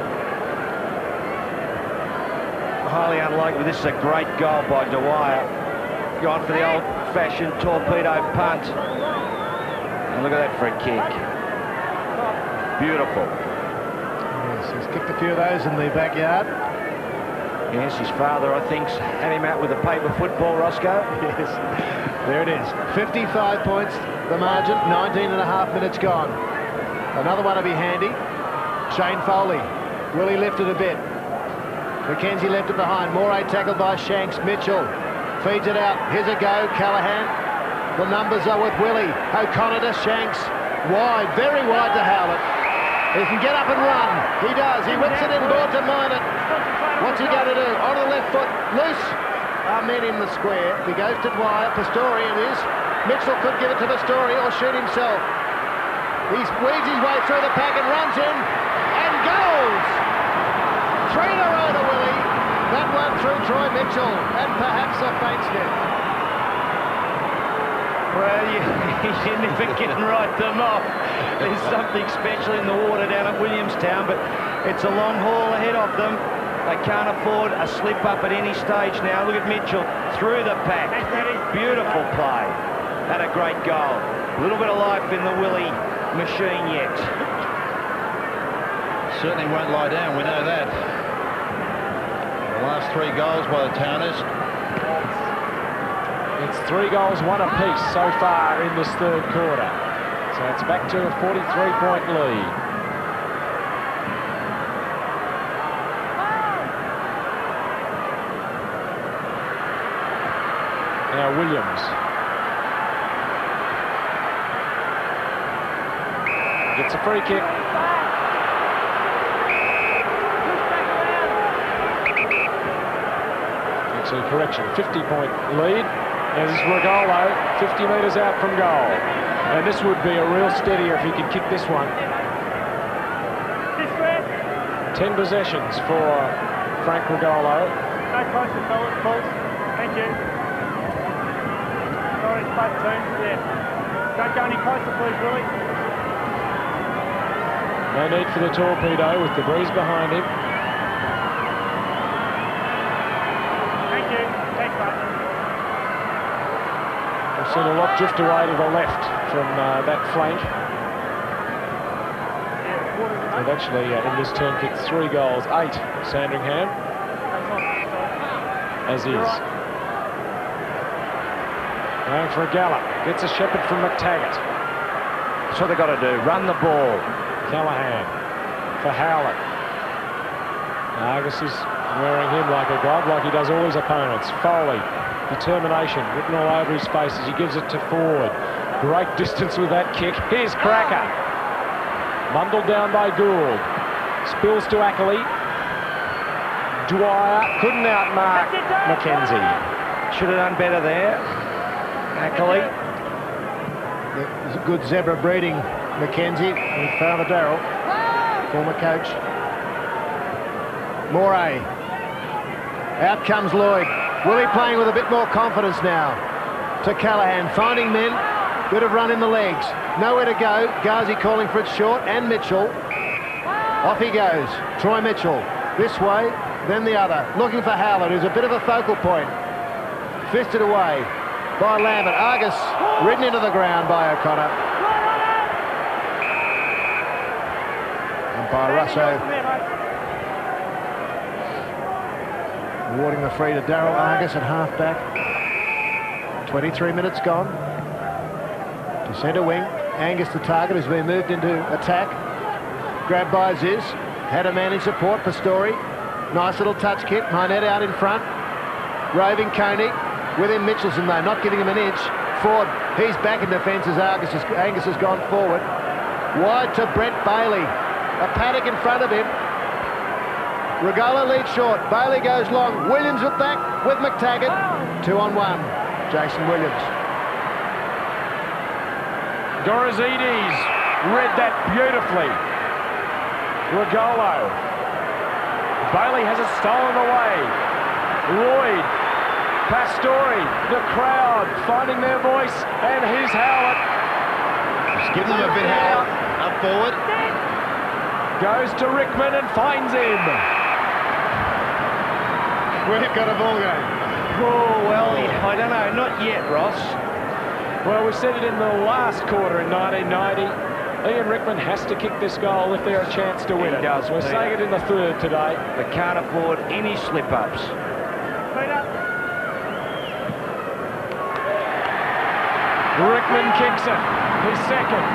Highly unlikely. This is a great goal by Dwyer. Gone for the old-fashioned torpedo punt. And look at that for a kick. Beautiful. Yes, he's kicked a few of those in the backyard. Yes, his father, I think, had him out with a paper football, Roscoe. Yes, there it is. 55 points, the margin, 19 and a half minutes gone. Another one to be handy. Shane Foley. Willie lifted a bit. Mackenzie left it behind. Moray tackled by Shanks. Mitchell feeds it out. Here's a go, Callahan. The numbers are with Willie. O'Connor to Shanks. Wide, very wide to Howlett. He can get up and run. He does. He whips it in board to Minot. What's he going to do? On the left foot, loose. Men in the square. He goes to Dwyer. Pastore it is. Mitchell could give it to Pastore or shoot himself. He weaves his way through the pack and runs in and goals. 3 in a row to Willie. That one through Troy Mitchell and perhaps a faint step. Well, you never can write them off. There's something special in the water down at Williamstown, but it's a long haul ahead of them. They can't afford a slip-up at any stage now. Look at Mitchell through the pack. Beautiful play. Had a great goal. A little bit of life in the Willie machine yet. Certainly won't lie down, we know that. The last 3 goals by the Towners. It's 3 goals, 1 apiece so far in this third quarter. So it's back to a 43-point lead. Now Williams. Gets a free kick. Actually, correction, 50-point lead. There's Rugolo, 50 metres out from goal. And this would be a real steadier if he could kick this one. 10 possessions for Frank Rugolo. No closer, fellas, please. Thank you. Sorry, it's both teams. Yeah. Don't go any closer, please, Willie. No need for the torpedo with the breeze behind him. Thank you. Thanks, mate. We've seen a lot drift away to the left from that flank. They've actually, in this term, kicked 3 goals, 8 Sandringham. As is. Going for a gallop. Gets a shepherd from McTaggart. That's what they've got to do. Run the ball. Callahan for Howlett. Angus is wearing him like a glove, like he does all his opponents. Foley. Determination written all over his face as he gives it to Ford. Great distance with that kick. Here's Cracker. Bundled down by Gould. Spills to Ackley. Dwyer couldn't outmark Mackenzie. Should have done better there. Ackley. There's a good zebra breeding, Mackenzie, with Father Darrell, former coach. Moray. Out comes Lloyd. Willie playing with a bit more confidence now. To Callahan, finding men. Bit of run in the legs. Nowhere to go. Ghazi calling for it short, and Mitchell. Off he goes. Troy Mitchell. This way, then the other. Looking for Howlett, who's a bit of a focal point. Fisted away by Lambert. Angus ridden into the ground by O'Connor. And by Russo. Awarding the free to Darryl Angus at half-back. 23 minutes gone. To centre wing. Angus, the target, has been moved into attack. Grabbed by Ziz. Had a man in support for Story. Nice little touch kick. Mynette out in front. Roving Koenig. With him Mitchelson though, not giving him an inch. Ford, he's back in defence as Angus has gone forward. Wide to Brett Bailey. A paddock in front of him. Rugolo leads short. Bailey goes long. Williams with back with McTaggart. 2-on-1. Jason Williams. Gorozidis read that beautifully. Rugolo. Bailey has it stolen away. Lloyd. Pastore. The crowd finding their voice. And here's Howlett. Just give them a bit out. Up forward. Goes to Rickman and finds him. We've got a ball game. Oh, well, I don't know. Not yet, Ross. Well, we said it in the last quarter in 1990. Ian Rickman has to kick this goal if they're a chance to win it. Does, We're saying it in the third today. They can't afford any slip-ups. Rickman kicks it. His second.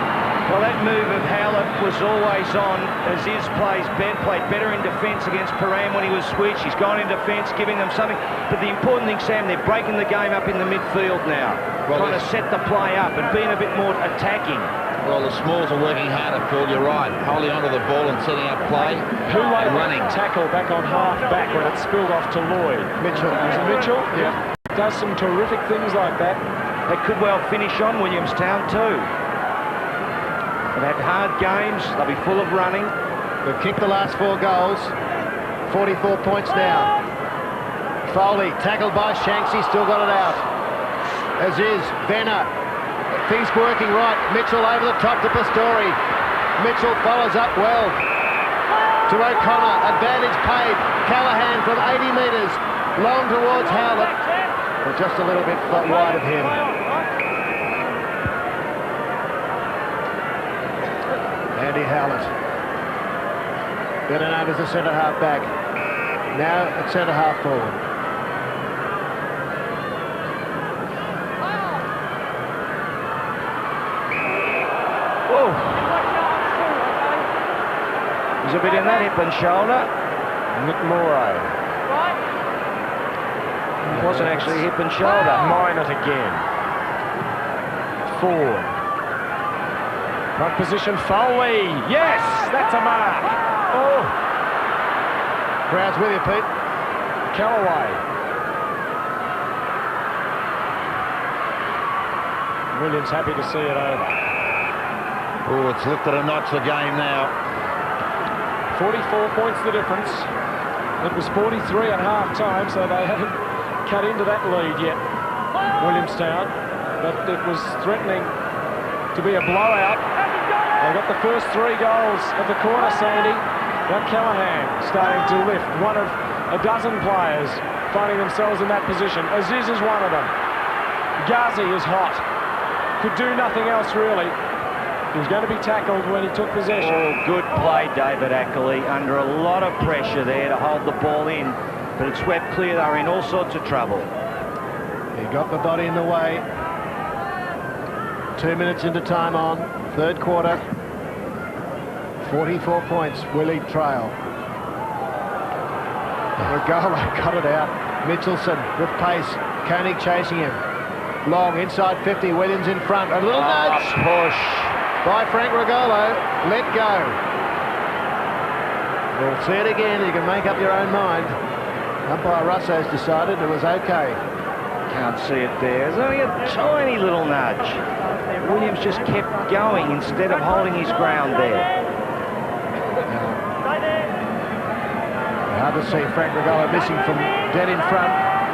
Well, that move of Howlett was always on. Aziz played better in defence against Param when he was switched. He's gone in defence, giving them something. But the important thing, Sam, they're breaking the game up in the midfield now. Trying to set the play up and being a bit more attacking. Well, the Smalls are working harder, Paul, you're right. Holding onto the ball and setting up play. Who laid running? Tackle back on half-back when it spilled off to Lloyd? Mitchell. Was it Mitchell? Yeah. Does some terrific things like that. They could well finish on Williamstown too. They've had hard games. They'll be full of running. They've kicked the last 4 goals. 44 points now. Foley tackled by Shanks. He's still got it out. Aziz, Venner. Things working right. Mitchell over the top to Pastore. Mitchell follows up well. To O'Connor. Advantage paid. Callahan from 80 metres. Long towards Howlett. But just a little bit wide of him. Andy Howlett. Better known as the centre half back. Now at centre half forward. Whoa. There's a bit in that hip and shoulder. Nick Moray. It wasn't actually hip and shoulder. Mine it again. Ford. Front position, Foley. Yes, that's a mark. Oh. Crowd's with you, Pete. Callaway. Williams happy to see it over. Oh, it's lifted a notch the game now. 44 points the difference. It was 43 at half-time, so they haven't cut into that lead yet, Williamstown. But it was threatening to be a blowout. They got the first 3 goals of the quarter, Sandy. Now Callahan starting to lift. One of a dozen players finding themselves in that position. Aziz is one of them. Ghazi is hot. Could do nothing else, really. He was going to be tackled when he took possession. Oh, good play, David Ackley. Under a lot of pressure there to hold the ball in. But it swept clear. They were in all sorts of trouble. He got the body in the way. 2 minutes into time on. Third quarter. 44 points. Willie trail. Rugolo got it out. Mitchelson with pace. Koenig chasing him. Long inside 50. Williams in front. A little nudge. Push. By Frank Rugolo. Let go. We'll see it again. You can make up your own mind. Umpire Russo's decided it was okay. Can't see it there. There's only a tiny little nudge. Williams just kept going instead of holding his ground there. Hard to see Frank Rugolo missing from dead in front.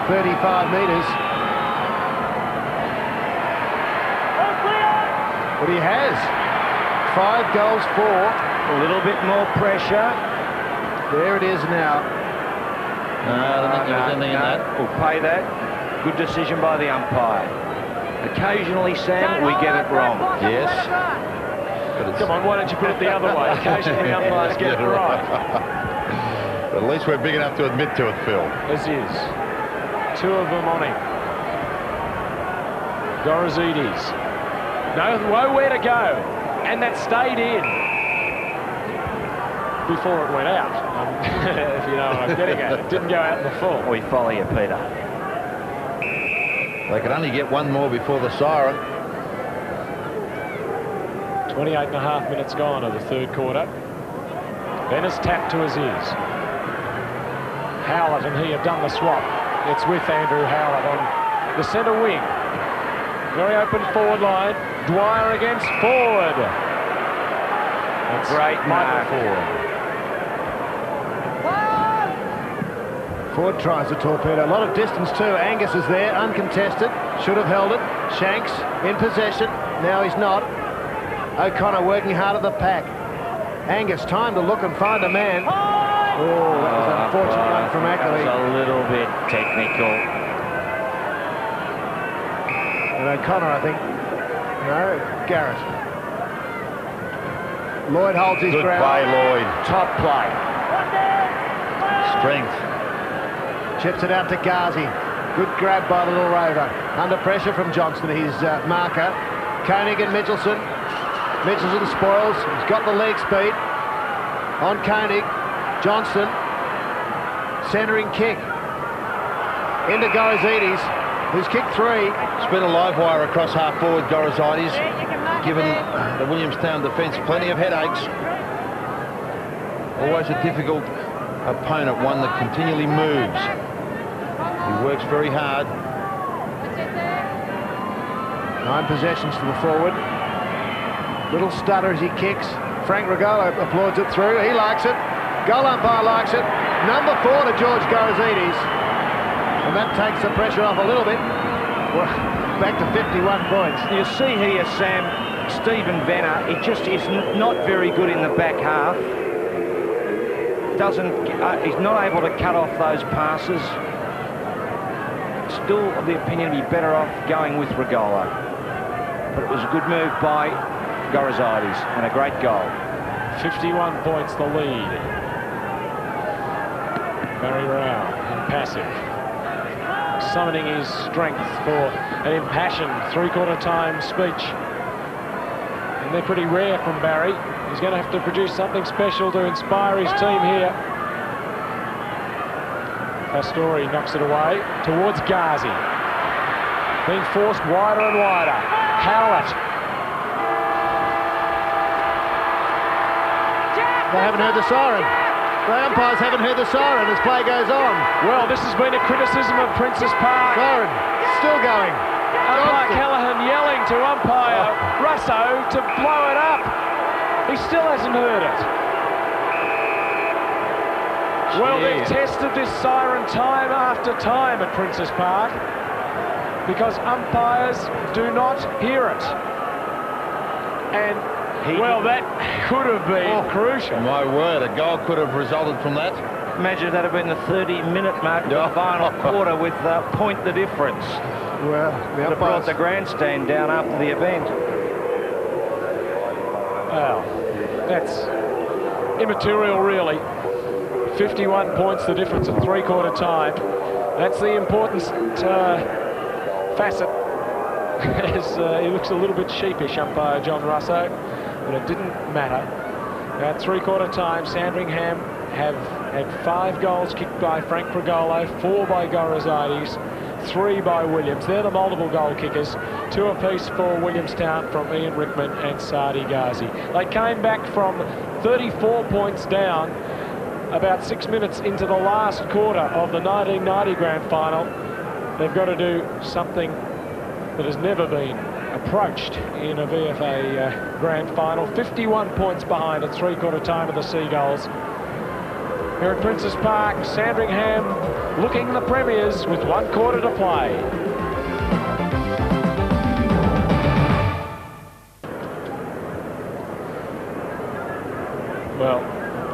35 metres. But he has 5 goals for. A little bit more pressure. There it is now. No, I don't think there was anything in that. We'll pay that. Good decision by the umpire. Occasionally, Sam, we get it wrong. Yes. Come on, why don't you put it the other way? Occasionally umpires get it right. But at least we're big enough to admit to it, Phil. As is. 2 of them on him. Gorozidis. Nowhere to go. And that stayed in before it went out. If you know what I'm getting at. It didn't go out in the full. We follow you, Peter. They could only get 1 more before the siren. 28.5 minutes gone of the 3rd quarter. Benner's tapped to his ears. Howlett and he have done the swap. It's with Andrew Howlett on the centre wing. Very open forward line. Dwyer against forward. That's great mark. Forward. Ford tries to torpedo. A lot of distance too. Angus is there, uncontested. Should have held it. Shanks in possession. Now he's not. O'Connor working hard at the pack. Angus, time to look and find a man. Oh, that was an unfortunate one from Ackley. That was a little bit technical. And O'Connor, I think. No, Garrett. Lloyd holds his ground. Good play, Lloyd. Top play. Strength. Chips it out to Ghazi. Good grab by the little rover. Under pressure from Johnston, his marker. Koenig and Mitchelson. Mitchelson spoils. He's got the leg speed. On Koenig. Johnston. Centering kick. Into Gorozidis, who's kicked 3. It's been a live wire across half forward, Gorozidis, given the Williamstown defence plenty of headaches. Always a difficult opponent, one that continually moves. He works very hard. 9 possessions to the forward. Little stutter as he kicks. Frank Rugolo applauds it through. He likes it. Goal umpire likes it. Number 4 to George Gorozidis. And that takes the pressure off a little bit. Well, back to 51 points. You see here, Sam, Stephen Venner, he just is not very good in the back half. He's not able to cut off those passes. Still of the opinion he'd be better off going with Rugolo. But it was a good move by Gorozidis and a great goal. 51 points the lead. Barry Rao, impassive. Summoning his strength for an impassioned 3/4 time speech. And they're pretty rare from Barry. He's going to have to produce something special to inspire his team here. Pastore knocks it away towards Ghazi. Being forced wider and wider. Howlett. They haven't heard the siren. The umpires haven't heard the siren as play goes on. Well, this has been a criticism of Princes Park. Siren still going. Umpire Callaghan yelling to umpire Russo to blow it up. He still hasn't heard it. Well, they've tested this siren time after time at Princes Park because umpires do not hear it. And well, that could have been crucial. My word, a goal could have resulted from that. Imagine if that had been the 30-minute mark of the final quarter with point the difference. Well, would have brought the grandstand down after the event. Well, that's immaterial, really. 51 points, the difference at 3/4 time. That's the important facet. He looks a little bit sheepish, umpire John Russo, but it didn't matter. At 3/4 time, Sandringham have had 5 goals kicked by Frank Rugolo, 4 by Gorozidis, 3 by Williams. They're the multiple goal kickers. 2 apiece for Williamstown from Ian Rickman and Saade Ghazi. They came back from 34 points down about 6 minutes into the last quarter of the 1990 Grand Final. They've got to do something that has never been approached in a VFA Grand Final. 51 points behind at 3/4 time of the Seagulls. Here at Princes Park, Sandringham looking the premiers with 1 quarter to play. Well,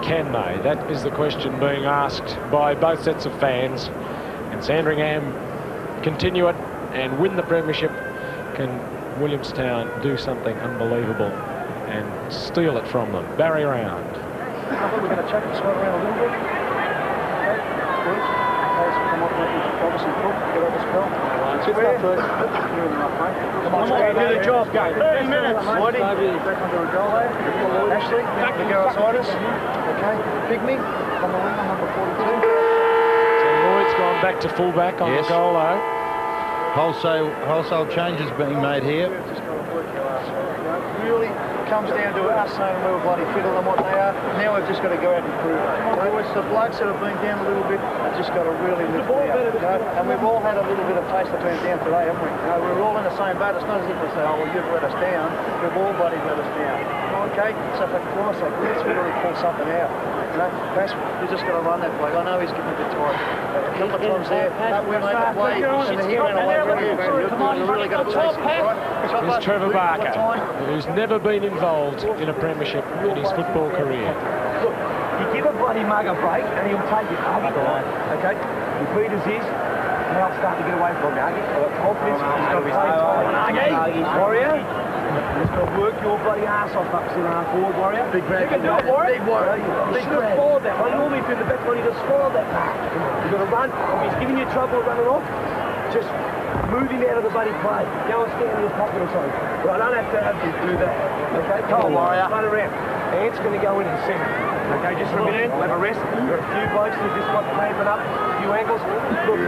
can they? That is the question being asked by both sets of fans. And Sandringham continue it and win the premiership. Can Williamstown do something unbelievable and steal it from them? Barry round. I think we're going to chuck the squad around a little bit. Okay, good. Come on, obviously cook, get over the spell. Good stuff, Lloyd. You're in the right frame. Come on, do the job, go. 30 minutes. Lloyd, back onto a goal there. Ashley, the Gorozidis. Okay, Pygmy on the wing on number 42. So Lloyd's gone back to fullback on the goal, though. Wholesale changes being made here. Really comes down to us saying we were bloody fitter than what they are. Now we've just got to go out and prove it. The blokes that have been down a little bit have just got to really lift it out. And we've all had a little bit of taste of being down today, haven't we? We're all in the same boat. It's not as if we say, oh, well, you've let us down. We've all bloody let us down. Okay, so for Christ's sake, let's really pull something out. Perhaps we've just got to run that bloke. I know he's getting a bit tired. A couple of times there, we made the play, and he ran away with you. We've really got to chase him, right? Here's Trevor Barker, who's never been involved in a premiership in his football career. Look, you give a bloody mug a break and he'll take it. Okay? He beat us his. Now it's starting to get away from Nagi. Confidence. He's got to play time. Warrior. He's got to work your bloody ass off up center and forward, Warrior. Big break. You can do it, Warrior. Big Warrior. You should have followed that one. Normally if you're in the back line, you just follow that back. You've got to run. If he's giving you trouble running off, just move him out of the bloody play. Go and stand in his pocket or something. But I don't have to have you do that. Okay? Come on, Warrior. Run around. Ant's going to go into the centre. Okay, just for a minute. We'll have a rest. You've got a few blokes who just got clamping up, a few ankles. Look,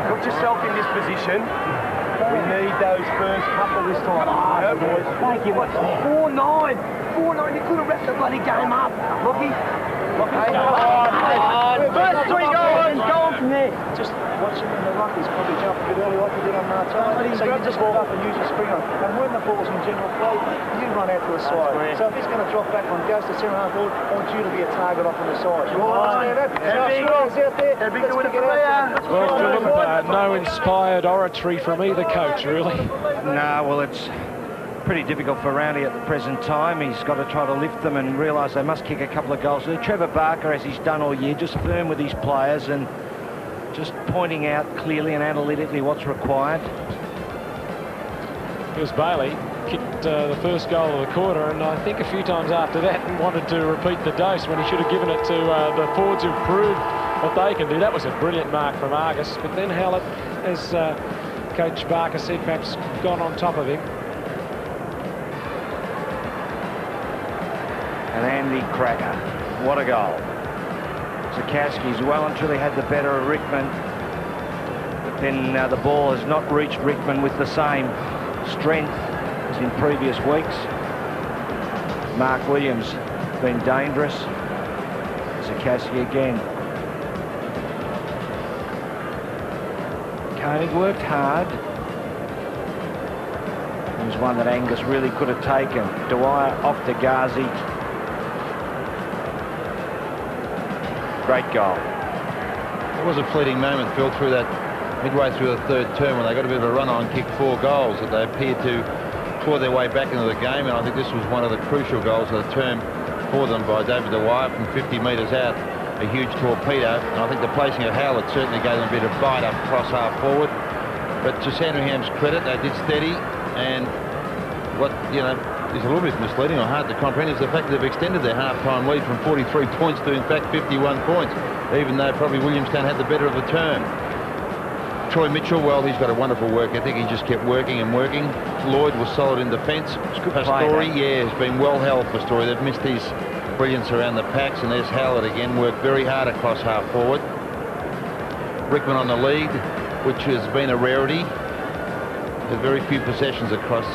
put yourself in this position. We need those first couple this time. Oh, boys. Thank you. What's 4-9? 4-9. You could have wrapped the bloody game up. Lockie. First 3 goals. Go on from there. Just watching in the ruck, he's probably jumped a bit early like he did on Martin. So you just walk up and use your spring on. And when the ball's in general play, you run out to the side. So if he's going to drop back one, goes to centre half forward, I want you to be a target off on the side. You all understand that? Strong's out there. Let's kick it out. Well, Philip, no inspired oratory from either coach, really. No, well, it's pretty difficult for Roundy at the present time. He's got to try to lift them and realise they must kick a couple of goals. Trevor Barker, as he's done all year, just firm with his players and just pointing out clearly and analytically what's required. Here's Bailey, kicked the first goal of the quarter, and I think a few times after that wanted to repeat the dose when he should have given it to the forwards who've proved what they can do. That was a brilliant mark from Angus, but then Hallett, as Coach Barker said, perhaps gone on top of him. And Andy Krakouer, what a goal. Zakowski's well and truly had the better of Rickman, but then the ball has not reached Rickman with the same strength as in previous weeks. Mark Williams been dangerous. Zakowski again. Koenig worked hard. It was one that Angus really could have taken. Dwyer off to Ghazi. Great goal. It was a fleeting moment, Phil, through that midway through the third term when they got a bit of a run on, kicked 4 goals, that they appeared to claw their way back into the game, and I think this was one of the crucial goals of the term for them by David Dwyer from 50 metres out, a huge torpedo, and I think the placing of Howlett certainly gave them a bit of bite up cross half forward. But to Sandringham's credit, they did steady, and what, you know, is a little bit misleading or hard to comprehend is the fact that they've extended their half-time lead from 43 points to, in fact, 51 points, even though probably Williamstown had the better of the term. Troy Mitchell, well, he's got a wonderful work ethic. He just kept working and working. Lloyd was solid in defence. Story, yeah, has been well held for Story. They've missed his brilliance around the packs, and there's Howlett again, worked very hard across half forward. Rickman on the lead, which has been a rarity. There's very few possessions across,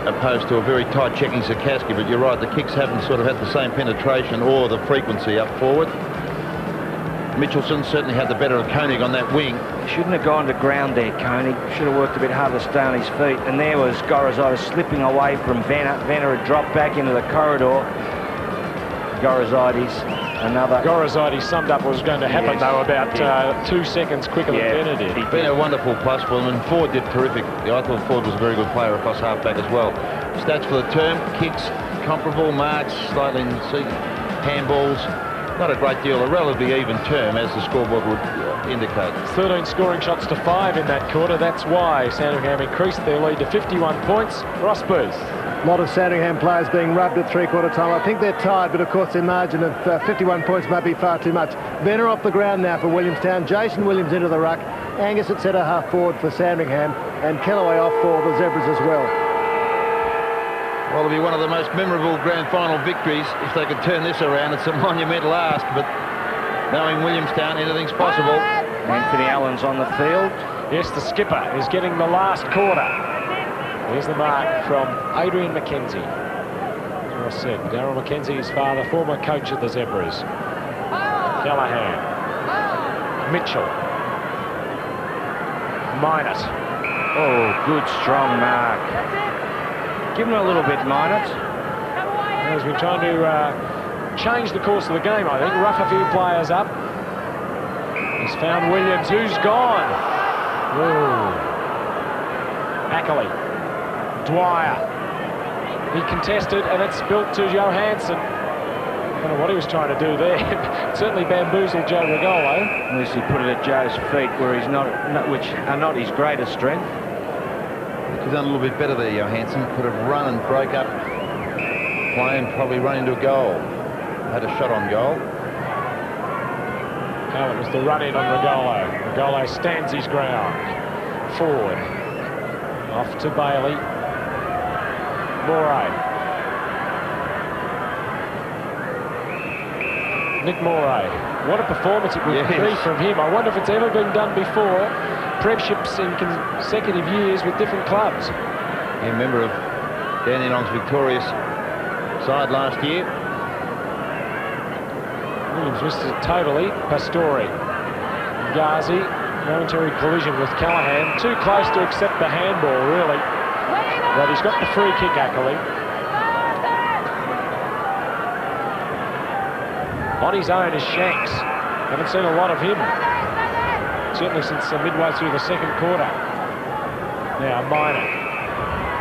opposed to a very tight checking Zakowski, but you're right, the kicks haven't sort of had the same penetration or the frequency up forward. Mitchelson certainly had the better of Koenig on that wing. He shouldn't have gone to ground there, Koenig. Should have worked a bit harder to stay on his feet. And there was Gorozidis slipping away from Venner. Venner had dropped back into the corridor. Gorozidis Another. Gorozidis summed up what was going to happen, though, about 2 seconds quicker than Benner did. He's been a wonderful plus for them, and Ford did terrific. I thought Ford was a very good player across half-back as well. Stats for the term: kicks comparable, marks slightly in handballs. Not a great deal, a relatively even term, as the scoreboard would indicate. 13 scoring shots to 5 in that quarter. That's why Sandringham increased their lead to 51 points. Ross Booth. A lot of Sandringham players being rubbed at three-quarter time. I think they're tired, but of course their margin of 51 points might be far too much. Benner off the ground now for Williamstown. Jason Williams into the ruck. Angus at centre half forward for Sandringham, and Kellaway off for the Zebras as well. Well, it'll be one of the most memorable grand final victories if they could turn this around. It's a monumental ask, but knowing Williamstown, anything's possible. Anthony Allen's on the field. Yes, the skipper is getting the last quarter. Here's the mark from Adrian McKenzie. As I said, Darryl McKenzie's father, former coach of the Zebras. Callahan. Mitchell. Minot. Oh, good, strong mark. Give him a little bit, Minot. As we're trying to change the course of the game, I think. Rough a few players up. He's found Williams, who's gone. Ooh. Ackley. Dwyer. He contested, and it's built to Johansson. I don't know what he was trying to do there. Certainly bamboozled Joe Rugolo. At least he put it at Joe's feet, where he's not, which are not his greatest strength. Could have done a little bit better there, Johansson. Could have run and broke up play and probably run into a goal. Had a shot on goal. Now it was the run-in on Rugolo. Rugolo stands his ground. Forward. Off to Bailey. Moray. Nick Moray. What a performance it would be from him. I wonder if it's ever been done before. Premierships in consecutive years with different clubs. Yeah, member of Dandenong's victorious side last year. Williams missed it totally. Pastore. Ghazi. Momentary collision with Callahan. Too close to accept the handball, really. But he's got the free kick, Ackley. On his own is Shanks. Haven't seen a lot of him. Certainly since midway through the second quarter. Now Minor.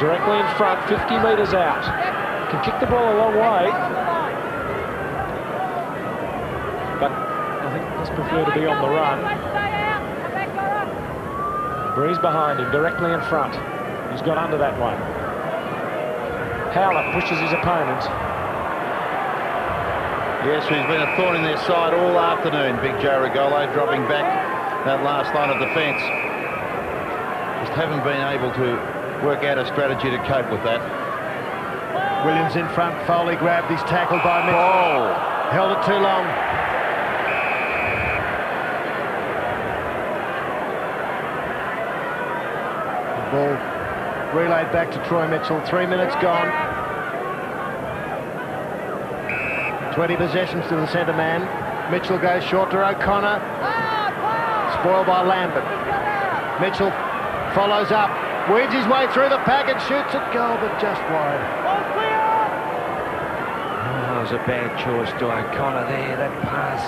Directly in front, 50 metres out. Can kick the ball a long way. But I think he must prefer to be on the run. Breeze behind him, directly in front. He's got under that one. Howlett pushes his opponent. Yes, he's been a thorn in their side all afternoon, Big Joe Rugolo, dropping back that last line of defence. Just haven't been able to work out a strategy to cope with that. Williams in front, Foley grabbed, he's tackled by Mitchell. Held it too long. The ball relayed back to Troy Mitchell, 3 minutes gone. 20 possessions to the centre man. Mitchell goes short to O'Connor. Spoiled by Lambert. Mitchell follows up, weeds his way through the pack and shoots at goal, but just wide. Oh, it was a bad choice to O'Connor there, that pass.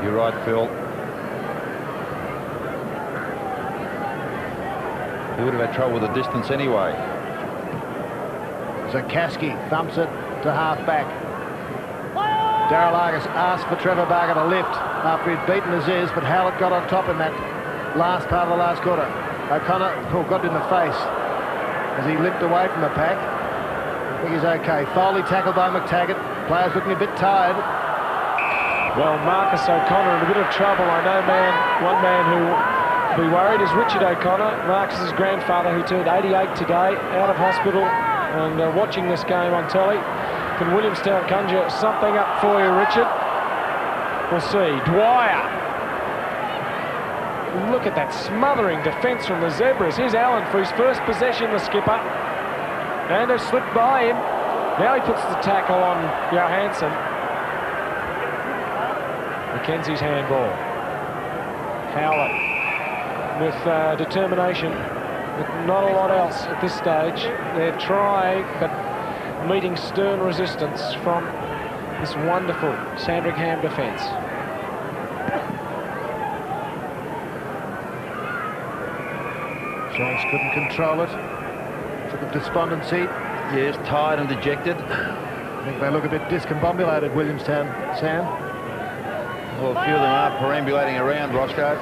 You're right, Phil. He would have had trouble with the distance anyway. Zakaski thumps it to half-back. Darryl Argus asked for Trevor Barker to lift after he'd beaten Aziz, but Howlett got on top in that last part of the last quarter. O'Connor got in the face as he limped away from the pack. I think he's okay. Foley tackled by McTaggart. Players looking a bit tired. Well, Marcus O'Connor in a bit of trouble. I know one man who will be worried is Richard O'Connor, Marcus's grandfather, who turned 88 today, out of hospital and watching this game on telly. Can Williamstown conjure something up for you, Richard? We'll see. Dwyer. Look at that smothering defence from the Zebras. Here's Allen for his first possession, the skipper. And they've slipped by him. Now he puts the tackle on Johansson. Mackenzie's handball. Howlett with determination, but not a lot else at this stage. They're trying, but meeting stern resistance from this wonderful Sandringham defence. Shanks couldn't control it. Took a despondency. Yes, tired and dejected. I think they look a bit discombobulated, Williamstown, Sam. Well, a few of them are perambulating around, Roscoe.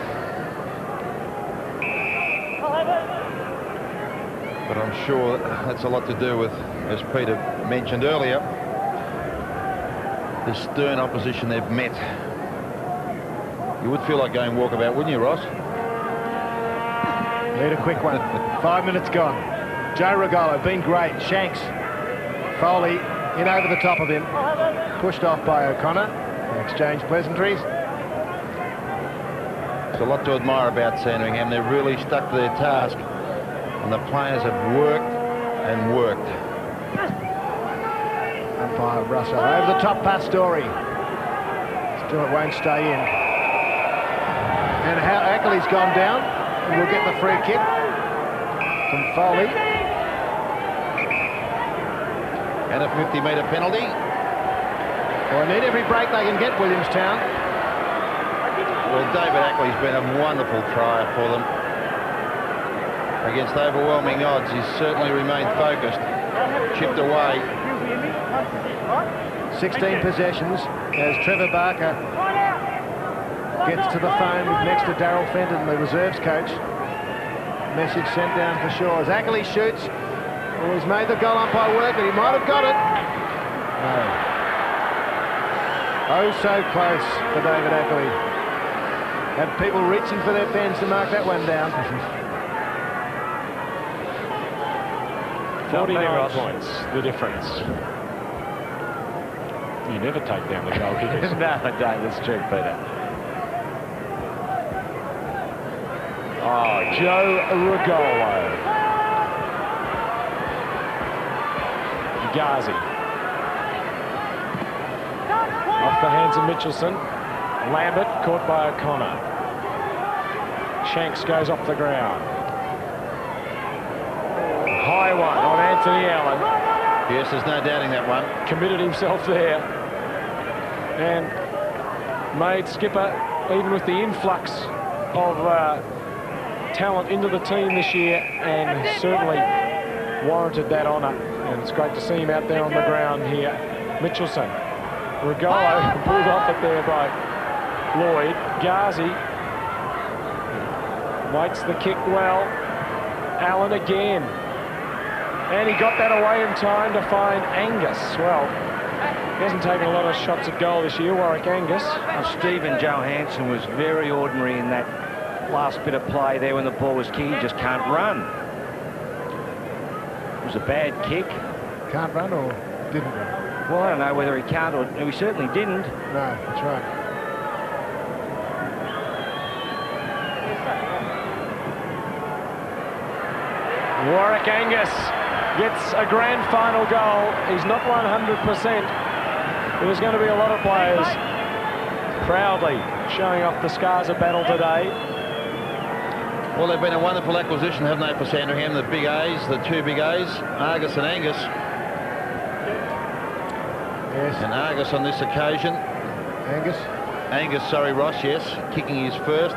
But I'm sure that's a lot to do with, as Peter mentioned earlier, the stern opposition they've met. You would feel like going walkabout, wouldn't you, Ross? Need a quick one. 5 minutes gone. Joe Rugolo, been great. Shanks. Foley in over the top of him. Pushed off by O'Connor. They exchange pleasantries. There's a lot to admire about Sandringham. They've really stuck to their task. And the players have worked and worked. Umpire Russell over the top pass Story. Still it won't stay in. And how Ackley's gone down. And we'll get the free kick from Foley. And a 50-metre penalty. Well, they need every break they can get, Williamstown. Well, David Ackley's been a wonderful trier for them. Against overwhelming odds, he's certainly remained focused. Chipped away. 16 possessions as Trevor Barker gets to the phone next to Darryl Fenton, the reserves coach. Message sent down for sure. As Ackley shoots. Oh, he's made the goal umpire work, but he might have got it. No. Oh, so close for David Ackley. Had people reaching for their pens to mark that one down. 49 points, the difference. You never take down the goalkeepers. No, I don't. That's true, Peter. Oh, Joe Rugolo. Ghazi. Off the hands of Mitchelson. Lambert caught by O'Connor. Shanks goes off the ground. High one on Anthony Allen. Yes, there's no doubting that one. Committed himself there. And made skipper, even with the influx of talent into the team this year, and certainly warranted that honour. And it's great to see him out there on the ground here. Mitchelson. Rugolo pulled off it there by Lloyd. Ghazi waits the kick well. Allen again. And he got that away in time to find Angus. Well, he hasn't taken a lot of shots at goal this year, Warwick Angus. Stephen Johansson was very ordinary in that last bit of play there when the ball was kicked. He just can't run. It was a bad kick. Can't run or didn't run? Well, I don't know whether he can't or he certainly didn't. No, that's right. Warwick Angus gets a grand final goal. He's not 100%. There's going to be a lot of players proudly showing off the scars of battle today. Well, they've been a wonderful acquisition, haven't they, for Sandringham? The big A's, the two big A's, Argus and Angus. Yes. And Argus on this occasion. Angus, sorry, Ross, yes. Kicking his first.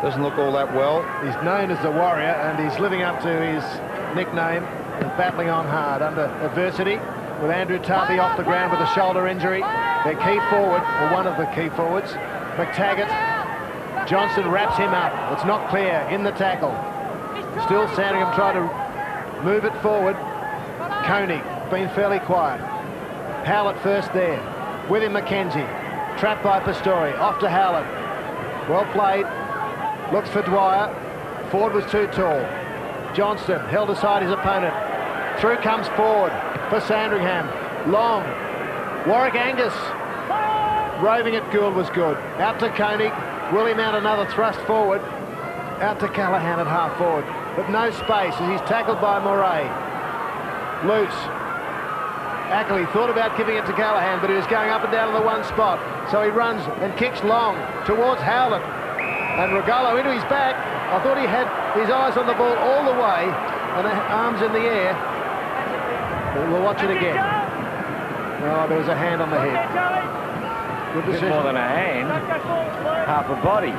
Doesn't look all that well. He's known as the Warrior, and he's living up to his nickname and battling on hard under adversity. With Andrew Tarpey off the ground with a shoulder injury. Their key forward, or one of the key forwards, McTaggart. Johnson wraps him up. It's not clear in the tackle. Still Sandringham trying to move it forward. Koenig been fairly quiet. Howlett first there. With him Mackenzie. Trapped by Pistori. Off to Howlett. Well played. Looks for Dwyer. Ford was too tall. Johnston held aside his opponent. Through comes Ford for Sandringham. Long. Warwick Angus. Roving at Gould was good. Out to Koenig. Will he mount another thrust forward? Out to Callaghan at half forward. But no space as he's tackled by Murray. Loose. Ackley thought about giving it to Callaghan, but he was going up and down in the one spot. So he runs and kicks long towards Howlett. And Rugolo into his back. I thought he had his eyes on the ball all the way and arms in the air. We'll watch it again. Oh, there was a hand on the head. Good decision. More than a hand, half a body.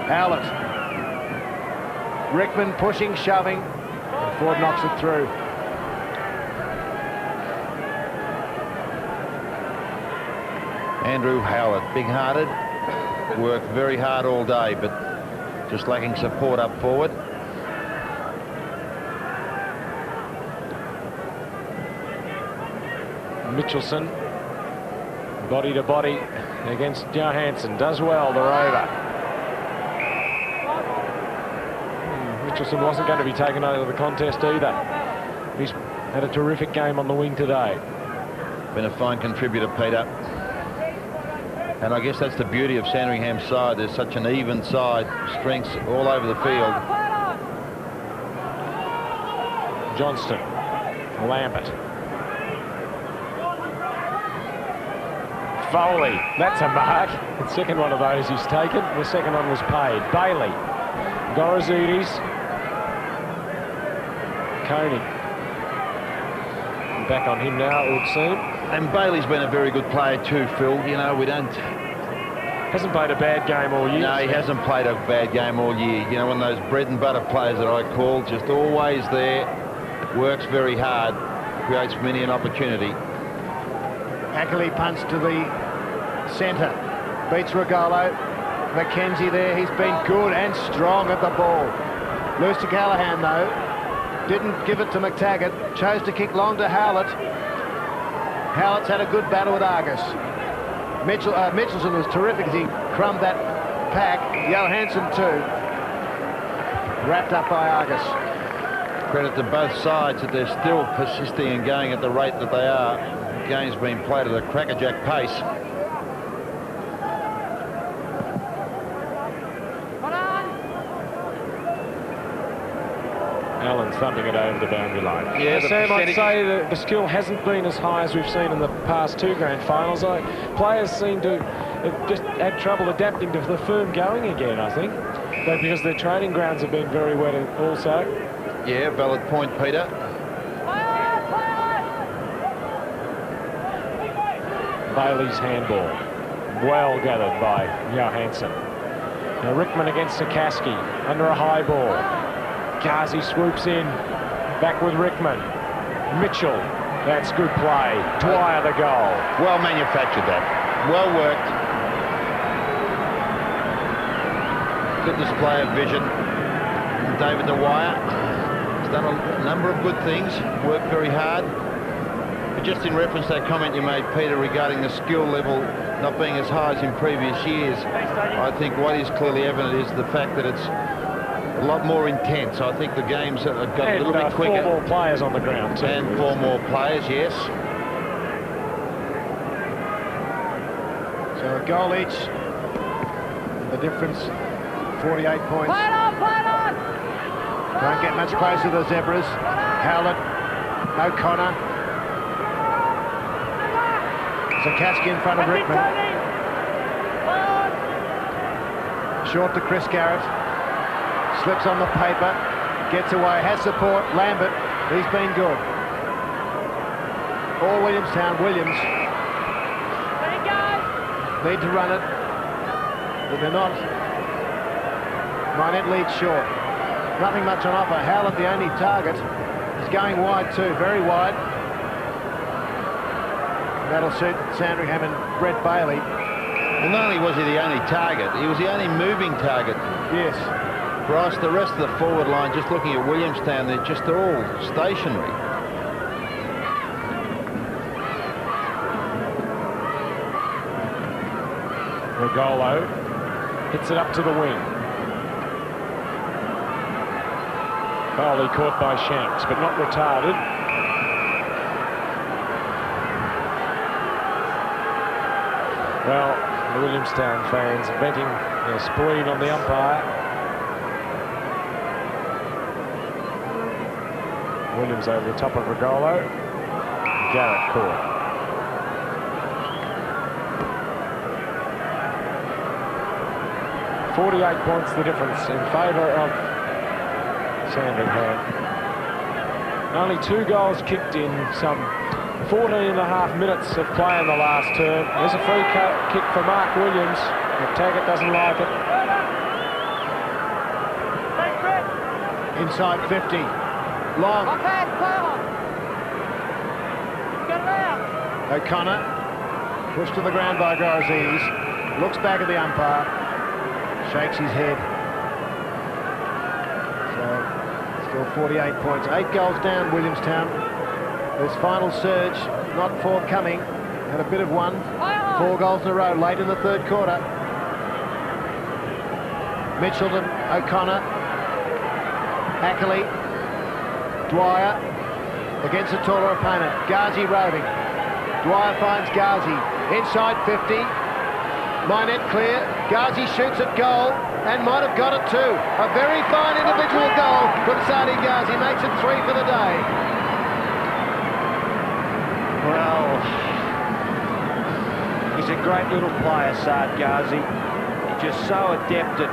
Howlett. Rickman pushing, shoving. Ford knocks it through. Andrew Howlett, big-hearted, worked very hard all day, but just lacking support up forward. Mitchelson, body to body against Johansson, does well, the rover. Mitchelson wasn't going to be taken out of the contest either. He's had a terrific game on the wing today. Been a fine contributor, Peter. And I guess that's the beauty of Sandringham's side. There's such an even side, strengths all over the field. Johnston, Lambert. Foley, that's a mark. The second one of those he's taken. The second one was paid. Bailey, Gorozidis, Coney. Back on him now, it would seem. And Bailey's been a very good player too, Phil. You know, we don't... Hasn't played a bad game all year. No, he hasn't played a bad game all year. You know, one of those bread and butter players that I call, just always there, works very hard, creates many an opportunity. Ackley punts to the centre. Beats Rugolo. McKenzie there. He's been good and strong at the ball. Loose to Callahan, though. Didn't give it to McTaggart. Chose to kick long to Howlett. Howlett's had a good battle with Angus. Mitchelson was terrific as he crumbed that pack. Johansson too. Wrapped up by Angus. Credit to both sides that they're still persisting and going at the rate that they are. The game's been played at a crackerjack pace. Allen thumping it over the boundary line. Yeah, Sam, I'd say that the skill hasn't been as high as we've seen in the past two grand finals. Players seem to have just had trouble adapting to the firm going again, I think. But because their training grounds have been very wet also. Yeah, valid point, Peter. Bailey's handball. Well gathered by Johansson. Now Rickman against Sakaski under a high ball. Ghazi swoops in, back with Rickman. Mitchell, that's good play. Dwyer the goal. Well manufactured that. Well worked. Good display of vision. David Dwyer has done a number of good things, worked very hard. But just in reference to that comment you made, Peter, regarding the skill level not being as high as in previous years, I think what is clearly evident is the fact that it's a lot more intense. I think the games have got a little bit quicker. 4 more players on the ground too. And 4 more players, yes. So a goal each. The difference, 48 points. Don't get much closer to the Zebras. Howlett, O'Connor. Sakaski in front of Rickman. Short to Chris Garrett. Slips on the paper, gets away, has support. Lambert, he's been good. All Williamstown, Williams. Need to run it, but they're not. Minette leads short. Nothing much on offer. Howlett, the only target. He's going wide too, very wide. That'll suit Sandringham and Brett Bailey. Well, not only was he the only target, he was the only moving target. Yes. Bryce, the rest of the forward line, just looking at Williamstown, they're just all stationary. Rugolo hits it up to the wing. Foley caught by Shanks, but not retarded. Well, the Williamstown fans venting their spleen on the umpire. Williams over the top of Rugolo. Garrett caught. .48 points the difference in favour of Sandringham. Only 2 goals kicked in some 14 and a half minutes of play in the last term. There's a free kick for Mark Williams. But Taggart doesn't like it. Inside 50. Long. O'Connor pushed to the ground by Gorozidis. Looks back at the umpire. Shakes his head. So still 48 points. 8 goals down, Williamstown. This final surge not forthcoming. Had a bit of one. 4 goals in a row late in the third quarter. Mitchell and O'Connor. Ackley. Dwyer against a taller opponent. Ghazi roving. Dwyer finds Ghazi. Inside 50. Minette clear. Ghazi shoots at goal and might have got it too. A very fine individual goal from Saade Ghazi. Makes it 3 for the day. Well, he's a great little player, Saade Ghazi. He's just so adept at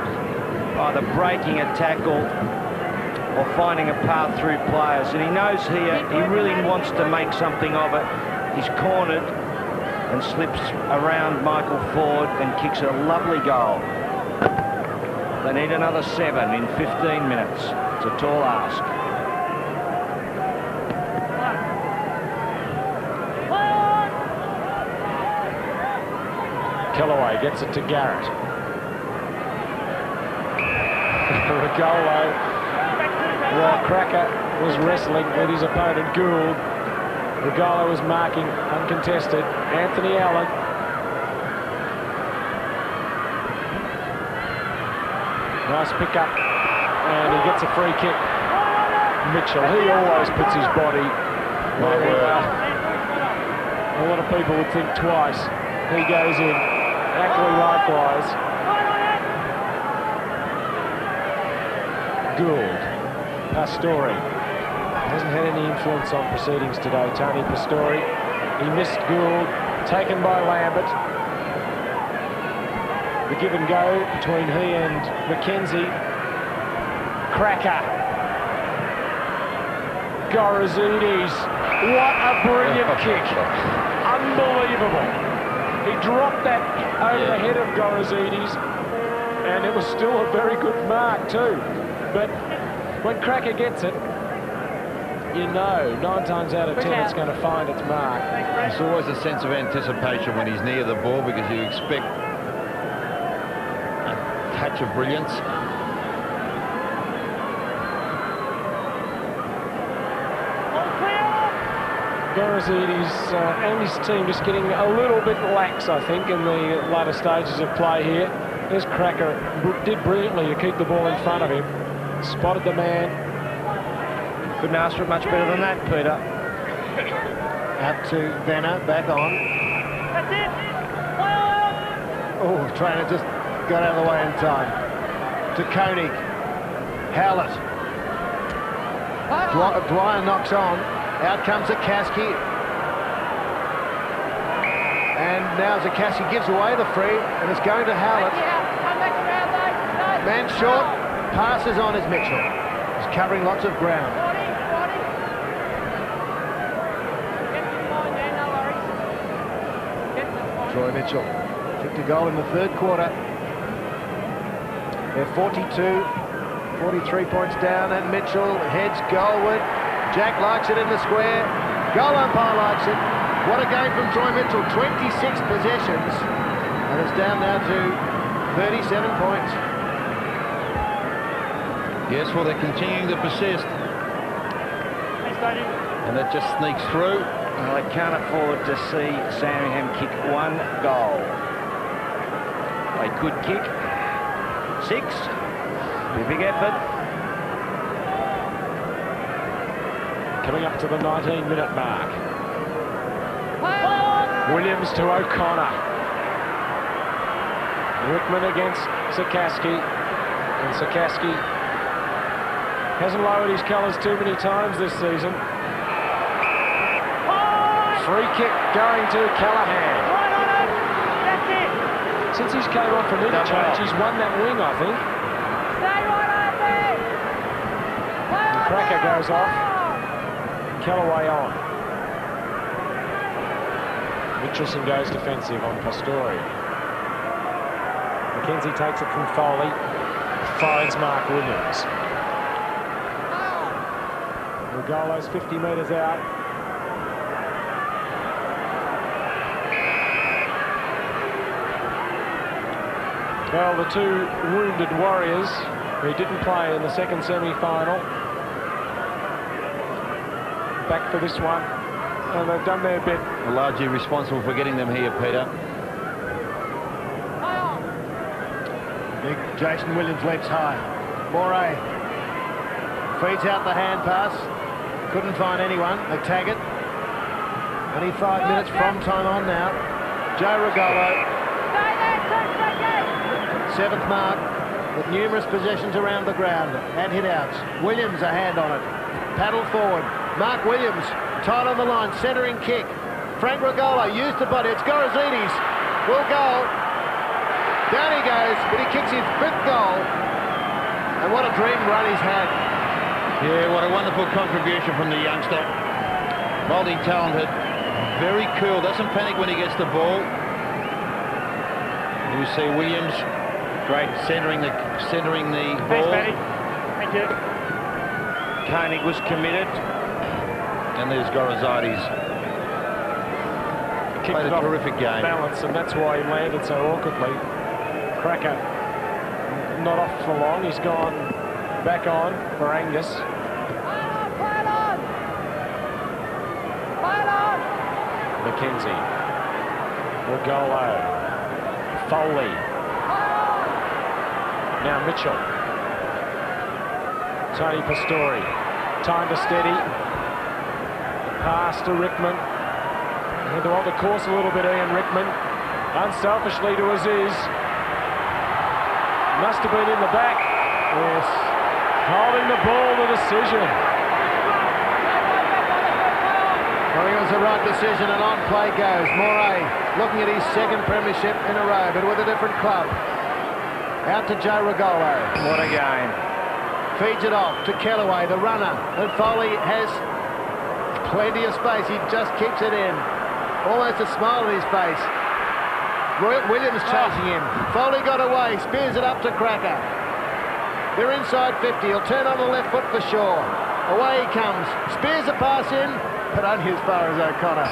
either breaking a tackle or finding a path through players. And he knows here he really wants to make something of it. He's cornered and slips around Michael Ford and kicks a lovely goal. They need another 7 in 15 minutes. It's a tall ask. Kellaway gets it to Garrett. Rugolo, while Krakouer was wrestling with his opponent Gould, Rugolo was marking uncontested. Anthony Allen. Nice pick up, and he gets a free kick. Mitchell, he always puts his body where a lot of people would think twice. He goes in. Ackley likewise. Gould. Pastore. Hasn't had any influence on proceedings today, Tony Pastore. He missed Gould. Taken by Lambert. The give and go between he and McKenzie. Krakouer. Gorozidis. What a brilliant kick. Unbelievable. He dropped that over the head of Gorozidis, and it was still a very good mark too. But when Krakouer gets it, you know 9 times out of 10 it's going to find its mark. There's always a sense of anticipation when he's near the ball because you expect a touch of brilliance. Gorozidis and his team just getting a little bit lax, I think, in the latter stages of play here. There's Krakouer, did brilliantly to keep the ball in front of him. Spotted the man. Couldn't ask for it much better than that, Peter. Out to Venner, back on. Oh, trainer just got out of the way in time. To Koenig. Howlett. Dwyer knocks on. Out comes Zakaski. And now Zakaski gives away the free, and it's going to Howlett. Man short, passes on is Mitchell. He's covering lots of ground. Troy Mitchell kicked a goal in the third quarter. They're 42, 43 points down, and Mitchell heads goalward. Jack likes it in the square. Goal umpire likes it. What a game from Troy Mitchell. 26 possessions. And it's down now to 37 points. Yes, well, they're continuing to persist. And that just sneaks through. Well, they can't afford to see Sandringham kick 1 goal. They could kick 6. Be a big effort. Coming up to the 19-minute mark. Williams to O'Connor. Rickman against Zakaski. And Zakaski hasn't lowered his colours too many times this season. Free kick going to Callahan. Since he's came on from interchange, he's won that wing, I think. Krakouer goes off. Kellaway on. Mitchelson goes defensive on Pastore. McKenzie takes it from Foley. Finds Mark Williams. Rugolo's 50 metres out. Well, the two wounded Warriors who didn't play in the second semi-final back for this one, and they've done their bit. Largely responsible for getting them here, Peter. Big Jason Williams leaps high. Moray feeds out the hand pass. Couldn't find anyone. They tag it. Only 5 minutes from time on now. Joe Rugolo. 7th mark with numerous possessions around the ground and hit-outs. Williams a hand on it. Paddle forward. Mark Williams tight on the line. Centering kick. Frank Rugolo used the body. It's Gorozidis. Will go. Down he goes, but he kicks his 5th goal. And what a dream run he's had. Yeah, what a wonderful contribution from the youngster. Multi-talented, very cool, doesn't panic when he gets the ball. You see Williams, great centering the ball. Thanks, Matty. Thank you. Koenig was committed. And there's Gorozidis. Played a terrific game. Balance, and that's why he landed so awkwardly. Krakouer not off for long. He's gone back on for Angus. McKenzie. Rugolo. Foley. Now Mitchell. Tony Pastore. Time to steady. Pass to Rickman. Had to hold the course a little bit, Ian Rickman. Unselfishly to Aziz. Must have been in the back. Yes. Holding the ball, the decision. Well, it was the right decision, and on play goes. Moray looking at his 2nd premiership in a row, but with a different club. Out to Joe Rugolo. What a game. Feeds it off to Kellaway, the runner. And Foley has plenty of space. He just keeps it in. Almost a smile on his face. Williams chasing him. Foley got away. Spears it up to Krakouer. They're inside 50. He'll turn on the left foot for sure. Away he comes. Spears the pass in, but only as far as O'Connor.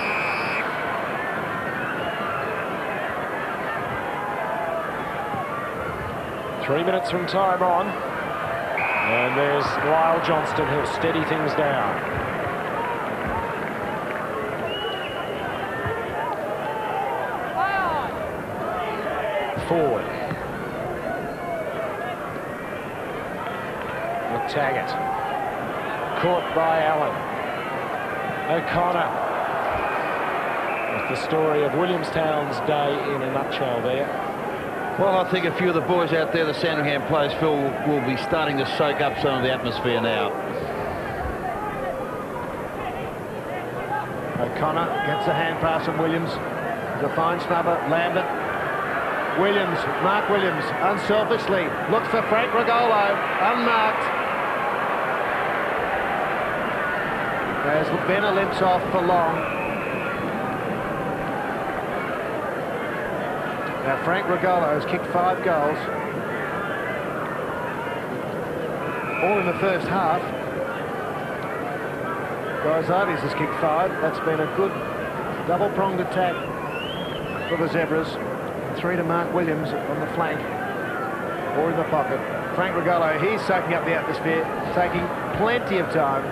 Three minutes from time on. And there's Lyle Johnston who'll steady things down. Forward. We'll tag it. Caught by Allen. O'Connor. With the story of Williamstown's day in a nutshell there. Well, I think a few of the boys out there, the Sandringham players, Phil, will be starting to soak up some of the atmosphere now. O'Connor gets a hand pass from Williams. There's a fine snubber. Lambert. Williams, Mark Williams, unselfishly looks for Frank Rugolo, unmarked. As Benner limps off for long. Now Frank Rugolo has kicked 5 goals. All in the first half. Gorozidis has kicked 5. That's been a good double-pronged attack for the Zebras. 3 to Mark Williams on the flank or in the pocket. Frank Rugolo, he's soaking up the atmosphere, taking plenty of time.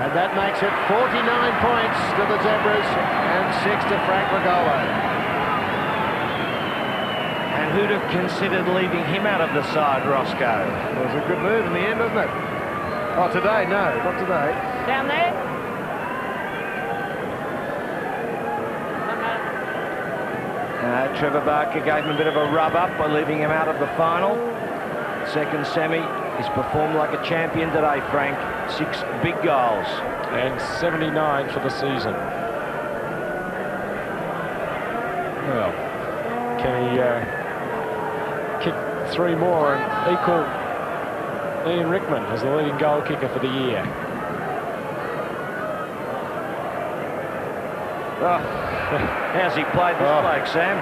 And that makes it 49 points to the Zebras and 6 to Frank Rugolo. And who'd have considered leaving him out of the side, Roscoe? It was a good move in the end, wasn't it? Oh, today, no, not today. Down there. Trevor Barker gave him a bit of a rub-up by leaving him out of the final. Second semi, he's performed like a champion today, Frank. 6 big goals. And 79 for the season. Well, can he 3 more and equal Ian Rickman as the leading goal kicker for the year. Oh, how's he played this bloke, Sam?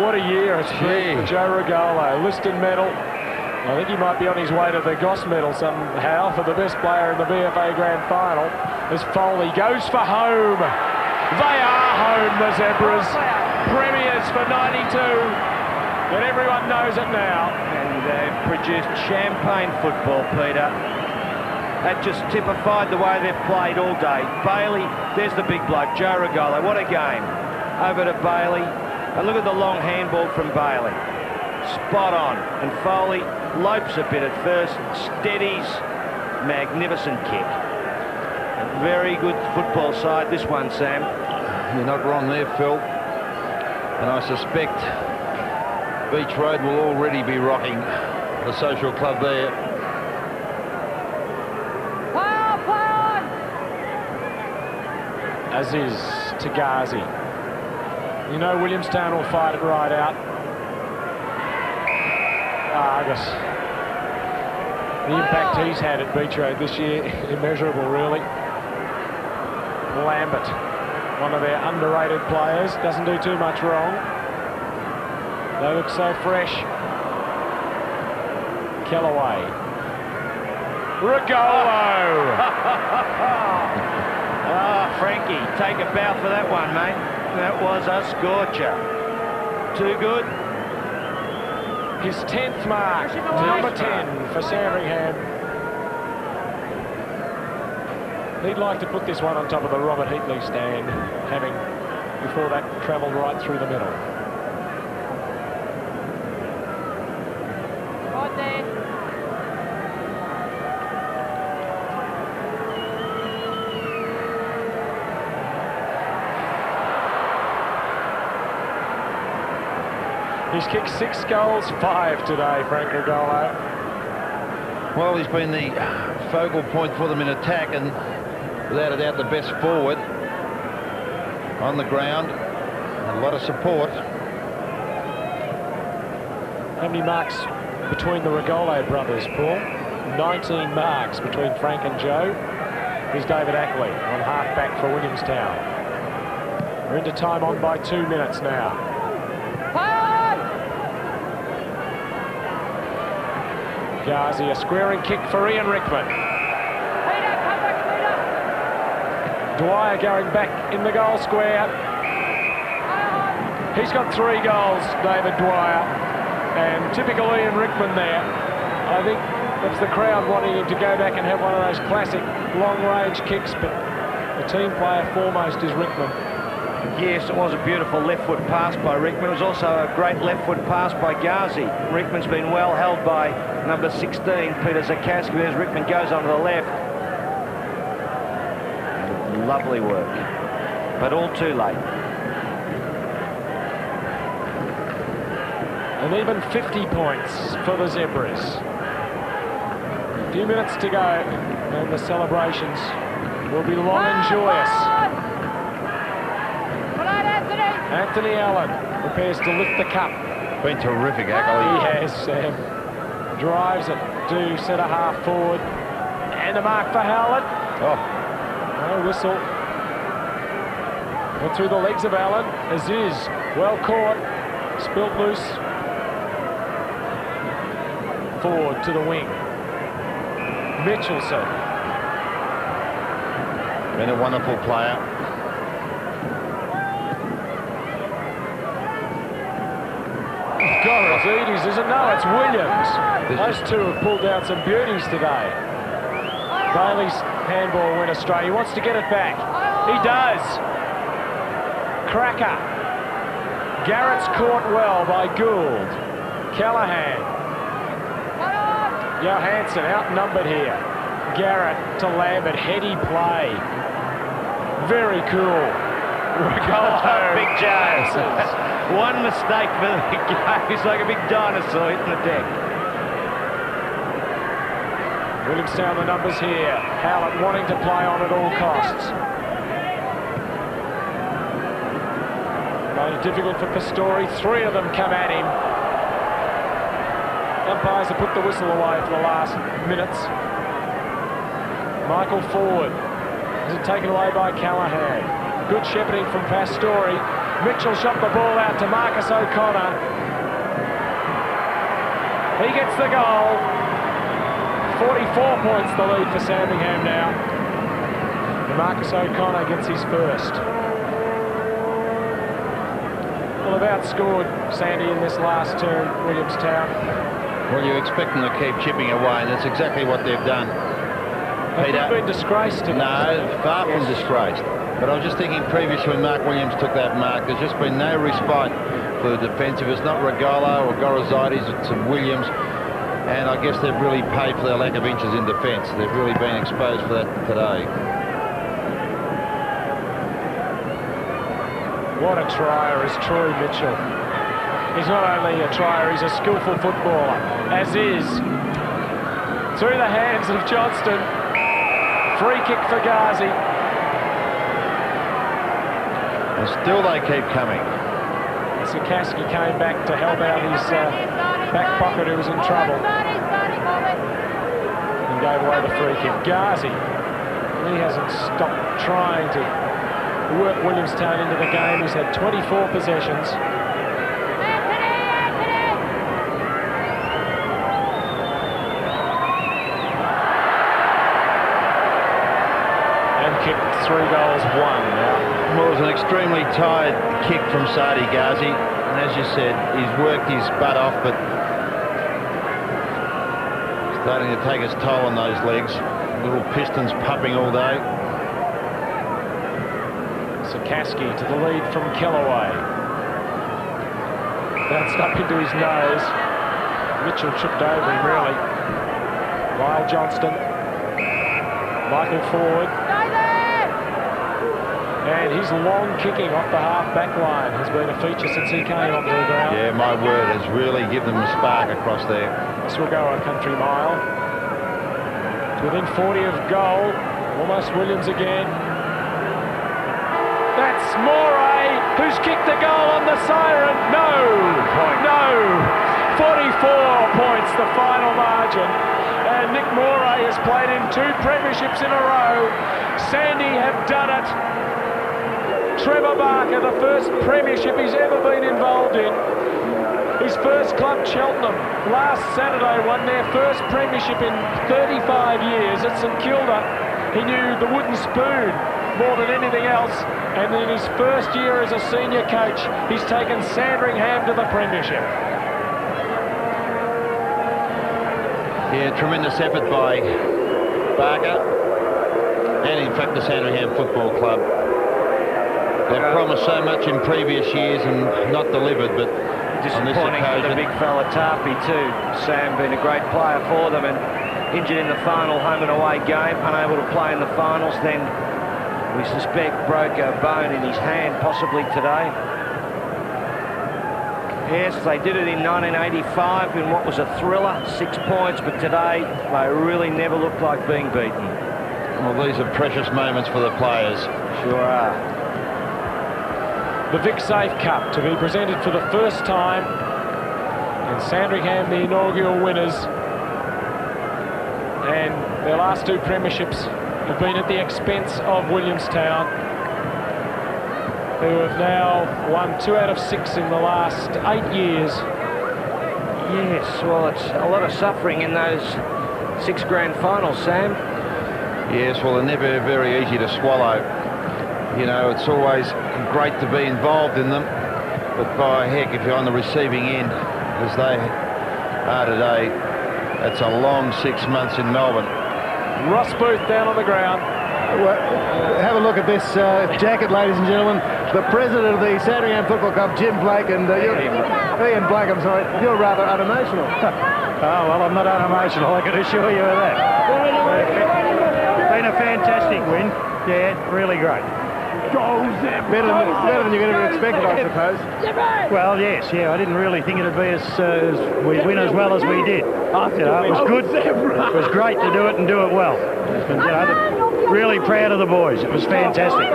What a year it's been for Joe Rugolo. Liston medal. I think he might be on his way to the Goss medal somehow for the best player in the VFA Grand Final. As Foley goes for home. They are home, the Zebras. Premiers for 92. But everyone knows it now. And they've produced champagne football, Peter. That just typified the way they've played all day. Bailey, there's the big bloke, Joe Rugolo. What a game. Over to Bailey. And look at the long handball from Bailey. Spot on. And Foley lopes a bit at first, steadies. Magnificent kick. A very good football side, this one, Sam. You're not wrong there, Phil. And I suspect Beach Road will already be rocking the social club there. Aziz to Ghazi. You know Williamstown will fight it right out. Angus. The impact he's had at Beach Road this year, immeasurable really. Lambert, one of their underrated players, doesn't do too much wrong. They look so fresh. Kellaway. Rugolo! Frankie, take a bow for that one, mate. That was a scorcher. Too good. His 10th mark, number 10 for Sandringham. He'd like to put this one on top of the Robert Heatley stand, having before that travelled right through the middle. Right there. He's kicked 6 goals, 5 today, Frank Rugolo. Well, he's been the focal point for them in attack and without a doubt the best forward on the ground. A lot of support. How many marks between the Rugolo brothers, Paul? 19 marks between Frank and Joe. Here's David Ackley on half-back for Williamstown. We're into time on by 2 minutes now. Ghazi, a squaring kick for Ian Rickman. Dwyer going back in the goal square. He's got 3 goals, David Dwyer. And typical Ian Rickman there. I think that's the crowd wanting him to go back and have one of those classic long-range kicks, but the team player foremost is Rickman. Yes, it was a beautiful left-foot pass by Rickman. It was also a great left-foot pass by Ghazi. Rickman's been well held by number 16, Peter Zakaski, as Rickman goes onto the left. Lovely work, but all too late. And even 50 points for the Zebras. A few minutes to go, and the celebrations will be long and joyous. Anthony Allen prepares to lift the cup. Been terrific, Ackley. He has, Sam. Drives it to centre half forward. And a mark for Howlett. No whistle. Went through the legs of Allen. Aziz, well caught. Spilt loose. Forward to the wing. Mitchelson. Been a wonderful player. Gorozidis, isn't? No, it's Williams. Those two have pulled out some beauties today. Bailey's handball went astray. He wants to get it back. He does. Cracker. Garrett's caught well by Gould. Callahan. Johansson outnumbered here. Garrett to Lambert. Heady play. Very cool. Rugolo. Big Jones. One mistake for the game. He's like a big dinosaur hitting the deck. Williamstown, the numbers here. Howlett wanting to play on at all costs. Made it difficult for Pistori. 3 of them come at him. Umpires have put the whistle away for the last minutes. Michael forward. Is it taken away by Callaghan? Good shepherding from Pastore. Mitchell shot the ball out to Marcus O'Connor. He gets the goal. 44 points the lead for Sandringham now. And Marcus O'Connor gets his first. Well, they've outscored Sandy in this last term, Williamstown. Well, you expect them to keep chipping away, and that's exactly what they've done. Have you been disgraced? No, far from disgraced. But I was just thinking previously when Mark Williams took that mark, there's just been no respite for the defensive. It's not Rugolo or Gorozidis, it's Williams. And I guess they've really paid for their lack of inches in defence. They've really been exposed for that today. What a trier is Troy Mitchell. He's not only a trier, he's a skillful footballer, as is. Through the hands of Johnston. Free kick for Ghazi. And still they keep coming. Sikaski came back to help out his back pocket who was in trouble. And gave away the free kick. Ghazi, he hasn't stopped trying to work Williamstown into the game. He's had 24 possessions. And kicked 3 goals, 1 now. Well, it was an extremely tired kick from Saade Ghazi, and as you said, he's worked his butt off, but starting to take his toll on those legs. Little pistons pumping all day. Sikaski to the lead from Kellaway. Bounced up into his nose. Mitchell tripped over him, really. Lyle Johnston. Michael forward. And his long kicking off the half-back line has been a feature since he came onto the ground. Yeah, my word, has really given them a spark across there. This will go a country mile. Within 40 of goal. Almost Williams again. That's Moray, who's kicked the goal on the siren. No! No! 44 points, the final margin. And Nick Moray has played in 2 premierships in a row. Sandy have done it. Trevor Barker, the first premiership he's ever been involved in. His first club, Cheltenham, last Saturday won their first premiership in 35 years at St Kilda. He knew the wooden spoon more than anything else, and in his first year as a senior coach, he's taken Sandringham to the premiership. Yeah, tremendous effort by Barker, and in fact the Sandringham Football Club. They've promised so much in previous years and not delivered, but disappointing for the big fella Tarpey too. Sam being a great player for them and injured in the final home and away game, unable to play in the finals, then we suspect broke a bone in his hand possibly today. Yes, they did it in 1985 in what was a thriller, 6 points, but today they really never looked like being beaten. Well, these are precious moments for the players. Sure are. The Vic Safe Cup to be presented for the first time, and Sandringham the inaugural winners, and their last 2 premierships have been at the expense of Williamstown, who have now won 2 out of 6 in the last 8 years. Yes, well, it's a lot of suffering in those 6 grand finals, Sam. Yes, well, they're never very easy to swallow. You know, it's always great to be involved in them, but by heck, if you're on the receiving end, as they are today, it's a long 6 months in Melbourne. Ross Booth down on the ground. Well, have a look at this jacket, ladies and gentlemen. The president of the Sandringham Football Club, Jim Blake, and Ian Blake, I'm sorry, you're rather unemotional. Oh, well, I'm not unemotional, I can assure you of that. Been a fantastic win. Yeah, really great. Better than you could have expected, I suppose. Well, yes, yeah. I didn't really think it'd be as we'd win as well as we did. You know, it was good. It was great to do it and do it well. You know, really proud of the boys. It was fantastic.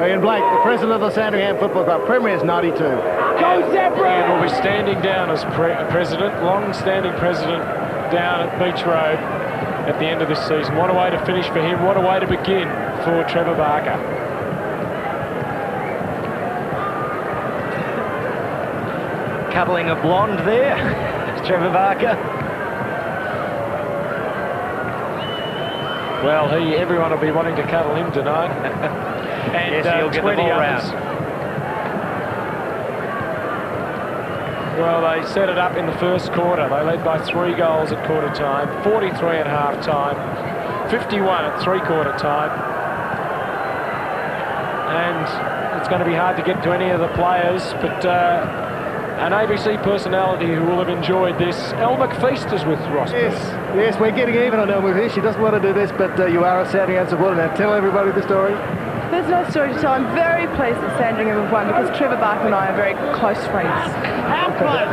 Ian Blake, the president of the Sandringham Football Club. Premier's 92. Go Zebra! And will be standing down as president, long-standing president down at Beach Road at the end of this season. What a way to finish for him. What a way to begin for Trevor Barker. Cuddling a blonde there, Trevor Barker. Well, everyone will be wanting to cuddle him tonight. And yes, he'll get the ball others. round. Well, they set it up in the first quarter. They led by 3 goals at quarter time, 43 at half time, 51 at 3/4 time. And it's going to be hard to get to any of the players, but an ABC personality who will have enjoyed this. Elle McFeast is with Ross. Yes, we're getting even on Elle McFeast. She doesn't want to do this, but you are a Sandringham supporter. Now tell everybody the story. There's no story to tell. I'm very pleased that Sandringham have won because Trevor Barker and I are very close friends. How close?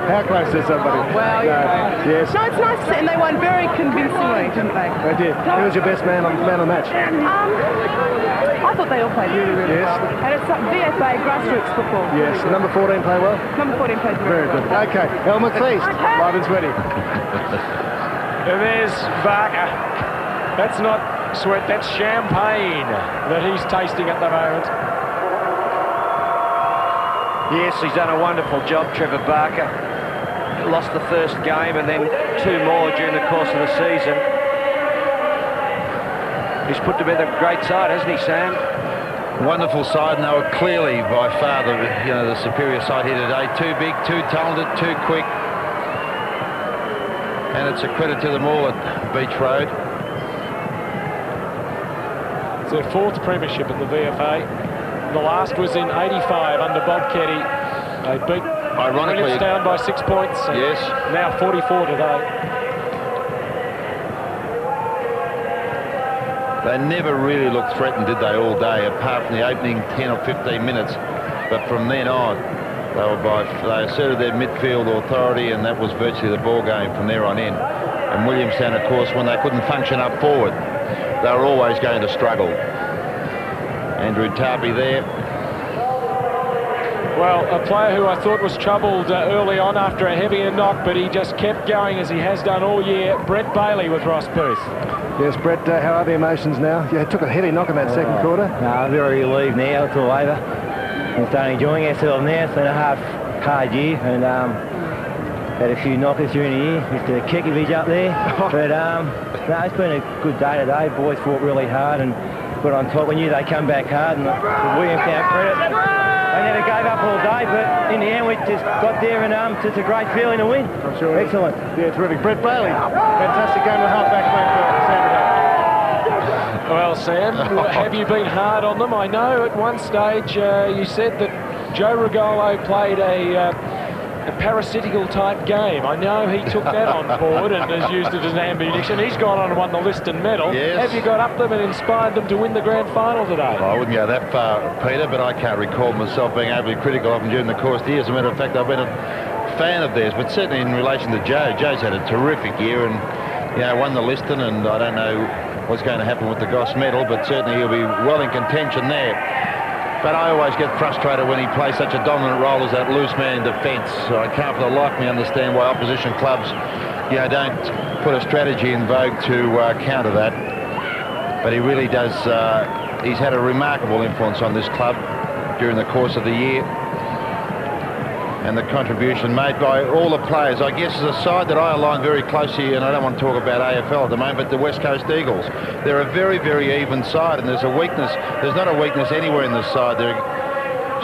How close is somebody? Well, you know. Yes. No, it's nice to see, and they won very convincingly, didn't they? They did. Who was your best man on the match? I thought they all played really, really Yes. well. And it's VFA grassroots football. Yes. Number 14 play well? Number 14 plays Very good. Okay. Elle McFeast, live and sweaty. And there's Barker. That's not sweat, that's champagne that he's tasting at the moment. Yes, he's done a wonderful job, Trevor Barker. Lost the first game and then 2 more during the course of the season. He's put together a great side, hasn't he, Sam? Wonderful side, and they were clearly by far the superior side here today. Too big, too talented, too quick. And it's a credit to them all at Beach Road. It's their 4th premiership at the VFA. The last was in 85 under Bob Keddy. They beat Williamstown by 6 points. Yes. Now 44 today. They never really looked threatened, did they, all day, apart from the opening 10 or 15 minutes. But from then on, they asserted their midfield authority, and that was virtually the ball game from there on in. And Williamstown, of course, when they couldn't function up forward, they were always going to struggle. Andrew Tarpey there. Well, a player who I thought was troubled early on after a heavier knock, but he just kept going as he has done all year. Brett Bailey with Ross Booth. Yes, Brett, how are the emotions now? You took a heavy knock in that second quarter. No, I'm very relieved now. It's all over. We're starting enjoying ourselves now. It's been a hard year, and had a few knockers during the year. Mr. Kekovich up there. But no, it's been a good day today. Boys fought really hard and got on top. We knew they'd come back hard, and the Williamstown credit. They never gave up all day, but in the end we just got there, and it's a great feeling to win. I'm sure. Excellent. Yeah, terrific. Brett Bailey, fantastic game and a half back for Sandringham. Well, Sam, have you been hard on them? I know at one stage you said that Joe Rugolo played a parasitical type game. I know he took that on board and has used it as ammunition. He's gone on and won the Liston medal. Yes. Have you got up them and inspired them to win the grand final today? Well, I wouldn't go that far, Peter, but I can't recall myself being overly critical of them during the course of the year. As a matter of fact, I've been a fan of theirs, but certainly in relation to Joe. Joe's had a terrific year and, won the Liston, and I don't know what's going to happen with the Goss medal, but certainly he'll be well in contention there. But I always get frustrated when he plays such a dominant role as that loose man in defence. So I can't for the life of me understand why opposition clubs, don't put a strategy in vogue to counter that. But he really does. He's had a remarkable influence on this club during the course of the year. And the contribution made by all the players. I guess is a side that I align very closely, and I don't want to talk about AFL at the moment, but the West Coast Eagles. They're a very, very even side, and there's a weakness. There's not a weakness anywhere in this side. They're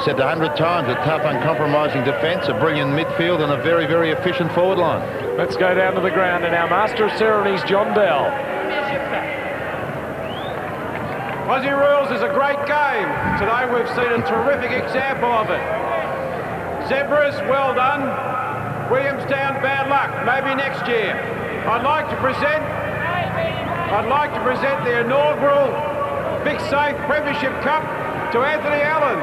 said 100 times, a tough, uncompromising defence, a brilliant midfield, and a very, very efficient forward line. Let's go down to the ground, and our Master of Ceremonies, John Bell. Aussie Rules is a great game. Today we've seen a terrific example of it. Zebras, well done. Williamstown, bad luck. Maybe next year. I'd like to present the inaugural Big Safe Premiership Cup to Anthony Allen.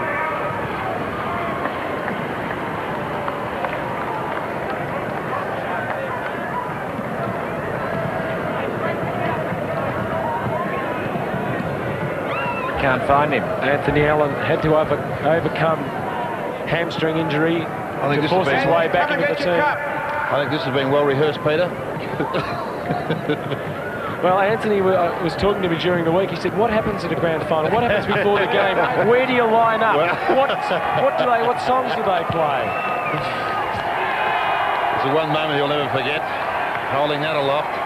can't find him. Anthony Allen had to overcome hamstring injury to force his way back into the team. I think this has been well rehearsed, Peter. Well, Anthony was talking to me during the week. He said, what happens at a grand final? What happens before the game? Where do you line up? What songs do they play? It's the one moment he'll never forget, holding that aloft.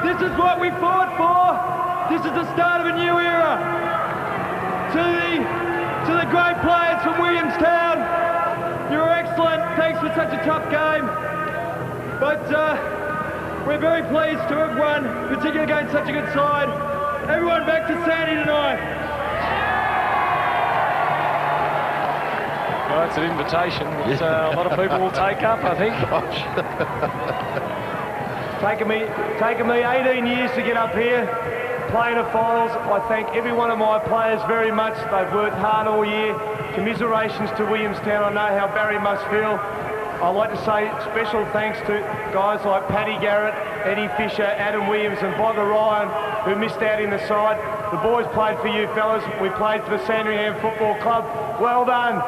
This is what we fought for. This is the start of a new era. To the great players from Williamstown, you were excellent. Thanks for such a tough game. But we're very pleased to have won, particularly against such a good side. Everyone back to Saade tonight. Well, that's an invitation that a lot of people will take up, I think. Taken me 18 years to get up here, playing the finals. I thank every one of my players very much. They've worked hard all year. Commiserations to Williamstown. I know how Barry must feel. I'd like to say special thanks to guys like Paddy Garrett, Eddie Fisher, Adam Williams and Bogger Ryan, who missed out in the side. The boys played for you fellas. We played for the Sandringham Football Club. Well done.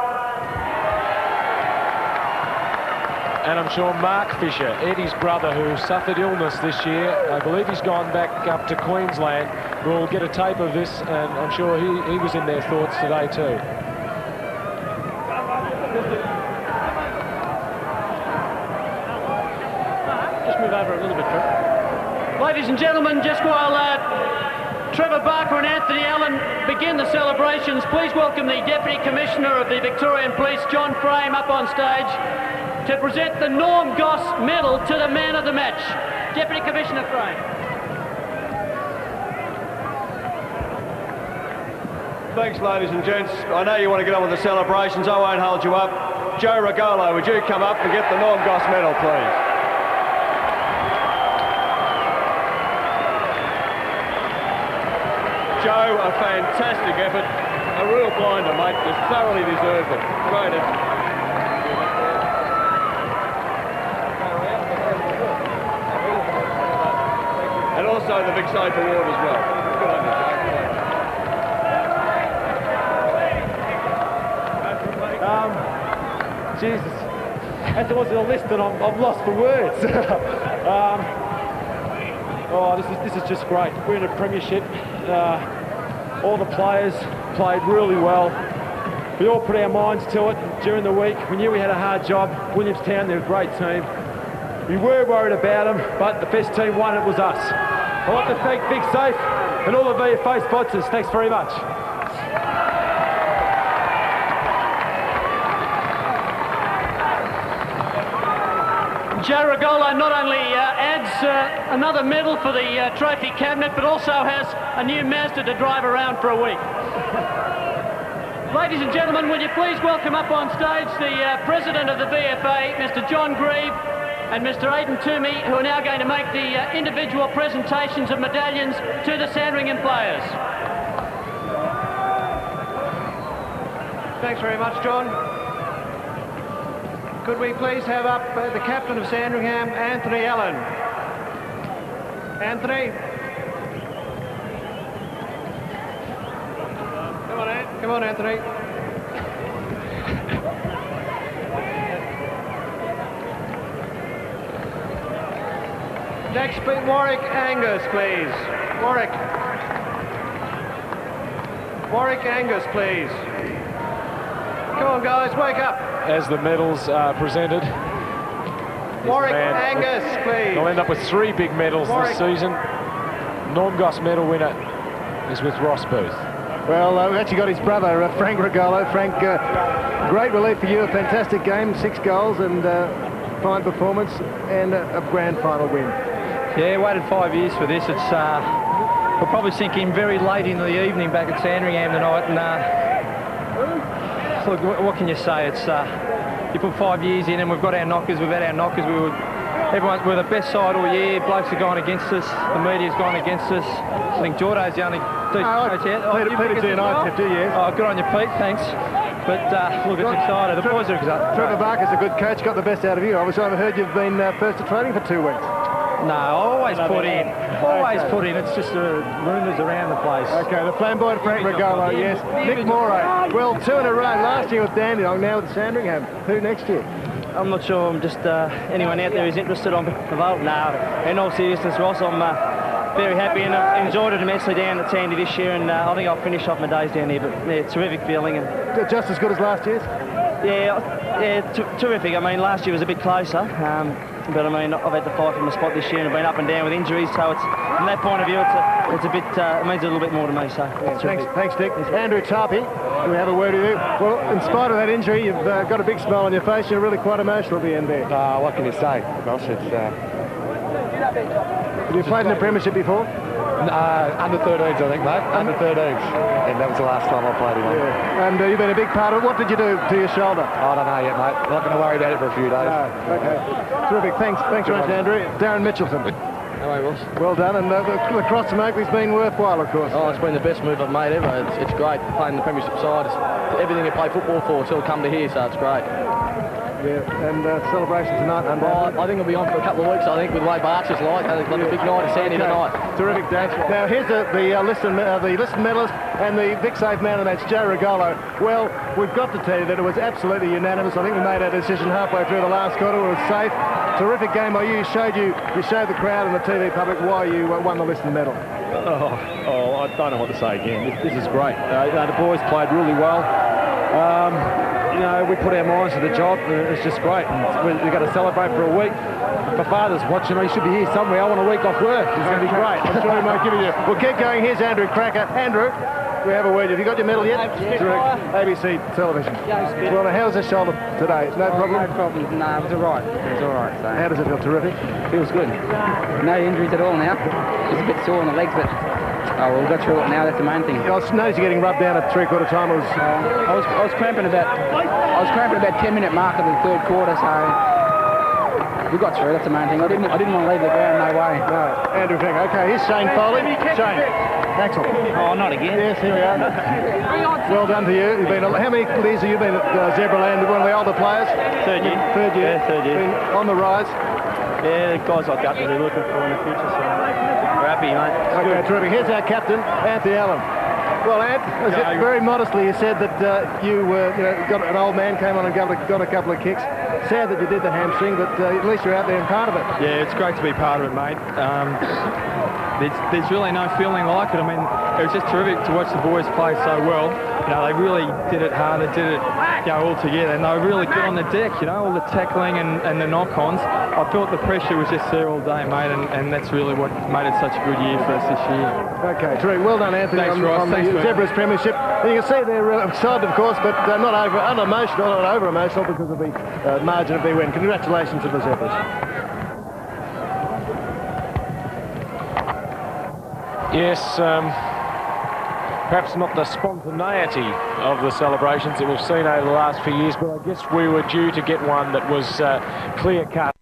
And I'm sure Mark Fisher, Eddie's brother, who suffered illness this year, I believe he's gone back up to Queensland, will get a tape of this, and I'm sure he was in their thoughts today too. Just move over a little bit, Trevor. Ladies and gentlemen, just while Trevor Barker and Anthony Allen begin the celebrations, please welcome the Deputy Commissioner of the Victorian Police, John Frame, up on stage to present the Norm Goss Medal to the man of the match. Deputy Commissioner Frame. Thanks, ladies and gents. I know you want to get on with the celebrations. I won't hold you up. Joe Rugolo, would you come up and get the Norm Goss Medal, please? Joe, a fantastic effort. A real blinder, mate. You thoroughly deserved it. Great effort. And also the Vic Safe Award as well. Good on you, Joe. Jesus. As it was on the list, and I'm lost for words. This is just great. We're in a premiership. All the players played really well. We all put our minds to it during the week. We knew we had a hard job. Williamstown, they're a great team. We were worried about them, but the best team won. It was us. I'd like to thank Vic Safe and all the VFA sponsors. Thanks very much. Joe Rugolo not only adds another medal for the trophy cabinet, but also has a new Mazda to drive around for a week. Ladies and gentlemen, will you please welcome up on stage the President of the VFA, Mr. John Grieve, and Mr. Aidan Toomey, who are now going to make the individual presentations of medallions to the Sandringham players. Thanks very much, John. Could we please have up the captain of Sandringham, Anthony Allen. Anthony. Come on, Ant. Come on, Anthony. Next, Warwick Angus, please. Warwick. Warwick Angus, please. Come on, guys, wake up. As the medals are presented, Warwick Angus, please. They'll end up with 3 big medals Warwick. this season. Norm Goss medal winner is with Ross Booth. Well, we've actually got his brother, Frank Rugolo. Frank, great relief for you, a fantastic game, 6 goals and fine performance and a grand final win. Yeah, waited 5 years for this. It's we'll probably sink in very late in the evening back at Sandringham tonight, and look, what can you say? It's you put 5 years in, and we've got our knockers. We've had our knockers. We're the best side all year. Blokes have gone against us. The media's gone against us. I think Jordo's the only coach out. Peter T and I tipped you, yes. Oh, good on you, Pete. Thanks. But look, it's exciting. The boys are excited. Trevor Barker's a good coach, got the best out of you. Obviously, I've heard you've been first to training for 2 weeks. No, always put in. Always put in. It's just rumours around the place. Okay, the flamboyant Frank Rugolo, yes. Nick Moray. Well, 2 in a row. Last year with Dandenong, now with Sandringham. Who next year? I'm not sure. I'm just anyone out there who's interested on available. No, in all seriousness, Ross, I'm very happy and I've enjoyed it immensely down at Sandy this year, and I think I'll finish off my days down here. But yeah, terrific feeling. And just as good as last year's? Yeah, terrific. I mean, last year was a bit closer, but I mean, I've had to fight for my spot this year and been up and down with injuries, so it's from that point of view, it's a bit, it means a little bit more to me. So yeah, thanks, Dick. Andrew Tarpey, we have a word with you. Well, in spite of that injury, you've got a big smile on your face. You're really quite emotional at the end there. What can you say, Ross? It's have you played in the Premiership before? Under 13s, I think, mate. Under 13s. And that was the last time I played in one. Yeah. And you've been a big part of it. What did you do to your shoulder? I don't know yet, mate. Not going to worry about it for a few days. No. Okay. Terrific. Thanks very much, Andrew. Darren Mitchelson. Hello, Ross. Well done. And the cross to Oakley's been worthwhile, of course. Oh, it's been the best move I've made ever. It's great playing the Premiership side. It's everything you play football for, it's all come to here, so it's great. Yeah, and celebration tonight. I think it'll be on for a couple of weeks, I think, with the way Barks like. It's like a big night at Sandy tonight. Terrific, Dave. Now, here's the listed medalist and the Vic Safe man of the match, Joe Rugolo. Well, we've got to tell you that it was absolutely unanimous. I think we made our decision halfway through the last quarter. It was safe. Terrific game by you. You showed the crowd and the TV public why you won the listed medal. Oh, I don't know what to say again. This is great. The boys played really well. You know, we put our minds to the job. It's just great. And we've got to celebrate for a week. For fathers watching, he should be here somewhere. I want a week off work. It's going to be great. I'm sure he might give it you. We'll keep going. Here's Andrew Cracker. Andrew, we have a word. Have you got your medal yet? ABC television. Well, how's the shoulder today? No problem? No problem. No, it was all right. It was all right. So. How does it feel? Terrific? Feels good. No injuries at all now. Just a bit sore on the legs, but well, we've got through it now. That's the main thing. I noticed you getting rubbed down at three-quarter time. I was cramping about 10-minute mark of the third quarter, so we got through. That's the main thing. I didn't want to leave the ground. No way. No. Andrew Finger. Okay, here's Shane Foley. Shane. Axel. Oh, not again. Yes, here we are. Well done to you. You've been. How many years have you been at Zebraland? One of the older players. Third year. Third year. Yeah, third year. Been on the rise. Yeah, guys like that that we're looking for in the future. So we're happy, mate. Okay, terrific. Here's our captain, Anthony Allen. Well, Ant, very modestly, you said that you got an old man came on and got a couple of kicks. Sad that you did the hamstring, but at least you're out there and part of it. Yeah, it's great to be part of it, mate. There's really no feeling like it. I mean, it was just terrific to watch the boys play so well. You know, they really did it hard. They did it, all together, and they were really good on the deck. You know, all the tackling and the knock-ons. I felt the pressure was just there all day, mate, and that's really what made it such a good year for us this year. Okay, terrific. Well done, Anthony, Thanks, Ross. on the Zebras Premiership. And you can see they're excited, of course, but not over-emotional because of the margin of their win. Congratulations to the Zebras. Yes, perhaps not the spontaneity of the celebrations that we've seen over the last few years, but I guess we were due to get one that was clear-cut.